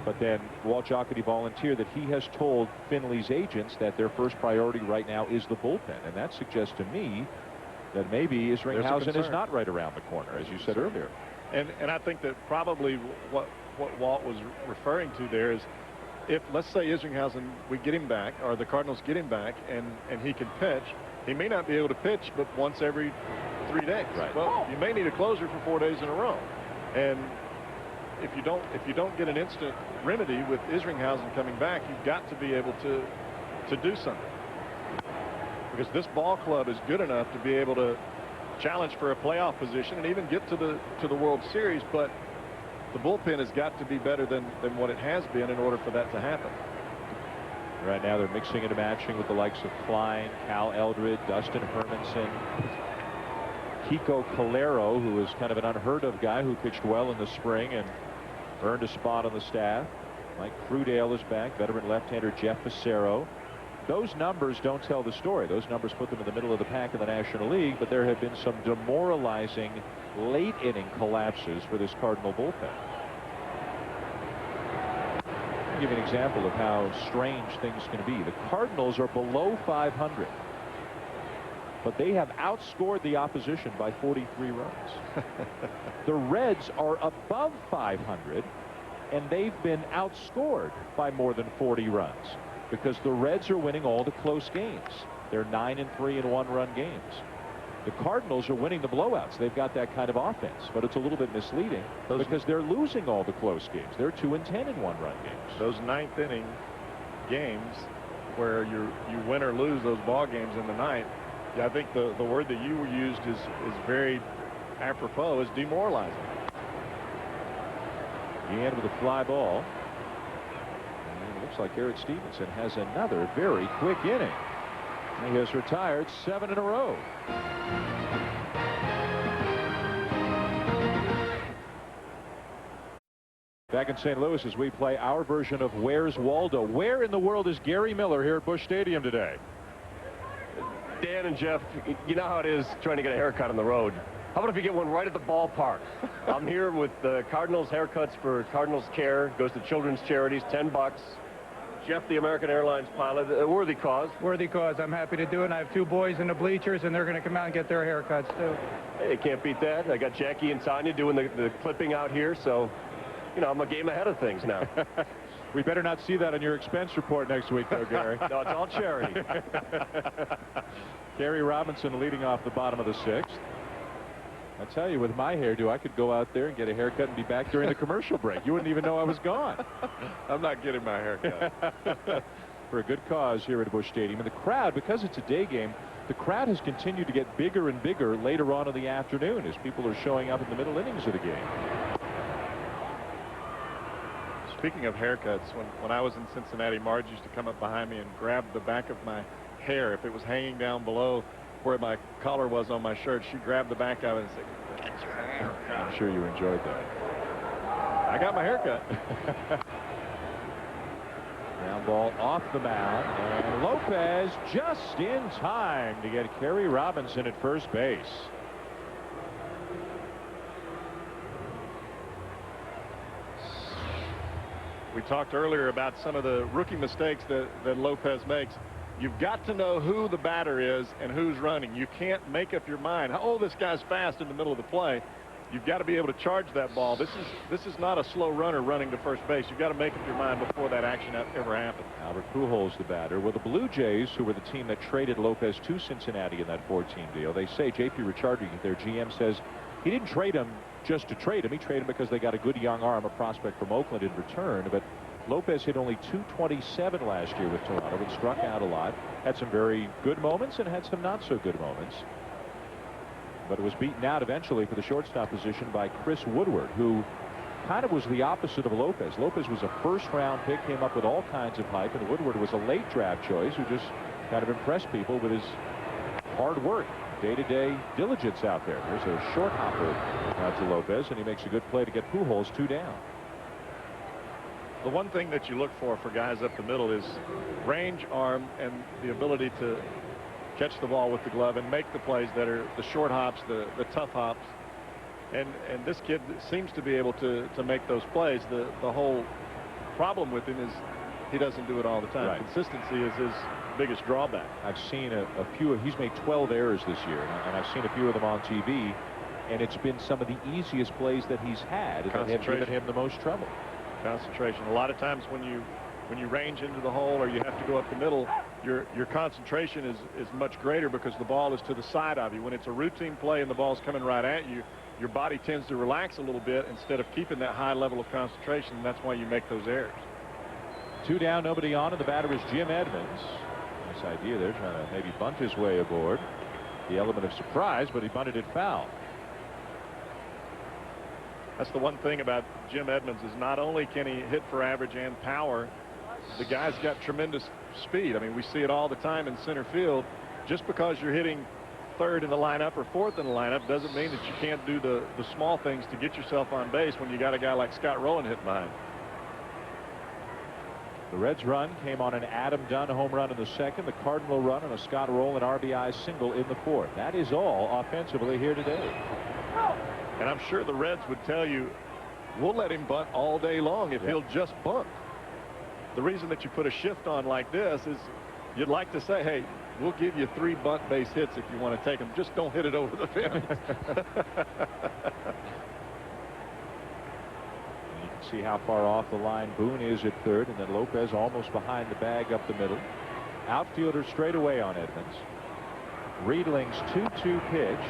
but then Walt Jocketty volunteered that he has told Finley's agents that their first priority right now is the bullpen. And that suggests to me that maybe Isringhausen is not right around the corner, as you said earlier. And I think that probably what Walt was referring to there is, if, let's say, Isringhausen, we get him back, or the Cardinals get him back, and he can pitch, he may not be able to pitch but once every 3 days. Right. Well, you may need a closer for 4 days in a row. And if you don't get an instant remedy with Isringhausen coming back, you've got to be able to do something. Because this ball club is good enough to be able to challenge for a playoff position and even get to the World Series, but the bullpen has got to be better than what it has been in order for that to happen. Right now they're mixing and matching with the likes of Klein, Cal Eldred, Dustin Hermanson, Kiko Calero, who is kind of an unheard of guy who pitched well in the spring and earned a spot on the staff. Mike Crudale is back, veteran left-hander Jeff Facero. Those numbers don't tell the story. Those numbers put them in the middle of the pack in the National League, but there have been some demoralizing late inning collapses for this Cardinal bullpen. I'll give you an example of how strange things can be. The Cardinals are below 500, but they have outscored the opposition by 43 runs. The Reds are above 500, and they've been outscored by more than 40 runs because the Reds are winning all the close games. They're 9-3 in one-run games. The Cardinals are winning the blowouts. They've got that kind of offense, but it's a little bit misleading because they're losing all the close games. They're 2-10 in one-run games. Those ninth-inning games where you win or lose those ball games in the ninth, yeah, I think the word that you used is very apropos, is demoralizing. Ian with a fly ball. And it looks like Garrett Stevenson has another very quick inning. He has retired 7 in a row. Back in St. Louis as we play our version of Where's Waldo. Where in the world is Gary Miller here at Busch Stadium today? Dan and Jeff, you know how it is trying to get a haircut on the road. How about if you get one right at the ballpark? I'm here with the Cardinals haircuts for Cardinals Care. Goes to children's charities, $10. Jeff, the American Airlines pilot, a worthy cause. Worthy cause. I'm happy to do it. And I have 2 boys in the bleachers, and they're going to come out and get their haircuts, too. Hey, can't beat that. I got Jackie and Tanya doing the clipping out here, so, you know, I'm a game ahead of things now. We better not see that on your expense report next week, though, Gary. No, it's all charity. Gary Robinson leading off the bottom of the 6th. I tell you, with my hairdo, I could go out there and get a haircut and be back during the commercial break. You wouldn't even know I was gone. I'm not getting my haircut. For a good cause here at Busch Stadium. And the crowd, because it's a day game, the crowd has continued to get bigger and bigger later on in the afternoon as people are showing up in the middle innings of the game. Speaking of haircuts, when I was in Cincinnati, Marge used to come up behind me and grab the back of my hair. If it was hanging down below where my collar was on my shirt, she grabbed the back of it and said, "Get your haircut." I'm sure you enjoyed that. I got my haircut. Ground ball off the mound, and Lopez just in time to get Kerry Robinson at first base. We talked earlier about some of the rookie mistakes that Lopez makes. You've got to know who the batter is and who's running. You can't make up your mind, oh, this guy's fast in the middle of the play. You've got to be able to charge that ball. This is not a slow runner running to first base. You've got to make up your mind before that action ever happens. Albert Pujols the batter. Well, the Blue Jays, who were the team that traded Lopez to Cincinnati in that 4-team deal, they say J.P. Ricciardi, their GM, says he didn't trade him just to trade him. He traded him because they got a good young arm, a prospect from Oakland in return. But Lopez hit only .227 last year with Toronto and struck out a lot. Had some very good moments and had some not so good moments. But it was beaten out eventually for the shortstop position by Chris Woodward, who kind of was the opposite of Lopez. Lopez was a first-round pick, came up with all kinds of hype, and Woodward was a late draft choice who just kind of impressed people with his hard work, day-to-day diligence out there. There's a short hopper out to Lopez, and he makes a good play to get Pujols 2 down. The one thing that you look for guys up the middle is range, arm, and the ability to catch the ball with the glove and make the plays that are the short hops, the tough hops. And this kid seems to be able to make those plays. The whole problem with him is he doesn't do it all the time. Right. Consistency is his biggest drawback. I've seen a few of, he's made 12 errors this year, and I've seen a few of them on TV, and it's been some of the easiest plays that he's had that have given him the most trouble. Concentration. A lot of times when you range into the hole or you have to go up the middle, your concentration is much greater because the ball is to the side of you. When it's a routine play and the ball's coming right at you, your body tends to relax a little bit instead of keeping that high level of concentration, and that's why you make those errors. 2 down, nobody on, and the batter is Jim Edmonds. Nice idea there, trying to maybe bunt his way aboard. The element of surprise, but he bunted it foul. That's the one thing about Jim Edmonds is not only can he hit for average and power, the guy's got tremendous speed. I mean, we see it all the time in center field. Just because you're hitting third in the lineup or fourth in the lineup doesn't mean that you can't do the small things to get yourself on base when you got a guy like Scott Rowland hitting behind. The Reds run came on an Adam Dunn home run in the second, the Cardinal run and a Scott Rowland RBI single in the fourth. That is all offensively here today. And I'm sure the Reds would tell you, we'll let him bunt all day long if he'll just bunt. The reason that you put a shift on like this is you'd like to say, hey, we'll give you 3 bunt base hits if you want to take them. Just don't hit it over the fence. You can see how far off the line Boone is at third, and then Lopez almost behind the bag up the middle. Outfielder straight away on Edmonds. Riedling's 2-2 pitch,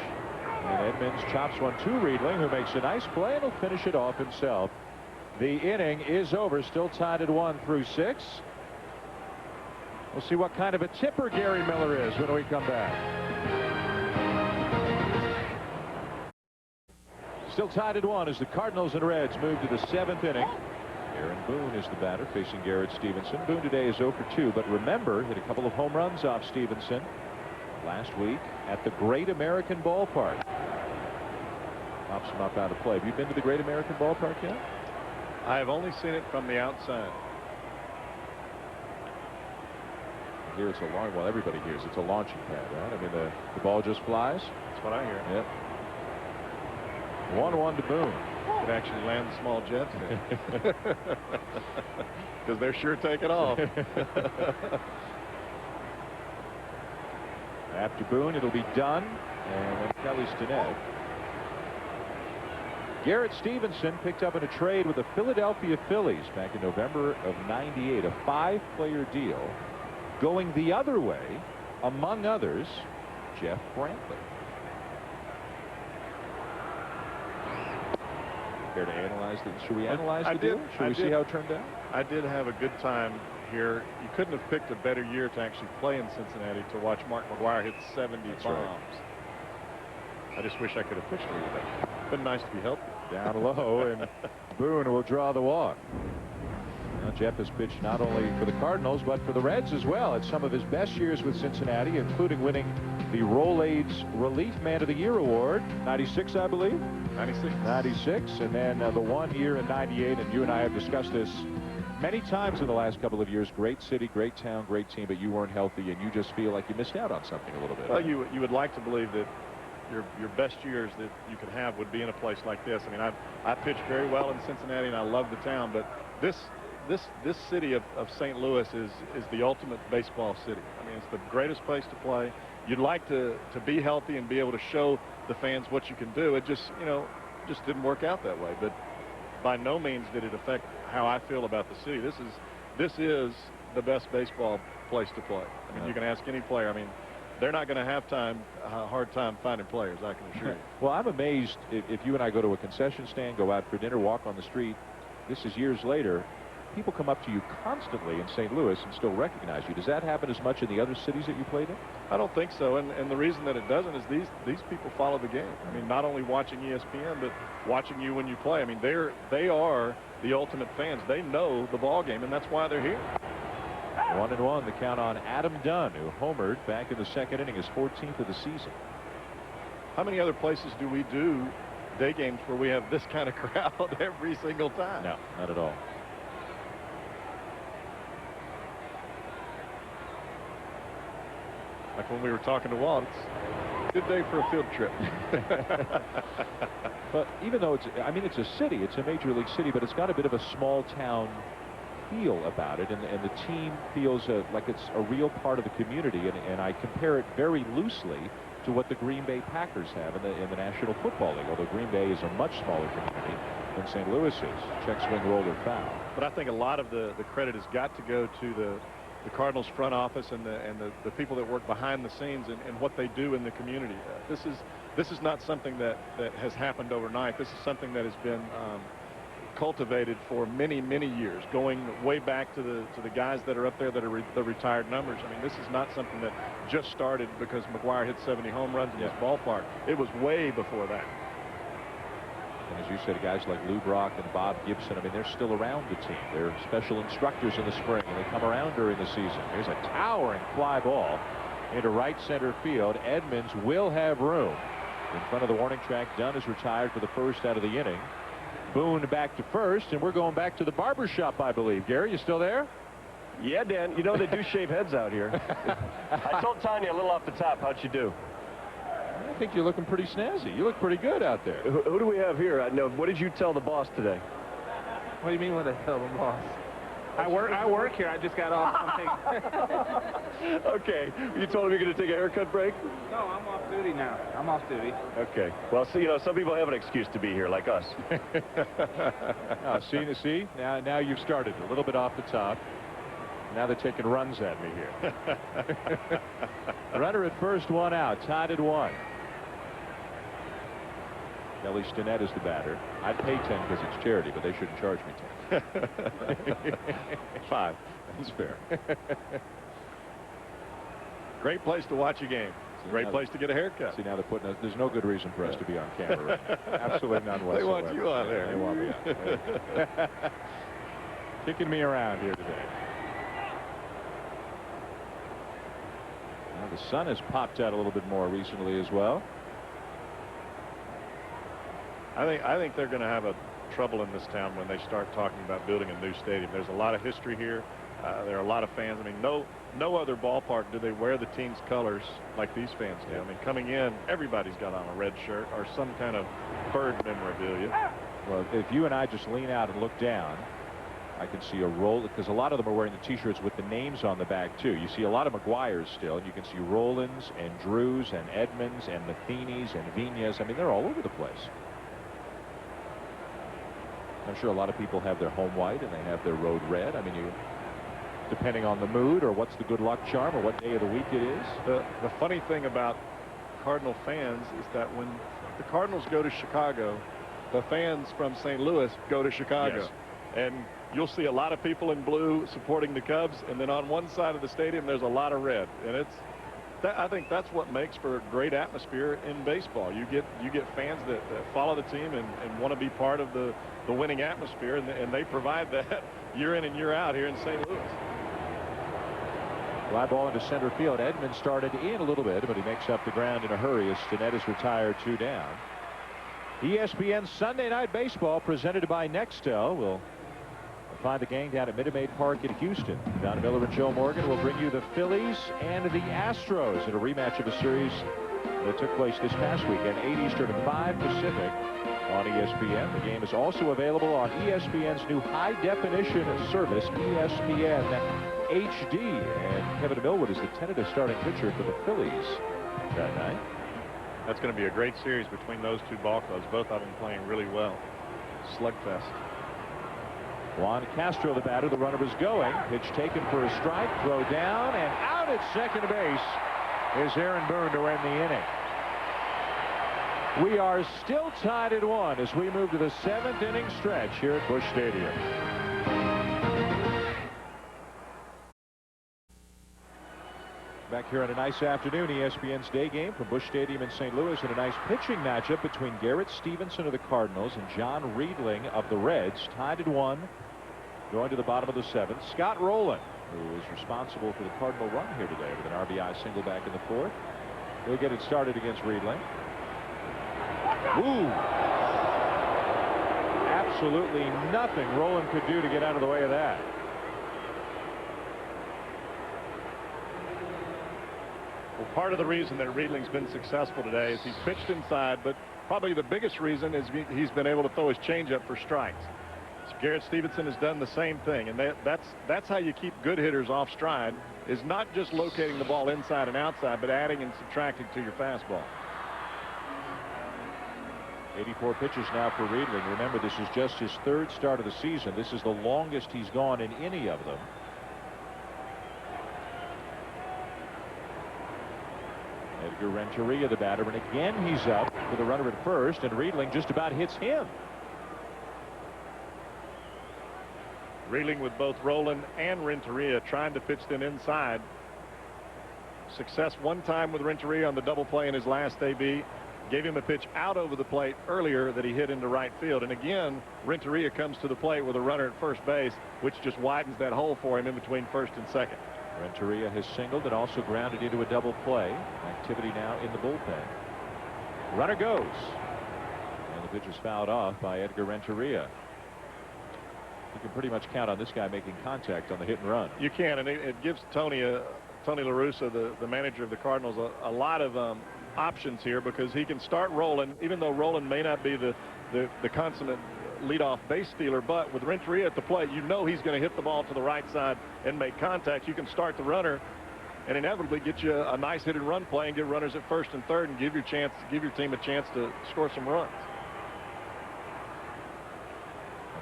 and Edmonds chops one to Riedling, who makes a nice play and will finish it off himself. The inning is over, still tied at 1 through 6. We'll see what kind of a tipper Gary Miller is when we come back. Still tied at 1 as the Cardinals and Reds move to the 7th inning. Aaron Boone is the batter facing Garrett Stevenson. Boone today is 0 for 2, but remember, hit a couple of home runs off Stevenson last week at the Great American Ballpark. Pops him up out of play. Have you been to the Great American Ballpark yet? I have only seen it from the outside. Here it's a long, well, everybody hears it's a launching pad, right? I mean, the ball just flies. That's what I hear. Yep. 1-1 to Boone. Could actually land the small jets because they're sure taking off. After Boone, it'll be Dunn and then Kelly Stinnett. Garrett Stevenson picked up in a trade with the Philadelphia Phillies back in November of '98, a 5-player deal. Going the other way, among others, Jeff Brantley. Care to analyze it? Should we analyze the deal? Should we see how it turned out? I did have a good time here. You couldn't have picked a better year to actually play in Cincinnati to watch Mark McGwire hit 70 bombs. Right. I just wish I could have pitched for you today. Been nice to be healthy. Down low, and Boone will draw the walk. Now, Jeff has pitched not only for the Cardinals, but for the Reds as well. It's some of his best years with Cincinnati, including winning the Rolaids Relief Man of the Year award, 96, I believe. 96. 96, and then the 1 year in 98, and you and I have discussed this many times in the last couple of years. Great city, great town, great team, but you weren't healthy, and you just feel like you missed out on something a little bit. Well, you would like to believe that your best years that you could have would be in a place like this. I mean, I pitched very well in Cincinnati, and I love the town, but this city of St. Louis is the ultimate baseball city. I mean, it's the greatest place to play. You'd like to be healthy and be able to show the fans what you can do. It just, just didn't work out that way. But by no means did it affect how I feel about the city. This is the best baseball place to play. I mean, you can ask any player. I mean, they're not going to have a hard time finding players, I can assure you. Well, I'm amazed if you and I go to a concession stand, go out for dinner, walk on the street. This is years later. People come up to you constantly in St. Louis and still recognize you. Does that happen as much in the other cities that you played in? I don't think so, and the reason that it doesn't is these people follow the game. I mean, not only watching ESPN, but watching you when you play. I mean, they are the ultimate fans. They know the ball game, and that's why they're here. 1-1, the count on Adam Dunn, who homered back in the second inning, his 14th of the season. How many other places do we do day games where we have this kind of crowd every single time? No, not at all. Like when we were talking to Walt, good day for a field trip. But even though it's a city, it's a major league city, but it's got a bit of a small town feel about it, and the team feels like it's a real part of the community, and I compare it very loosely to what the Green Bay Packers have in the National Football League, although Green Bay is a much smaller community than St. Louis is. Check, swing, roll, or foul. But I think a lot of the credit has got to go to the Cardinals front office and the people that work behind the scenes and what they do in the community. This is not something that has happened overnight. This is something that has been cultivated for many years, going way back to the guys that are up there that are the retired numbers. I mean, this is not something that just started because McGwire hit 70 home runs in this ballpark. It was way before that. And as you said, guys like Lou Brock and Bob Gibson, I mean, they're still around the team. They're special instructors in the spring, and they come around during the season. Here's a towering fly ball into right center field. Edmonds will have room in front of the warning track. Dunn is retired for the first out of the inning. Boone back to first, and we're going back to the barber shop, I believe. Gary, you still there? Yeah, Dan. You know they do shave heads out here. I told Tanya a little off the top. How'd she do? I think you're looking pretty snazzy. You look pretty good out there. Who do we have here? No, what did you tell the boss today? What do you mean what I tell the boss? I work here. I just got off. Okay. You told him you're going to take a haircut break? No, I'm off duty now. I'm off duty. Okay. Well, so, you know, some people have an excuse to be here, like us. See? Now you've started a little bit off the top. Now they're taking runs at me here. Runner at first, one out. Tied at 1. Kelly Stinnett is the batter. I'd pay 10 because it's charity, but they shouldn't charge me 10. 5. That's fair. Great place to watch a game. Great place to get a haircut. See, now they're putting us. There's no good reason for us to be on camera right now. Absolutely none whatsoever. They want you on there. They want me on. Kicking me around here today. Now the sun has popped out a little bit more recently as well. I think they're going to have a trouble in this town when they start talking about building a new stadium. There's a lot of history here. There are a lot of fans. I mean, no other ballpark do they wear the team's colors like these fans do. I mean, coming in, everybody's got on a red shirt or some kind of bird memorabilia. Well, if you and I just lean out and look down, I can see a roll, because a lot of them are wearing the T-shirts with the names on the back too. You see a lot of McGuire's still, and you can see Rollins and Drews and Edmonds and Matheny's and Vinas. I mean, they're all over the place. I'm sure a lot of people have their home white and they have their road red. I mean, depending on the mood or what's the good luck charm or what day of the week it is. The funny thing about Cardinal fans is that when the Cardinals go to Chicago, the fans from St. Louis go to Chicago. Yes. And you'll see a lot of people in blue supporting the Cubs, and then on one side of the stadium there's a lot of red. And I think that's what makes for a great atmosphere in baseball. You get fans that follow the team and want to be part of the winning atmosphere, and they provide that year in and year out here in St. Louis. Fly ball into center field. Edmonds started in a little bit, but he makes up the ground in a hurry as Stinnett is retired, 2 down. ESPN Sunday Night Baseball presented by Nextel. We'll find the game down at Minute Maid Park in Houston. Don Miller and Joe Morgan will bring you the Phillies and the Astros in a rematch of a series that took place this past weekend, 8 Eastern and 5 Pacific on ESPN. The game is also available on ESPN's new high-definition service, ESPN HD. And Kevin Millwood is the tentative starting pitcher for the Phillies that night. That's going to be a great series between those two ball clubs. Both of them playing really well. Slugfest. Juan Castro, the batter. The runner is going. Pitch taken for a strike. Throw down and out at second base is Aaron Boone to end the inning. We are still tied at 1 as we move to the 7th inning stretch here at Busch Stadium. Back here on a nice afternoon, ESPN's day game from Busch Stadium in St. Louis, and a nice pitching matchup between Garrett Stevenson of the Cardinals and John Riedling of the Reds. Tied at 1, going to the bottom of the 7th. Scott Rowland, who is responsible for the Cardinal run here today with an RBI single back in the 4th. He'll get it started against Riedling. Woo! Absolutely nothing Rowland could do to get out of the way of that. Well, part of the reason that Riedling's been successful today is he's pitched inside, but probably the biggest reason is he's been able to throw his changeup for strikes. So Garrett Stevenson has done the same thing, and that's how you keep good hitters off stride, is not just locating the ball inside and outside, but adding and subtracting to your fastball. 84 pitches now for Riedling. Remember, this is just his 3rd start of the season. This is the longest he's gone in any of them. Edgar Renteria, the batter, and again he's up with a runner at first, and Riedling just about hits him. Riedling with both Rowland and Renteria trying to pitch them inside. Success one time with Renteria on the double play in his last AB. gave him a pitch out over the plate earlier that he hit into right field. And again, Renteria comes to the plate with a runner at first base, which just widens that hole for him in between first and second. Renteria has singled and also grounded into a double play. Activity now in the bullpen. Runner goes. And the pitch is fouled off by Edgar Renteria. You can pretty much count on this guy making contact on the hit and run. You can, and it gives Tony La Russa, the manager of the Cardinals, a lot of options here, because he can start Rolen, even though Rolen may not be the consummate leadoff base stealer, but with Renteria at the plate, you know he's going to hit the ball to the right side and make contact. You can start the runner and inevitably get you a nice hit and run play and get runners at first and third and give your team a chance to score some runs.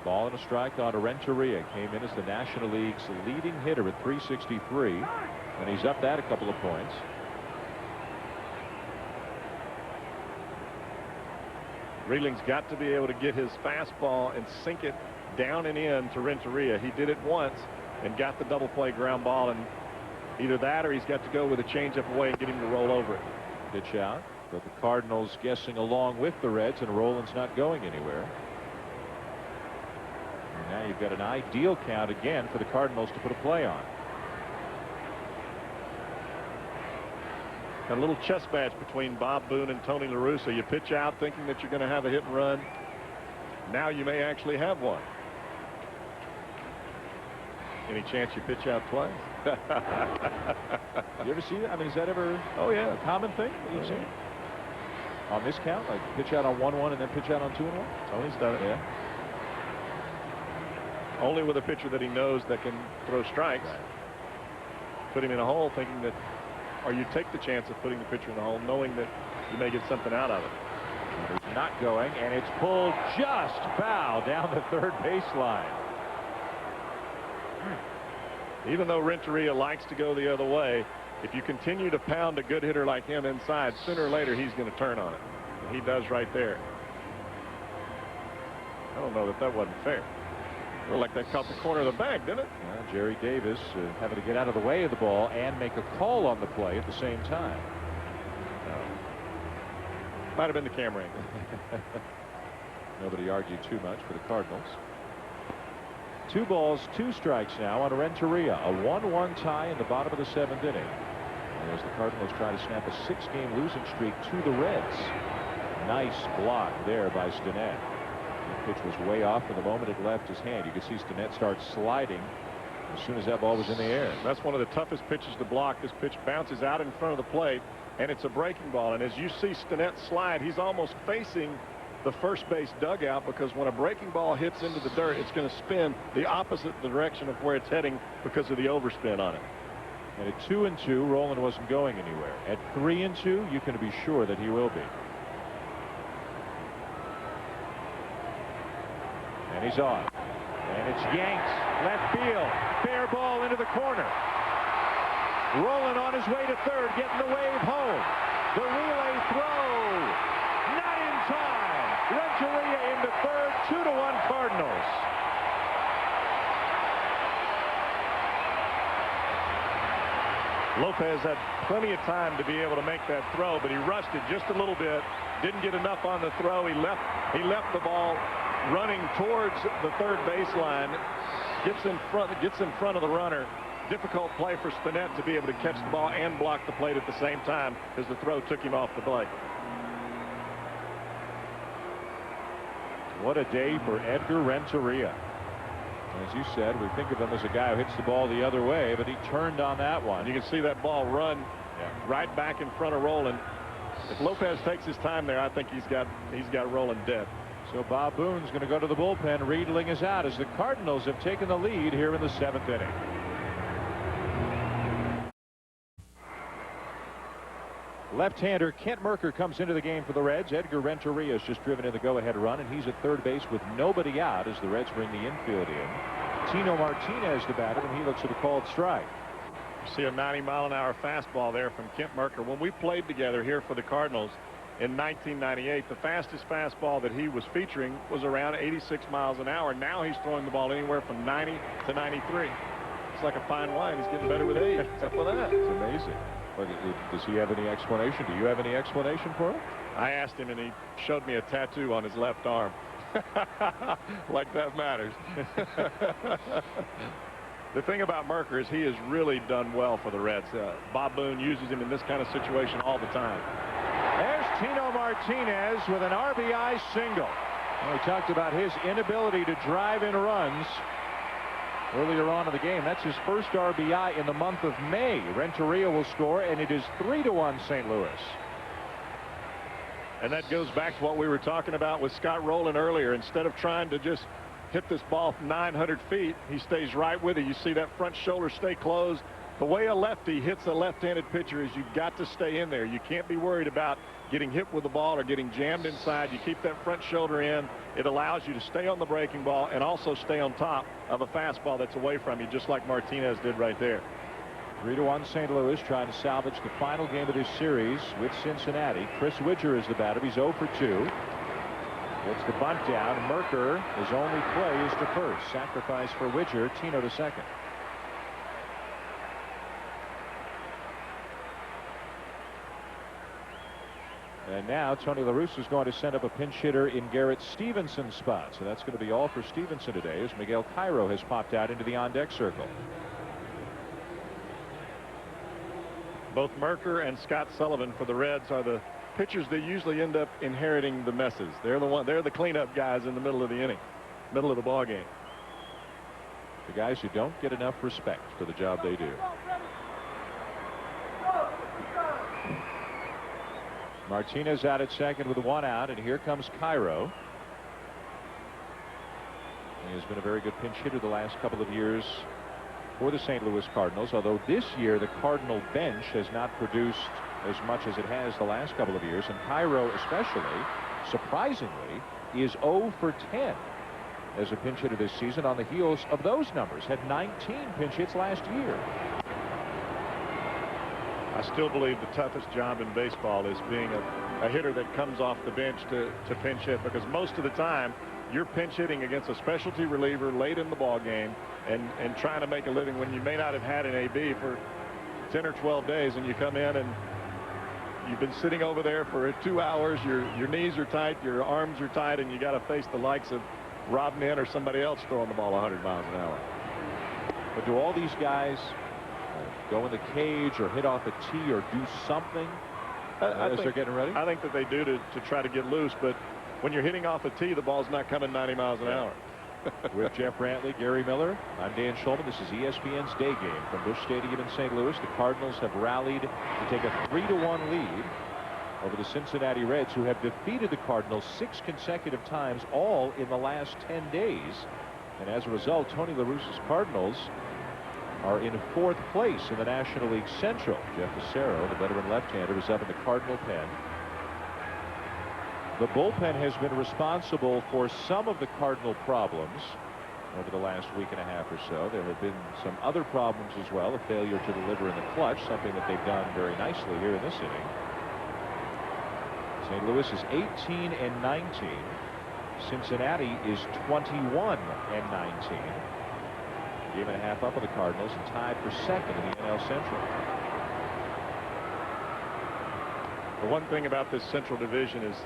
A ball and a strike on to Renteria. Came in as the National League's leading hitter at 363, and he's up that a couple of points. Reeling's got to be able to get his fastball and sink it down and in to Renteria. He did it once and got the double play ground ball, and either that or he's got to go with a changeup away and get him to roll over it. Pitch out, but the Cardinals guessing along with the Reds, and Rolen's not going anywhere. And now you've got an ideal count again for the Cardinals to put a play on. A little chess match between Bob Boone and Tony La Russa. You pitch out thinking that you're going to have a hit and run. Now you may actually have one. Any chance you pitch out twice? You ever see that? I mean, is that ever a common thing that you've seen? On this count, like pitch out on 1-1 and then pitch out on 2-1? Tony's done it. Yeah. Only with a pitcher that he knows that can throw strikes. Right. Put him in a hole thinking that, or you take the chance of putting the pitcher in the hole knowing that you may get something out of it. He's not going, and it's pulled just foul down the third baseline. Even though Renteria likes to go the other way, if you continue to pound a good hitter like him inside, sooner or later he's going to turn on it. And he does right there. I don't know that wasn't fair. Looked like that caught the corner of the bag, didn't it? Well, Jerry Davis having to get out of the way of the ball and make a call on the play at the same time. Might have been the camera angle. Nobody argued too much for the Cardinals. 2 balls, 2 strikes now on Renteria. A 1-1 tie in the bottom of the 7th inning. As the Cardinals try to snap a 6-game losing streak to the Reds. Nice block there by Stinnett. The pitch was way off from the moment it left his hand. You could see Stinnett start sliding as soon as that ball was in the air. That's one of the toughest pitches to block. This pitch bounces out in front of the plate, and it's a breaking ball. And as you see Stinnett slide, he's almost facing the first base dugout, because when a breaking ball hits into the dirt, it's going to spin the opposite direction of where it's heading because of the overspin on it. And at 2-2, Rolen wasn't going anywhere. At 3-2, you can be sure that he will be. And he's on. And it's yanked left field. Fair ball into the corner. Rolen on his way to third, getting the wave home. The relay throw. Not in time. Renteria into third. 2-1 Cardinals. Lopez had plenty of time to be able to make that throw, but he rushed it just a little bit. Didn't get enough on the throw. He left the ball running towards the third baseline. Gets in front of the runner. Difficult play for Stinnett to be able to catch the ball and block the plate at the same time, as the throw took him off the plate. What a day for Edgar Renteria. As you said, we think of him as a guy who hits the ball the other way, but he turned on that one. You can see that ball run right back in front of Rolen. If Lopez takes his time there, I think he's got Rolen dead. So Bob Boone's going to go to the bullpen. Riedling is out as the Cardinals have taken the lead here in the 7th inning. Left-hander Kent Mercker comes into the game for the Reds. Edgar Renteria has just driven in the go-ahead run, and he's at third base with nobody out as the Reds bring the infield in. Tino Martinez the batter, and he looks at a called strike. You see a 90-mile-an-hour fastball there from Kent Mercker. When we played together here for the Cardinals in 1998, the fastest fastball that he was featuring was around 86 miles an hour. Now he's throwing the ball anywhere from 90 to 93. It's like a fine wine. He's getting better with age. What's up with that? It's amazing. Does he have any explanation? Do you have any explanation for it? I asked him, and he showed me a tattoo on his left arm. Like that matters. The thing about Merker is he has really done well for the Reds. Bob Boone uses him in this kind of situation all the time. There's Tino Martinez with an RBI single. And we talked about his inability to drive in runs earlier on in the game. That's his first RBI in the month of May. Renteria will score, and it is 3-1 St. Louis. And that goes back to what we were talking about with Scott Rowland earlier. Instead of trying to just hit this ball 900 feet, he stays right with it. You see that front shoulder stay closed. The way a lefty hits a left-handed pitcher is you've got to stay in there. You can't be worried about getting hit with the ball or getting jammed inside. You keep that front shoulder in. It allows you to stay on the breaking ball and also stay on top of a fastball that's away from you, just like Martinez did right there. 3-1 St. Louis trying to salvage the final game of this series with Cincinnati. Chris Widger is the batter. He's 0 for 2. Gets the bunt down. Merker, his only play is to first. Sacrifice for Widger. Tino to second. And now Tony La Russa is going to send up a pinch hitter in Garrett Stevenson's spot. So that's going to be all for Stevenson today as Miguel Cairo has popped out into the on-deck circle. Both Merker and Scott Sullivan for the Reds are the pitchers that usually end up inheriting the messes. They're the cleanup guys in the middle of the inning, middle of the ball game. The guys who don't get enough respect for the job they do. Martinez out at second with 1 out, and here comes Cairo. He has been a very good pinch hitter the last couple of years for the St. Louis Cardinals, although this year the Cardinal bench has not produced as much as it has the last couple of years, and Cairo especially, surprisingly, is 0 for 10 as a pinch hitter this season on the heels of those numbers. Had 19 pinch hits last year. I still believe the toughest job in baseball is being a hitter that comes off the bench to pinch hit, because most of the time you're pinch hitting against a specialty reliever late in the ball game and trying to make a living when you may not have had an AB for 10 or 12 days, and you come in and you've been sitting over there for 2 hours. Your knees are tight, your arms are tight, and you got to face the likes of Rob Nen or somebody else throwing the ball 100 miles an hour. But do all these guys go in the cage or hit off a tee or do something as they're getting ready? I think that they do to try to get loose, but when you're hitting off a tee, the ball's not coming 90 miles an hour. With Jeff Brantley, Gary Miller, I'm Dan Schulman. This is ESPN's Day Game from Busch Stadium in St. Louis. The Cardinals have rallied to take a 3-1 lead over the Cincinnati Reds, who have defeated the Cardinals 6 consecutive times, all in the last 10 days. And as a result, Tony La Russa's Cardinals are in 4th place in the National League Central. Jeff Fassero, the veteran left-hander, is up in the Cardinal pen. The bullpen has been responsible for some of the Cardinal problems over the last week and a half or so. There have been some other problems as well, a failure to deliver in the clutch, something that they've done very nicely here in this inning. St. Louis is 18 and 19. Cincinnati is 21 and 19. Game and a half up on the Cardinals and tied for second in the NL Central. The one thing about this Central Division is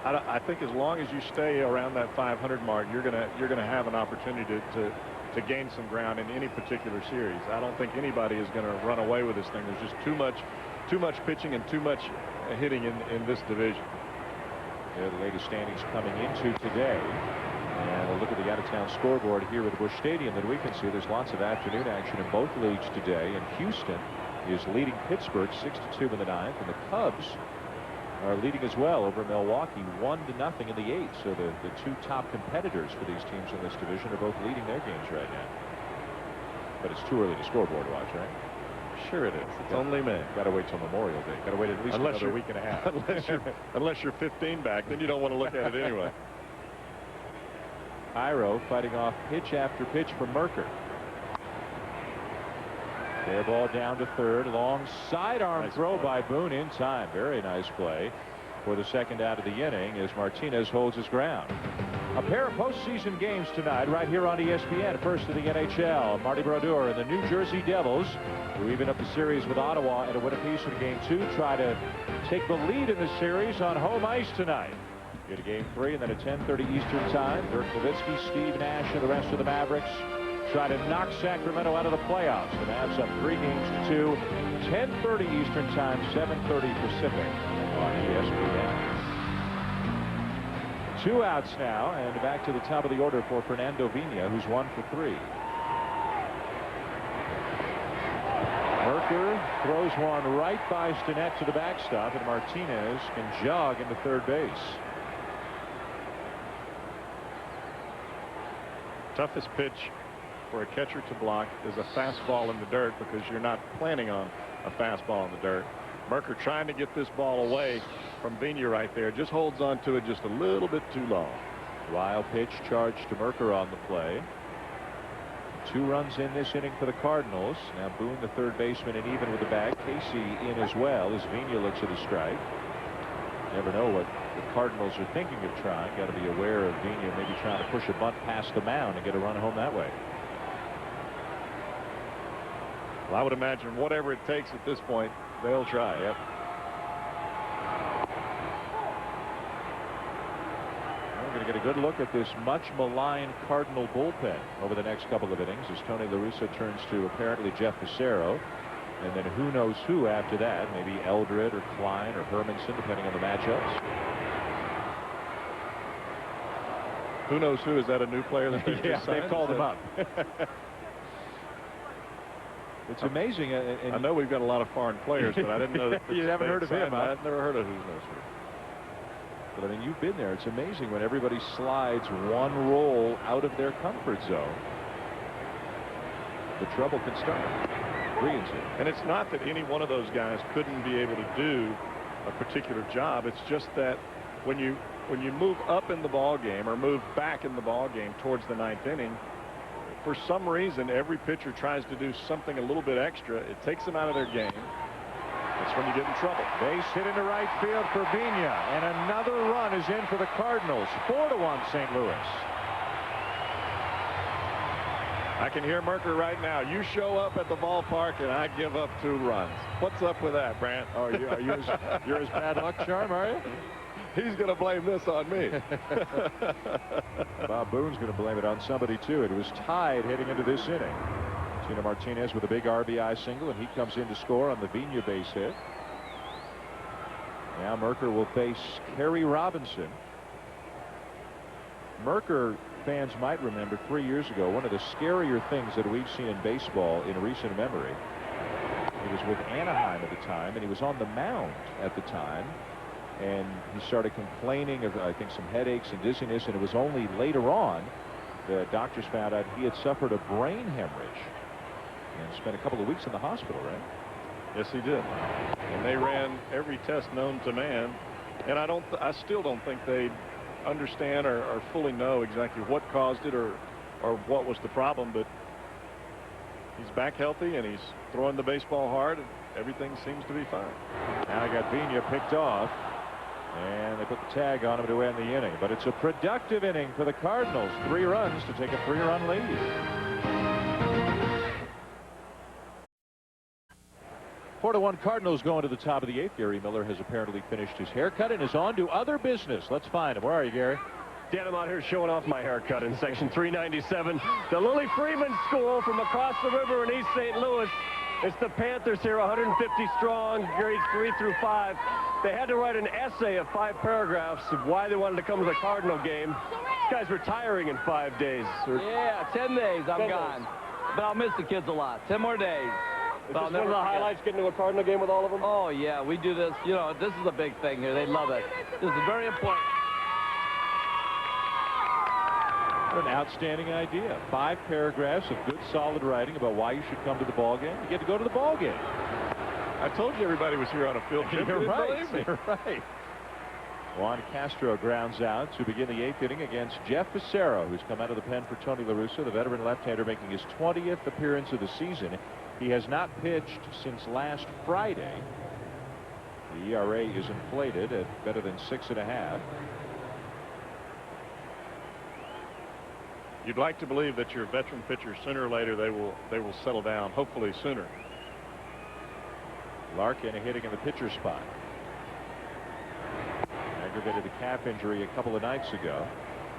I think as long as you stay around that 500 mark, you're gonna have an opportunity to gain some ground in any particular series. I don't think anybody is going to run away with this thing. There's just too much pitching and too much hitting in this division. Yeah, the latest standings coming into today. And a look at the out-of-town scoreboard here at Busch Stadium, and we can see there's lots of afternoon action in both leagues today. And Houston is leading Pittsburgh 6-2 in the 9th, and the Cubs are leading as well over Milwaukee 1-0 in the 8th. So the 2 top competitors for these teams in this division are both leading their games right now. But it's too early to scoreboard watch, right? Sure it is. It's only May. Got to wait till Memorial Day. Got to wait at least another week and a half. unless you're 15 back, then you don't want to look at it anyway. Cairo fighting off pitch after pitch from Merker. Fair ball down to third. Long sidearm throw by Boone in time. Very nice play for the second out of the inning as Martinez holds his ground. A pair of postseason games tonight right here on ESPN. First of the NHL, Marty Brodeur and the New Jersey Devils, who even up the series with Ottawa at a win apiece in Game 2, try to take the lead in the series on home ice tonight. Get a Game 3 and then at 10:30 Eastern Time, Dirk Nowitzki, Steve Nash, and the rest of the Mavericks try to knock Sacramento out of the playoffs. The Mavs up 3 games to 2. 10:30 Eastern Time, 7:30 Pacific on ESPN. 2 outs now, and back to the top of the order for Fernando Vina, who's 1 for 3. Merker throws one right by Stinnett to the backstop, and Martinez can jog into third base. Toughest pitch for a catcher to block is a fastball in the dirt, because you're not planning on a fastball in the dirt. Merker trying to get this ball away from Vina right there, just holds on to it just a little bit too long. Wild pitch charged to Merker on the play. 2 runs in this inning for the Cardinals. Now Boone, the third baseman, and even with the bag. Casey in as well as Vina looks at a strike. Never know what the Cardinals are thinking of trying. Got to be aware of Vina maybe trying to push a bunt past the mound and get a run home that way. Well, I would imagine whatever it takes at this point, they'll try. Yep. We're going to get a good look at this much maligned Cardinal bullpen over the next couple of innings as Tony La Russa turns to apparently Jeff Fassero, and then who knows who after that. Maybe Eldred or Klein or Hermanson, depending on the matchups. Who knows who? Is that a new player that they just signed? They've called him up. It's amazing. I know we've got a lot of foreign players, but I didn't know that. You haven't heard of him, huh? I've never heard of who's knows who. But I mean, you've been there. It's amazing when everybody slides one roll out of their comfort zone. The trouble can start. 3 and 2. And it's not that any one of those guys couldn't be able to do a particular job. It's just that when you move up in the ball game or move back in the ball game towards the 9th inning, for some reason every pitcher tries to do something a little bit extra. It takes them out of their game. That's when you get in trouble. Base hit into right field for Vina, and another run is in for the Cardinals. 4-1 St. Louis. I can hear Merker right now. You show up at the ballpark and I give up 2 runs. What's up with that, Brant? Oh, you're his bad luck charm, are you? He's going to blame this on me. Bob Boone's going to blame it on somebody too. It was tied heading into this inning. Tino Martinez with a big RBI single, and he comes in to score on the Vina base hit. Now Merker will face Kerry Robinson. Merker, fans might remember 3 years ago, one of the scarier things that we've seen in baseball in recent memory. He was with Anaheim at the time, and he was on the mound at the time. And he started complaining of, I think, some headaches and dizziness, and it was only later on the doctors found out he had suffered a brain hemorrhage and spent a couple of weeks in the hospital, right? Yes, he did. And they ran every test known to man, and I still don't think they understand or fully know exactly what caused it or what was the problem, but he's back healthy and he's throwing the baseball hard, and everything seems to be fine. Now I got Vina picked off, and they put the tag on him to end the inning. But it's a productive inning for the Cardinals. 3 runs to take a 3-run lead. 4-1 Cardinals going to the top of the 8th. Gary Miller has apparently finished his haircut and is on to other business. Let's find him. Where are you, Gary? Dan, I'm out here showing off my haircut in section 397. The Lily Freeman School from across the river in East St. Louis. It's the Panthers here, 150 strong, grades 3 through 5. They had to write an essay of 5 paragraphs of why they wanted to come to the Cardinal game. This guy's retiring in 5 days. Yeah, 10 days I'm gone. But I'll miss the kids a lot. 10 more days. Is this one of the highlights, getting to a Cardinal game with all of them? Oh, yeah, we do this. You know, this is a big thing here. They love it. This is very important. What an outstanding idea. 5 paragraphs of good, solid writing about why you should come to the ball game. You get to go to the ball game. I told you everybody was here on a field trip. You're right. You're right. Juan Castro grounds out to begin the 8th inning against Jeff Fassero, who's come out of the pen for Tony La Russa, the veteran left-hander making his 20th appearance of the season. He has not pitched since last Friday. The ERA is inflated at better than 6.5. You'd like to believe that your veteran pitchers, sooner or later, they will settle down, hopefully sooner. Larkin hitting in the pitcher spot. Aggravated a calf injury a couple of nights ago.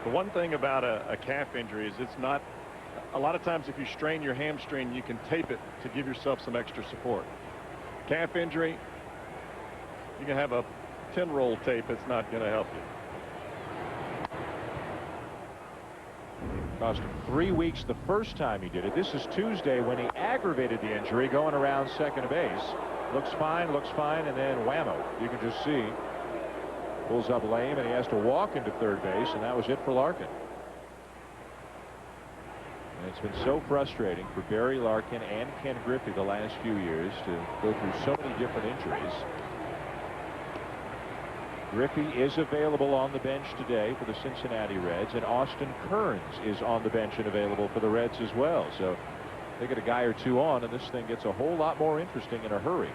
The one thing about a calf injury is it's not, a lot of times if you strain your hamstring, you can tape it to give yourself some extra support. Calf injury, you can have a 10-roll tape. It's not going to help you. Cost him 3 weeks the first time he did it. This is Tuesday when he aggravated the injury going around second base. Looks fine, and then whammo. You can just see. Pulls up lame, and he has to walk into third base, and that was it for Larkin. And it's been so frustrating for Barry Larkin and Ken Griffey the last few years to go through so many different injuries. Griffey is available on the bench today for the Cincinnati Reds, and Austin Kearns is on the bench and available for the Reds as well. So they get a guy or two on, and this thing gets a whole lot more interesting in a hurry.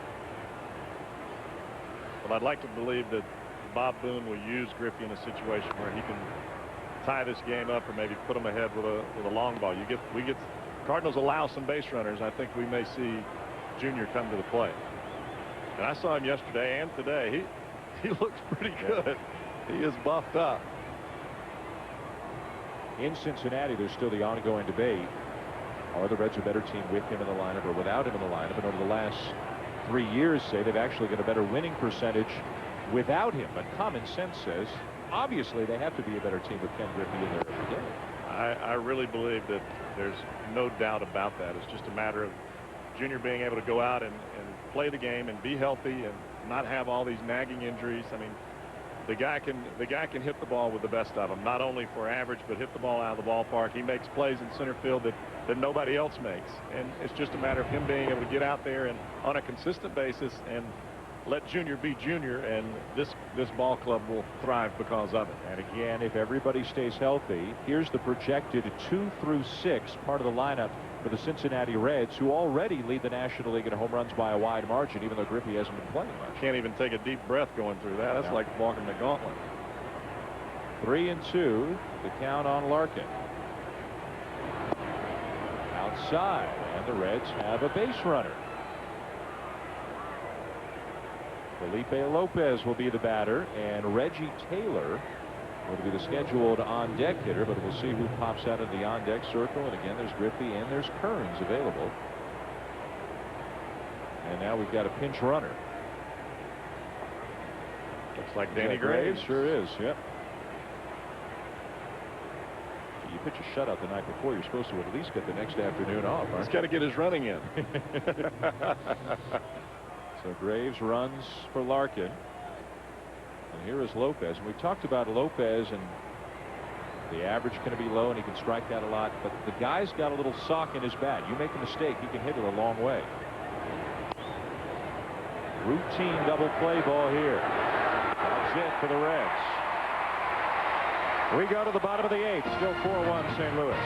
Well, I'd like to believe that Bob Boone will use Griffey in a situation where he can tie this game up or maybe put them ahead with a long ball. Cardinals allow some base runners. I think we may see Junior come to the plate. And I saw him yesterday and today. He looks pretty good. He is buffed up. In Cincinnati, there's still the ongoing debate. Are the Reds a better team with him in the lineup or without him in the lineup? And over the last 3 years, say they've actually got a better winning percentage without him. But common sense says, obviously, they have to be a better team with Ken Griffey in there every day. I really believe that there's no doubt about that. It's just a matter of Junior being able to go out and play the game and be healthy and not have all these nagging injuries. I mean, the guy can hit the ball with the best of them, not only for average, but hit the ball out of the ballpark. He makes plays in center field that nobody else makes, and it's just a matter of him being able to get out there and on a consistent basis and let Junior be Junior, and this ball club will thrive because of it. And again, if everybody stays healthy, here's the projected 2 through 6 part of the lineup for the Cincinnati Reds, who already lead the National League in home runs by a wide margin, even though Griffey hasn't been playing much. Can't even take a deep breath going through that. That's like walking the gauntlet. 3-2, the count on Larkin. Outside, and the Reds have a base runner. Felipe Lopez will be the batter, and Reggie Taylor will be the scheduled on-deck hitter, but we'll see who pops out of the on-deck circle. And again, there's Griffey and there's Kearns available. And now we've got a pinch runner. Looks like Danny Graves. Sure is, yep. You pitch a shutout the night before, you're supposed to at least get the next afternoon off, aren't you? He's got to get his running in. So Graves runs for Larkin. And here is Lopez. And we talked about Lopez, and the average can be low, and he can strike that a lot. But the guy's got a little sock in his bat. You make a mistake, he can hit it a long way. Routine double play ball here. That's it for the Reds. We go to the bottom of the 8th. Still 4-1 St. Louis.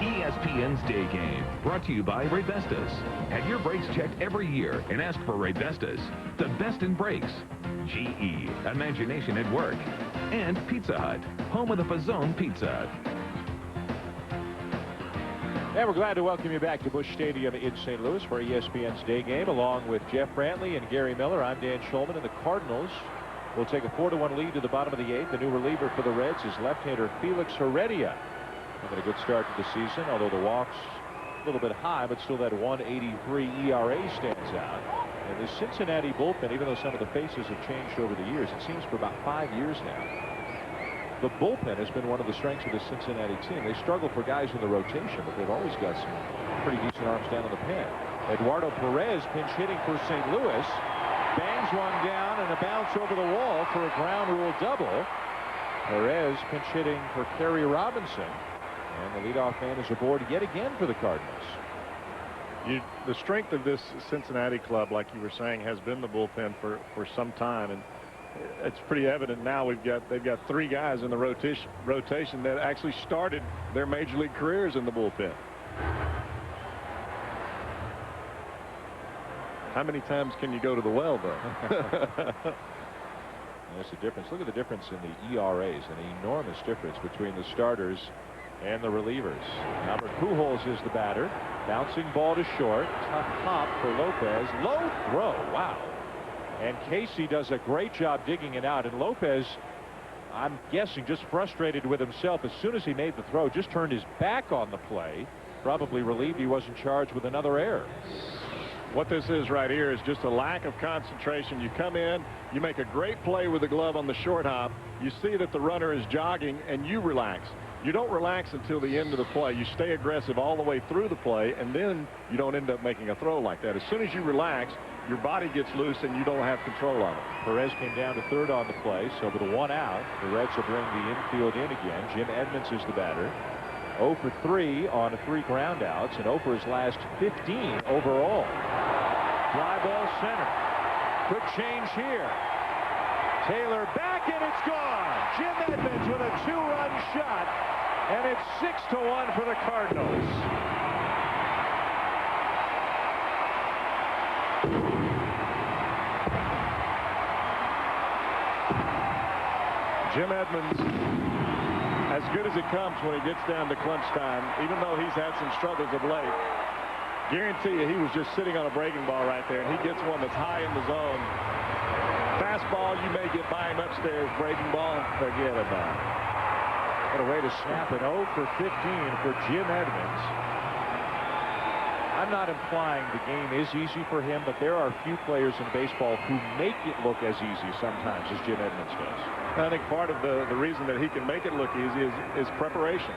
ESPN's Day Game, brought to you by Raybestos. Have your brakes checked every year and ask for Raybestos, the best in brakes. GE, imagination at work. And Pizza Hut, home of the Fazone Pizza. And we're glad to welcome you back to Busch Stadium in St. Louis for ESPN's Day Game, along with Jeff Brantley and Gary Miller. I'm Dan Schulman, and the Cardinals will take a 4-1 lead to the bottom of the 8th. The new reliever for the Reds is left-hander Felix Heredia. Having a good start to the season, although the walks a little bit high, but still that 1.83 ERA stands out. And the Cincinnati bullpen, even though some of the faces have changed over the years, it seems for about 5 years now, the bullpen has been one of the strengths of the Cincinnati team. They struggle for guys in the rotation, but they've always got some pretty decent arms down in the pen. Eduardo Perez pinch hitting for St. Louis, bangs one down and a bounce over the wall for a ground rule double. Perez pinch hitting for Kerry Robinson. And the leadoff man is aboard yet again for the Cardinals. The strength of this Cincinnati club, like you were saying, has been the bullpen for some time, and it's pretty evident now. They've got 3 guys in the rotation that actually started their major league careers in the bullpen. How many times can you go to the well, though? There's the difference. Look at the difference in the ERAs, an enormous difference between the starters and the relievers. Albert Pujols is the batter. Bouncing ball to short. Tough hop for Lopez. Low throw. Wow. And Casey does a great job digging it out. And Lopez, I'm guessing, just frustrated with himself. As soon as he made the throw, just turned his back on the play. Probably relieved he wasn't charged with another error. What this is right here is just a lack of concentration. You come in, you make a great play with the glove on the short hop. You see that the runner is jogging, and you relax. You don't relax until the end of the play. You stay aggressive all the way through the play, and then you don't end up making a throw like that. As soon as you relax, your body gets loose, and you don't have control of it. Perez came down to third on the play, so with a 1 out, the Reds will bring the infield in again. Jim Edmonds is the batter. 0 for 3 on 3 ground outs, and 0 for his last 15 overall. Fly ball center. Quick change here. Taylor back, and it's gone. Jim Edmonds with a 2-run shot, and it's 6-1 for the Cardinals. Jim Edmonds, as good as it comes when he gets down to clutch time, even though he's had some struggles of late, guarantee you he was just sitting on a breaking ball right there, and he gets one that's high in the zone. Fastball, you may get by him upstairs. Breaking ball, forget about it. What a way to snap it. 0 for 15 for Jim Edmonds. I'm not implying the game is easy for him, but there are few players in baseball who make it look as easy sometimes as Jim Edmonds does. I think part of the reason that he can make it look easy is preparation.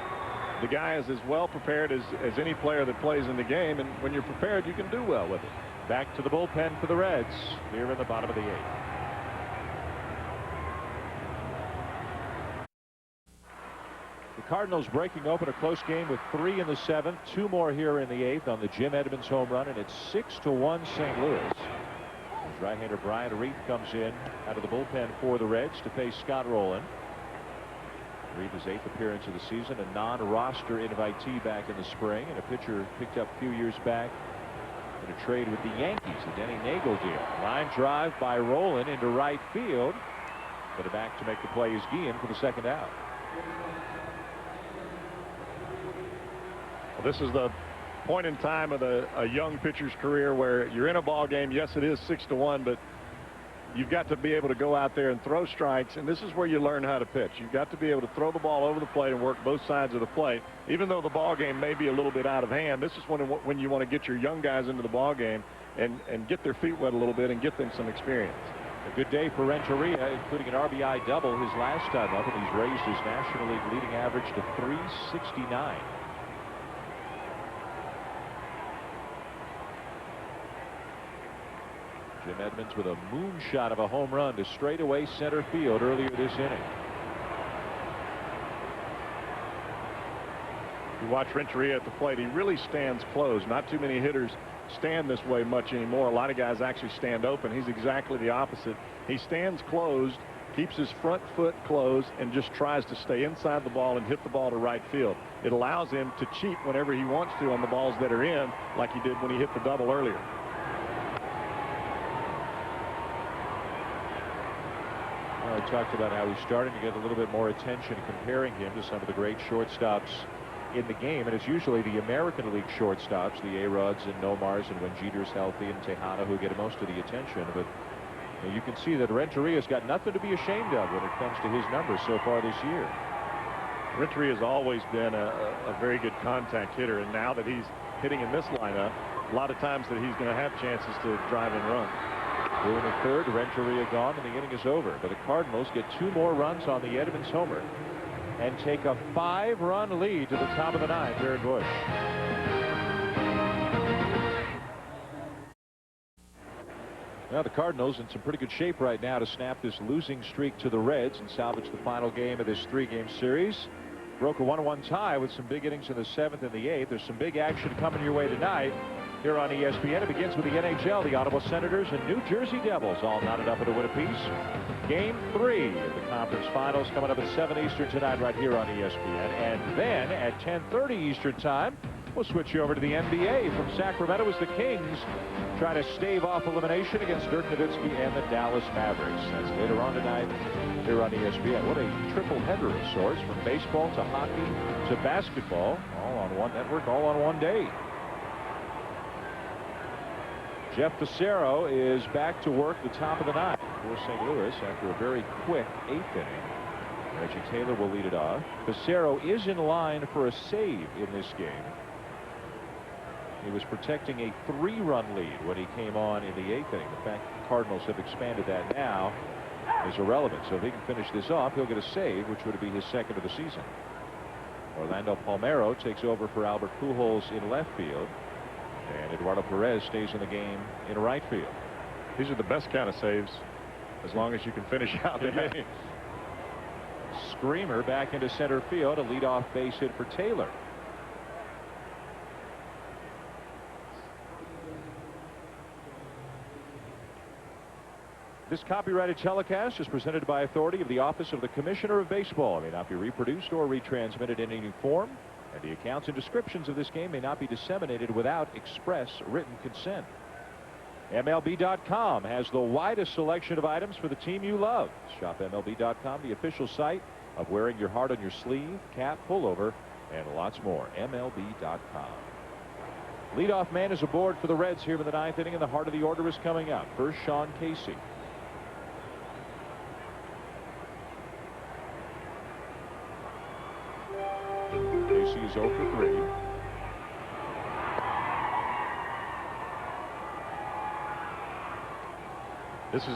The guy is as well prepared as any player that plays in the game, and when you're prepared, you can do well with it. Back to the bullpen for the Reds here in the bottom of the 8th. The Cardinals breaking open a close game with 3 in the 7th, 2 more here in the 8th on the Jim Edmonds home run, and it's 6-1 St. Louis. As right-hander Brian Reith comes in out of the bullpen for the Reds to face Scott Rowland. Reith, his 8th appearance of the season, a non-roster invitee back in the spring, and a pitcher picked up a few years back in a trade with the Yankees, the Denny Nagel deal. Line drive by Rowland into right field, but back to make the play is Guillen for the 2nd out. This is the point in time of a young pitcher's career where you're in a ball game. Yes, it is 6-1, but you've got to be able to go out there and throw strikes, and this is where you learn how to pitch. You've got to be able to throw the ball over the plate and work both sides of the plate. Even though the ball game may be a little bit out of hand, this is when you want to get your young guys into the ball game and get their feet wet a little bit and get them some experience. A good day for Renteria, including an RBI double his last time up, and he's raised his National League leading average to 369. Jim Edmonds with a moonshot of a home run to straightaway center field earlier this inning. You watch Renteria at the plate, he really stands closed. Not too many hitters stand this way much anymore. A lot of guys actually stand open. He's exactly the opposite. He stands closed, keeps his front foot closed, and just tries to stay inside the ball and hit the ball to right field. It allows him to cheat whenever he wants to on the balls that are in, like he did when he hit the double earlier. I talked about how he's starting to get a little bit more attention, comparing him to some of the great shortstops in the game, and it's usually the American League shortstops, the A-Rods and Nomars, and when Jeter's healthy, and Tejada, who get most of the attention. But you can see that Renteria's got nothing to be ashamed of when it comes to his numbers so far this year. Renteria has always been a very good contact hitter, and now that he's hitting in this lineup, a lot of times that he's going to have chances to drive and run. Through in the 3rd, Renteria gone, and the inning is over. But the Cardinals get 2 more runs on the Edmonds homer and take a 5-run lead to the top of the 9th here at Busch. Now the Cardinals in some pretty good shape right now to snap this losing streak to the Reds and salvage the final game of this 3-game series. Broke a 1-1 tie with some big innings in the 7th and the 8th. There's some big action coming your way tonight here on ESPN. It begins with the NHL, the Ottawa Senators and New Jersey Devils, all knotted up at a win apiece. Game 3 of the conference finals coming up at 7 Eastern tonight right here on ESPN. And then at 10:30 Eastern time, We'll switch you over to the NBA. From Sacramento as the Kings try to stave off elimination against Dirk Nowitzki and the Dallas Mavericks. That's later on tonight here on ESPN. What a triple header of sorts, from baseball to hockey to basketball, all on one network, all on one day. Jeff Fassero is back to work the top of the ninth for St. Louis after a very quick 8th inning. Reggie Taylor will lead it off. Fassero is in line for a save in this game. He was protecting a 3-run lead when he came on in the 8th inning. The fact the Cardinals have expanded that now is irrelevant. So if he can finish this off, he'll get a save, which would be his 2nd of the season. Orlando Palmeiro takes over for Albert Pujols in left field. And Eduardo Perez stays in the game in right field. These are the best kind of saves, as long as you can finish out the game. Screamer back into center field, a leadoff base hit for Taylor. This copyrighted telecast is presented by authority of the Office of the Commissioner of Baseball. It may not be reproduced or retransmitted in any form, and the accounts and descriptions of this game may not be disseminated without express written consent. MLB.com has the widest selection of items for the team you love. Shop MLB.com, the official site of wearing your heart on your sleeve, cap, pullover, and lots more. MLB.com. Leadoff man is aboard for the Reds here in the 9th inning, and the heart of the order is coming up. First, Sean Casey. Casey is 0 for 3. This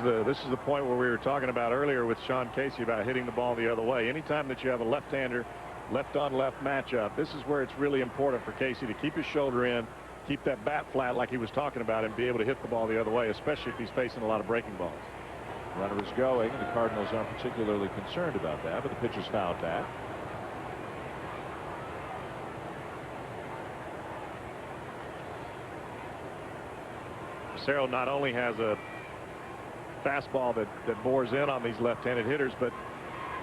is the point where we were talking about earlier with Sean Casey about hitting the ball the other way. Anytime that you have a left-hander, left-on-left matchup, this is where it's really important for Casey to keep his shoulder in, keep that bat flat like he was talking about, and be able to hit the ball the other way, especially if he's facing a lot of breaking balls. Runner is going. The Cardinals aren't particularly concerned about that, but the pitcher's fouled back. Cerro not only has a fastball that bores in on these left-handed hitters, but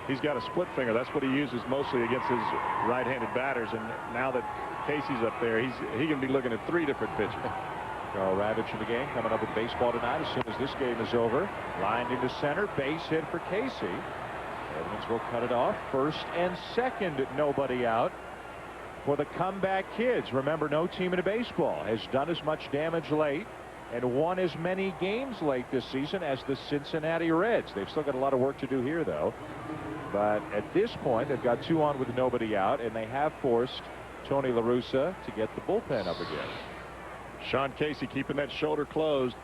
he's got a split finger. That's what he uses mostly against his right-handed batters, and now that Casey's up there, he can be looking at 3 different pitches. Carl Ravitch in the game, coming up with baseball tonight as soon as this game is over. Lined into center, base hit for Casey. Edmonds will cut it off. First and second, nobody out for the comeback kids. Remember, no team in baseball has done as much damage late and won as many games late this season as the Cincinnati Reds. They've still got a lot of work to do here, though. But at this point, they've got 2 on with nobody out, and they have forced Tony La Russa to get the bullpen up again. Sean Casey keeping that shoulder closed,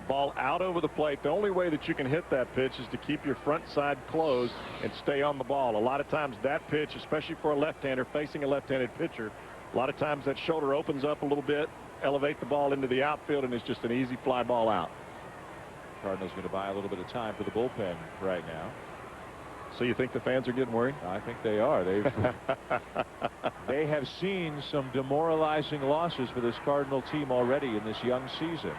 ball out over the plate. The only way that you can hit that pitch is to keep your front side closed and stay on the ball. A lot of times that pitch, especially for a left-hander facing a left-handed pitcher, a lot of times that shoulder opens up a little bit, elevate the ball into the outfield, and it's just an easy fly ball out. Cardinals going to buy a little bit of time for the bullpen right now. So you think the fans are getting worried? I think they are. They have seen some demoralizing losses for this Cardinal team already in this young season.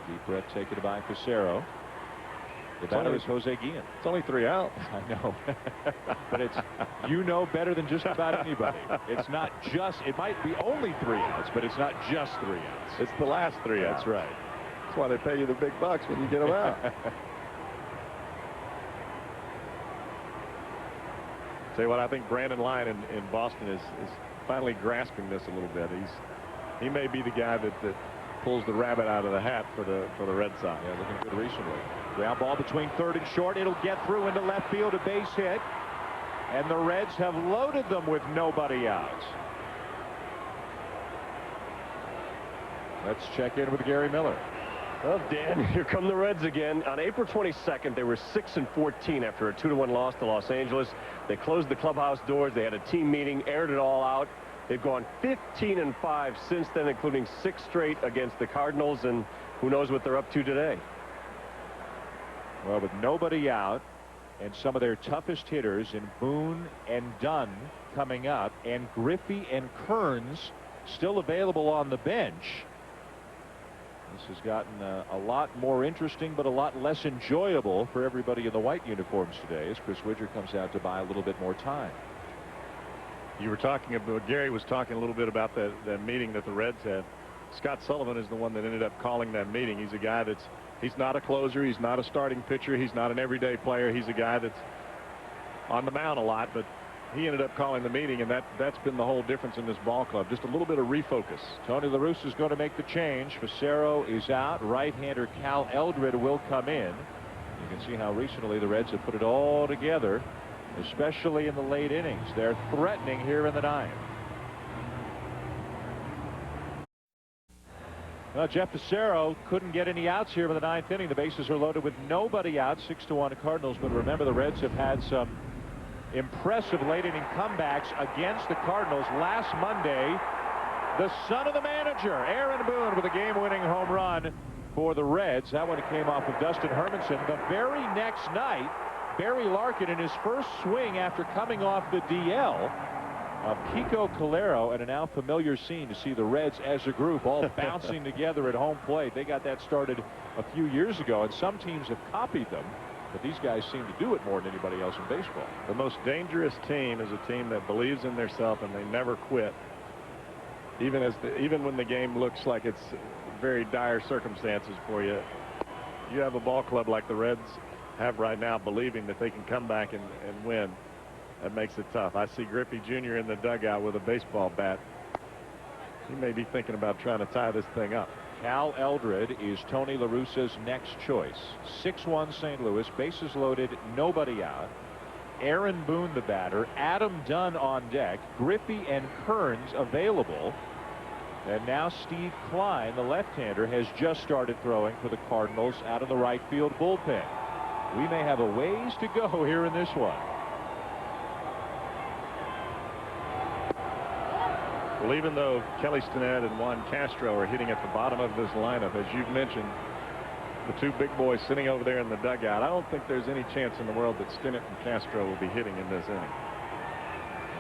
Deep breath taken by Fassero. The batter is Jose Guillen. It's only 3 outs. I know. But it's, you know better than just about anybody. It's not just, it might be only 3 outs, but it's not just 3 outs. It's the last 3 outs. That's right. That's why they pay you the big bucks when you get them out. Tell you what, I think Brandon Lyon in Boston is finally grasping this a little bit. He may be the guy that pulls the rabbit out of the hat for the Red Sox. Yeah, looking good recently. Ground ball between third and short. It'll get through into left field, a base hit. And the Reds have loaded them with nobody out. Let's check in with Gary Miller. Well, Dan, here come the Reds again. On April 22nd, they were 6-14 after a 2-1 loss to Los Angeles. They closed the clubhouse doors. They had a team meeting, aired it all out. They've gone 15-5 since then, including 6 straight against the Cardinals, and who knows what they're up to today. Well, with nobody out and some of their toughest hitters in Boone and Dunn coming up, and Griffey and Kearns still available on the bench, this has gotten a lot more interesting, but a lot less enjoyable for everybody in the white uniforms today, as Chris Widger comes out to buy a little bit more time. You were talking about, Gary was talking a little bit about that meeting that the Reds had. Scott Sullivan is the one that ended up calling that meeting. He's a guy he's not a closer. He's not a starting pitcher. He's not an everyday player. He's a guy that's on the mound a lot, but he ended up calling the meeting, and that's been the whole difference in this ball club. Just a little bit of refocus. Tony La Russa is going to make the change. Facero is out. Right-hander Cal Eldred will come in. You can see how recently the Reds have put it all together, especially in the late innings. They're threatening here in the ninth. Well, Jeff Facero couldn't get any outs here in the ninth inning. The bases are loaded with nobody out, 6-1 Cardinals. But remember, the Reds have had some impressive late inning comebacks against the Cardinals. Last Monday, the son of the manager, Aaron Boone, with a game-winning home run for the Reds. That one came off of Dustin Hermanson. The very next night, Barry Larkin, in his first swing after coming off the DL, Kiko Calero, and a now familiar scene to see the Reds as a group all bouncing together at home plate. They got that started a few years ago, and some teams have copied them, but these guys seem to do it more than anybody else in baseball. The most dangerous team is a team that believes in themselves and they never quit. Even when the game looks like it's very dire circumstances for you, you have a ball club like the Reds have right now, believing that they can come back and win. That makes it tough. I see Griffey Jr. in the dugout with a baseball bat. He may be thinking about trying to tie this thing up. Cal Eldred is Tony La Russa's next choice. 6-1 St. Louis, bases loaded, nobody out. Aaron Boone the batter, Adam Dunn on deck, Griffey and Kearns available, and now Steve Klein, the left-hander, has just started throwing for the Cardinals out of the right field bullpen. We may have a ways to go here in this one. Well, even though Kelly Stinnett and Juan Castro are hitting at the bottom of this lineup, as you've mentioned, the two big boys sitting over there in the dugout, I don't think there's any chance in the world that Stinnett and Castro will be hitting in this inning.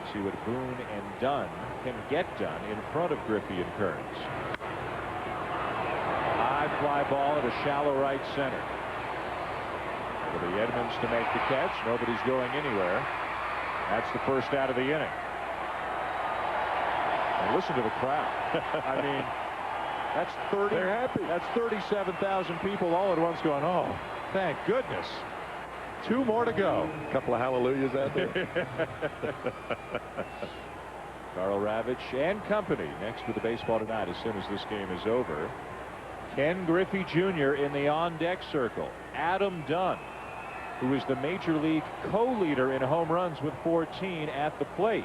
Let's see what Boone and Dunn can get done in front of Griffey and Kearns. High fly ball at a shallow right center. For the Edmonds to make the catch. Nobody's going anywhere. That's the first out of the inning. And listen to the crowd. I mean, that's 30. They're happy. That's 37,000 people all at once going, oh, thank goodness. 2 more to go. A couple of hallelujahs out there. Carl Ravitch and company next with the baseball tonight as soon as this game is over. Ken Griffey Jr. in the on-deck circle. Adam Dunn, who is the major league co-leader in home runs with 14 at the plate.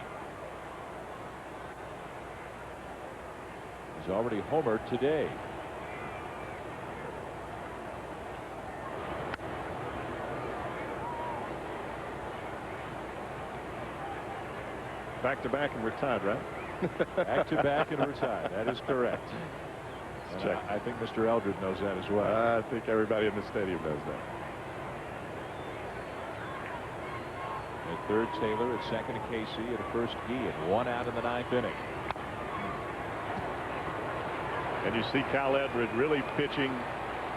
He's already homered today. Back-to-back and retired, right? Back-to-back and retired. That is correct. I think Mr. Eldred knows that as well. I think everybody in the stadium knows that. At third, Taylor. At second, Casey. At first, Gee, and 1 out in the 9th inning. And you see Cal Eldred really pitching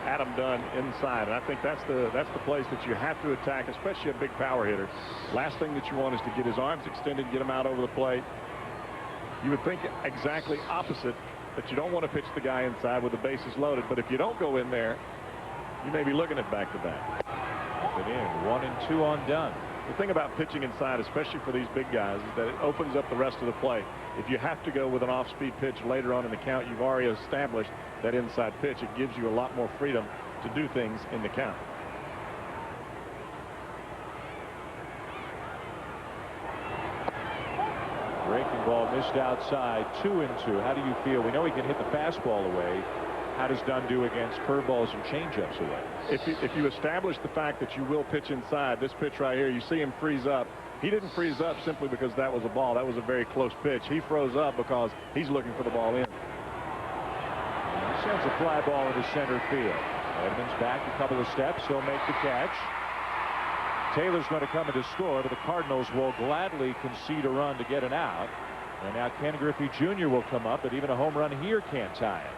Adam Dunn inside, and I think that's the place that you have to attack, especially a big power hitter. Last thing that you want is to get his arms extended, get him out over the plate. You would think exactly opposite, that you don't want to pitch the guy inside with the bases loaded, but if you don't go in there, you may be looking at back-to-back. Up and in, 1 and 2 on Dunn. The thing about pitching inside, especially for these big guys, is that it opens up the rest of the play. If you have to go with an off-speed pitch later on in the count, you've already established that inside pitch. It gives you a lot more freedom to do things in the count. Breaking ball missed outside, 2 and 2. How do you feel? We know he can hit the fastball away. How does Dunn do against curveballs and changeups away? If you establish the fact that you will pitch inside, this pitch right here, you see him freeze up. He didn't freeze up simply because that was a ball. That was a very close pitch. He froze up because he's looking for the ball in. He sends a fly ball into center field. Edmonds back a couple of steps. He'll make the catch. Taylor's going to come in to score, but the Cardinals will gladly concede a run to get an out. And now Ken Griffey Jr. will come up, but even a home run here can't tie it.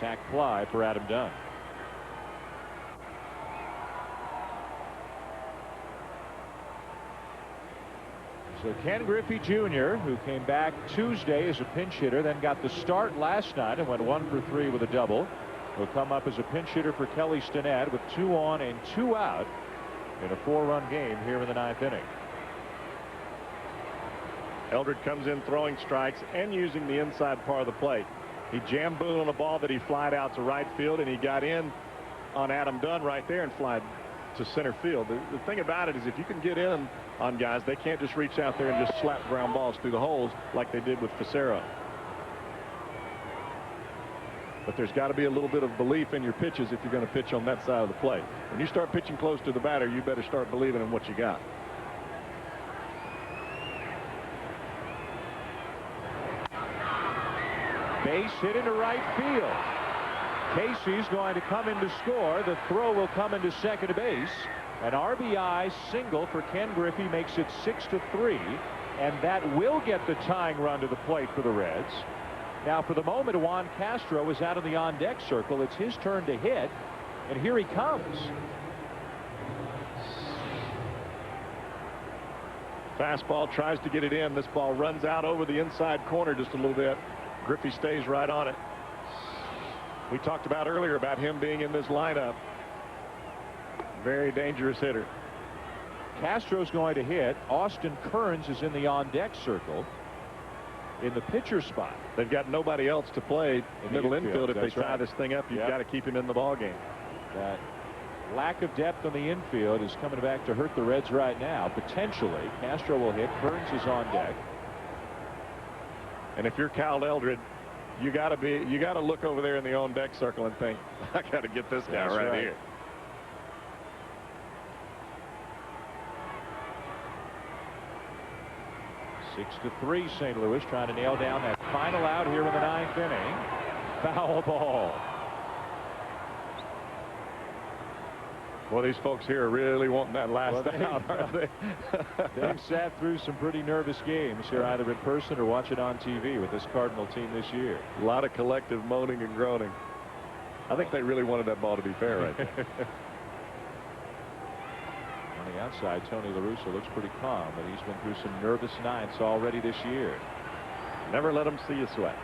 Sac fly for Adam Dunn. So Ken Griffey Jr., who came back Tuesday as a pinch hitter, then got the start last night and went 1 for 3 with a double, will come up as a pinch hitter for Kelly Stinnett with 2 on and 2 out in a 4-run game here in the 9th inning. Eldred comes in throwing strikes and using the inside part of the plate. He jammed Boone on a ball that he flied out to right field, and he got in on Adam Dunn right there and flied to center field. The thing about it is, if you can get in on guys, they can't just reach out there and just slap ground balls through the holes like they did with Facero. But there's got to be a little bit of belief in your pitches if you're going to pitch on that side of the plate. When you start pitching close to the batter, you better start believing in what you got. Base hit into right field. Casey's going to come in to score. The throw will come into second base. An RBI single for Ken Griffey makes it 6-3, and that will get the tying run to the plate for the Reds. Now, for the moment, Juan Castro is out in the on-deck circle. It's his turn to hit, and here he comes. Fastball tries to get it in. This ball runs out over the inside corner just a little bit. Griffey stays right on it. We talked about earlier about him being in this lineup. Very dangerous hitter. Castro's going to hit. Austin Kearns is in the on-deck circle in the pitcher spot. They've got nobody else to play In middle the infield. If they that's tie right. this thing up, you've got to keep him in the ball game. That lack of depth on the infield is coming back to hurt the Reds right now. Potentially, Castro will hit. Kearns is on deck. And if you're Cal Eldred, you got to look over there in the on-deck circle and think, I got to get this guy right here. Six to 3, St. Louis trying to nail down that final out here in the 9th inning. Foul ball. Well, these folks here are really wanting that last out, aren't they? They've sat through some pretty nervous games here, either in person or watch it on TV with this Cardinal team this year. A lot of collective moaning and groaning. I think they really wanted that ball to be fair right there. On the outside, Tony La Russa looks pretty calm, but he's been through some nervous nights already this year. Never let them see you sweat.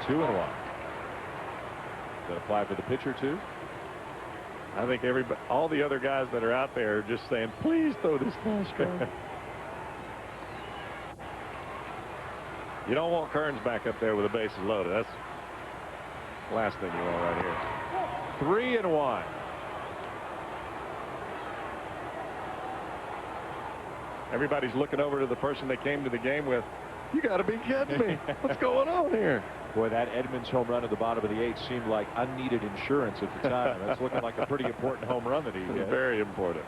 2-1. Does that apply for the pitcher too? I think all the other guys that are out there are just saying, please throw this ball straight. You don't want Kearns back up there with the bases loaded. That's the last thing you want right here. 3-1. Everybody's looking over to the person they came to the game with. You got to be kidding me. What's going on here? Boy, that Edmonds home run at the bottom of the 8th seemed like unneeded insurance at the time. That's looking like a pretty important home run that he hit. Very important.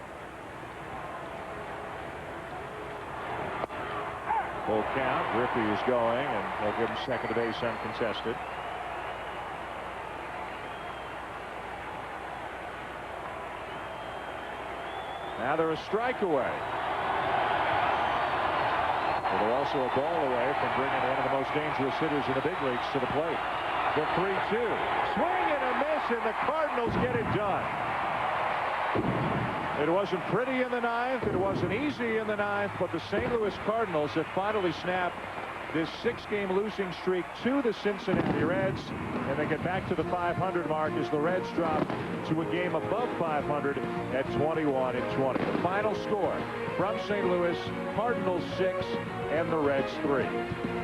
Full count. Griffey is going, and they'll give him second to base uncontested. Now they're a strike away. But they're also a ball away from bringing one of the most dangerous hitters in the big leagues to the plate. The 3-2. Swing and a miss, and the Cardinals get it done. It wasn't pretty in the 9th. It wasn't easy in the 9th, but the St. Louis Cardinals have finally snapped this 6-game losing streak to the Cincinnati Reds, and they get back to the 500 mark as the Reds drop to a game above 500 at 21-20. The final score from St. Louis: Cardinals 6 and the Reds 3.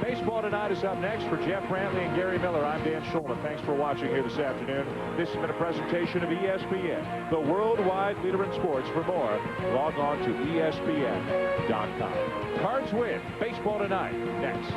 Baseball Tonight is up next. For Jeff Brantley and Gary Miller, I'm Dan Schulman. Thanks for watching here this afternoon. This has been a presentation of ESPN, the worldwide leader in sports. For more, log on to ESPN.com. Cards win. Baseball Tonight next.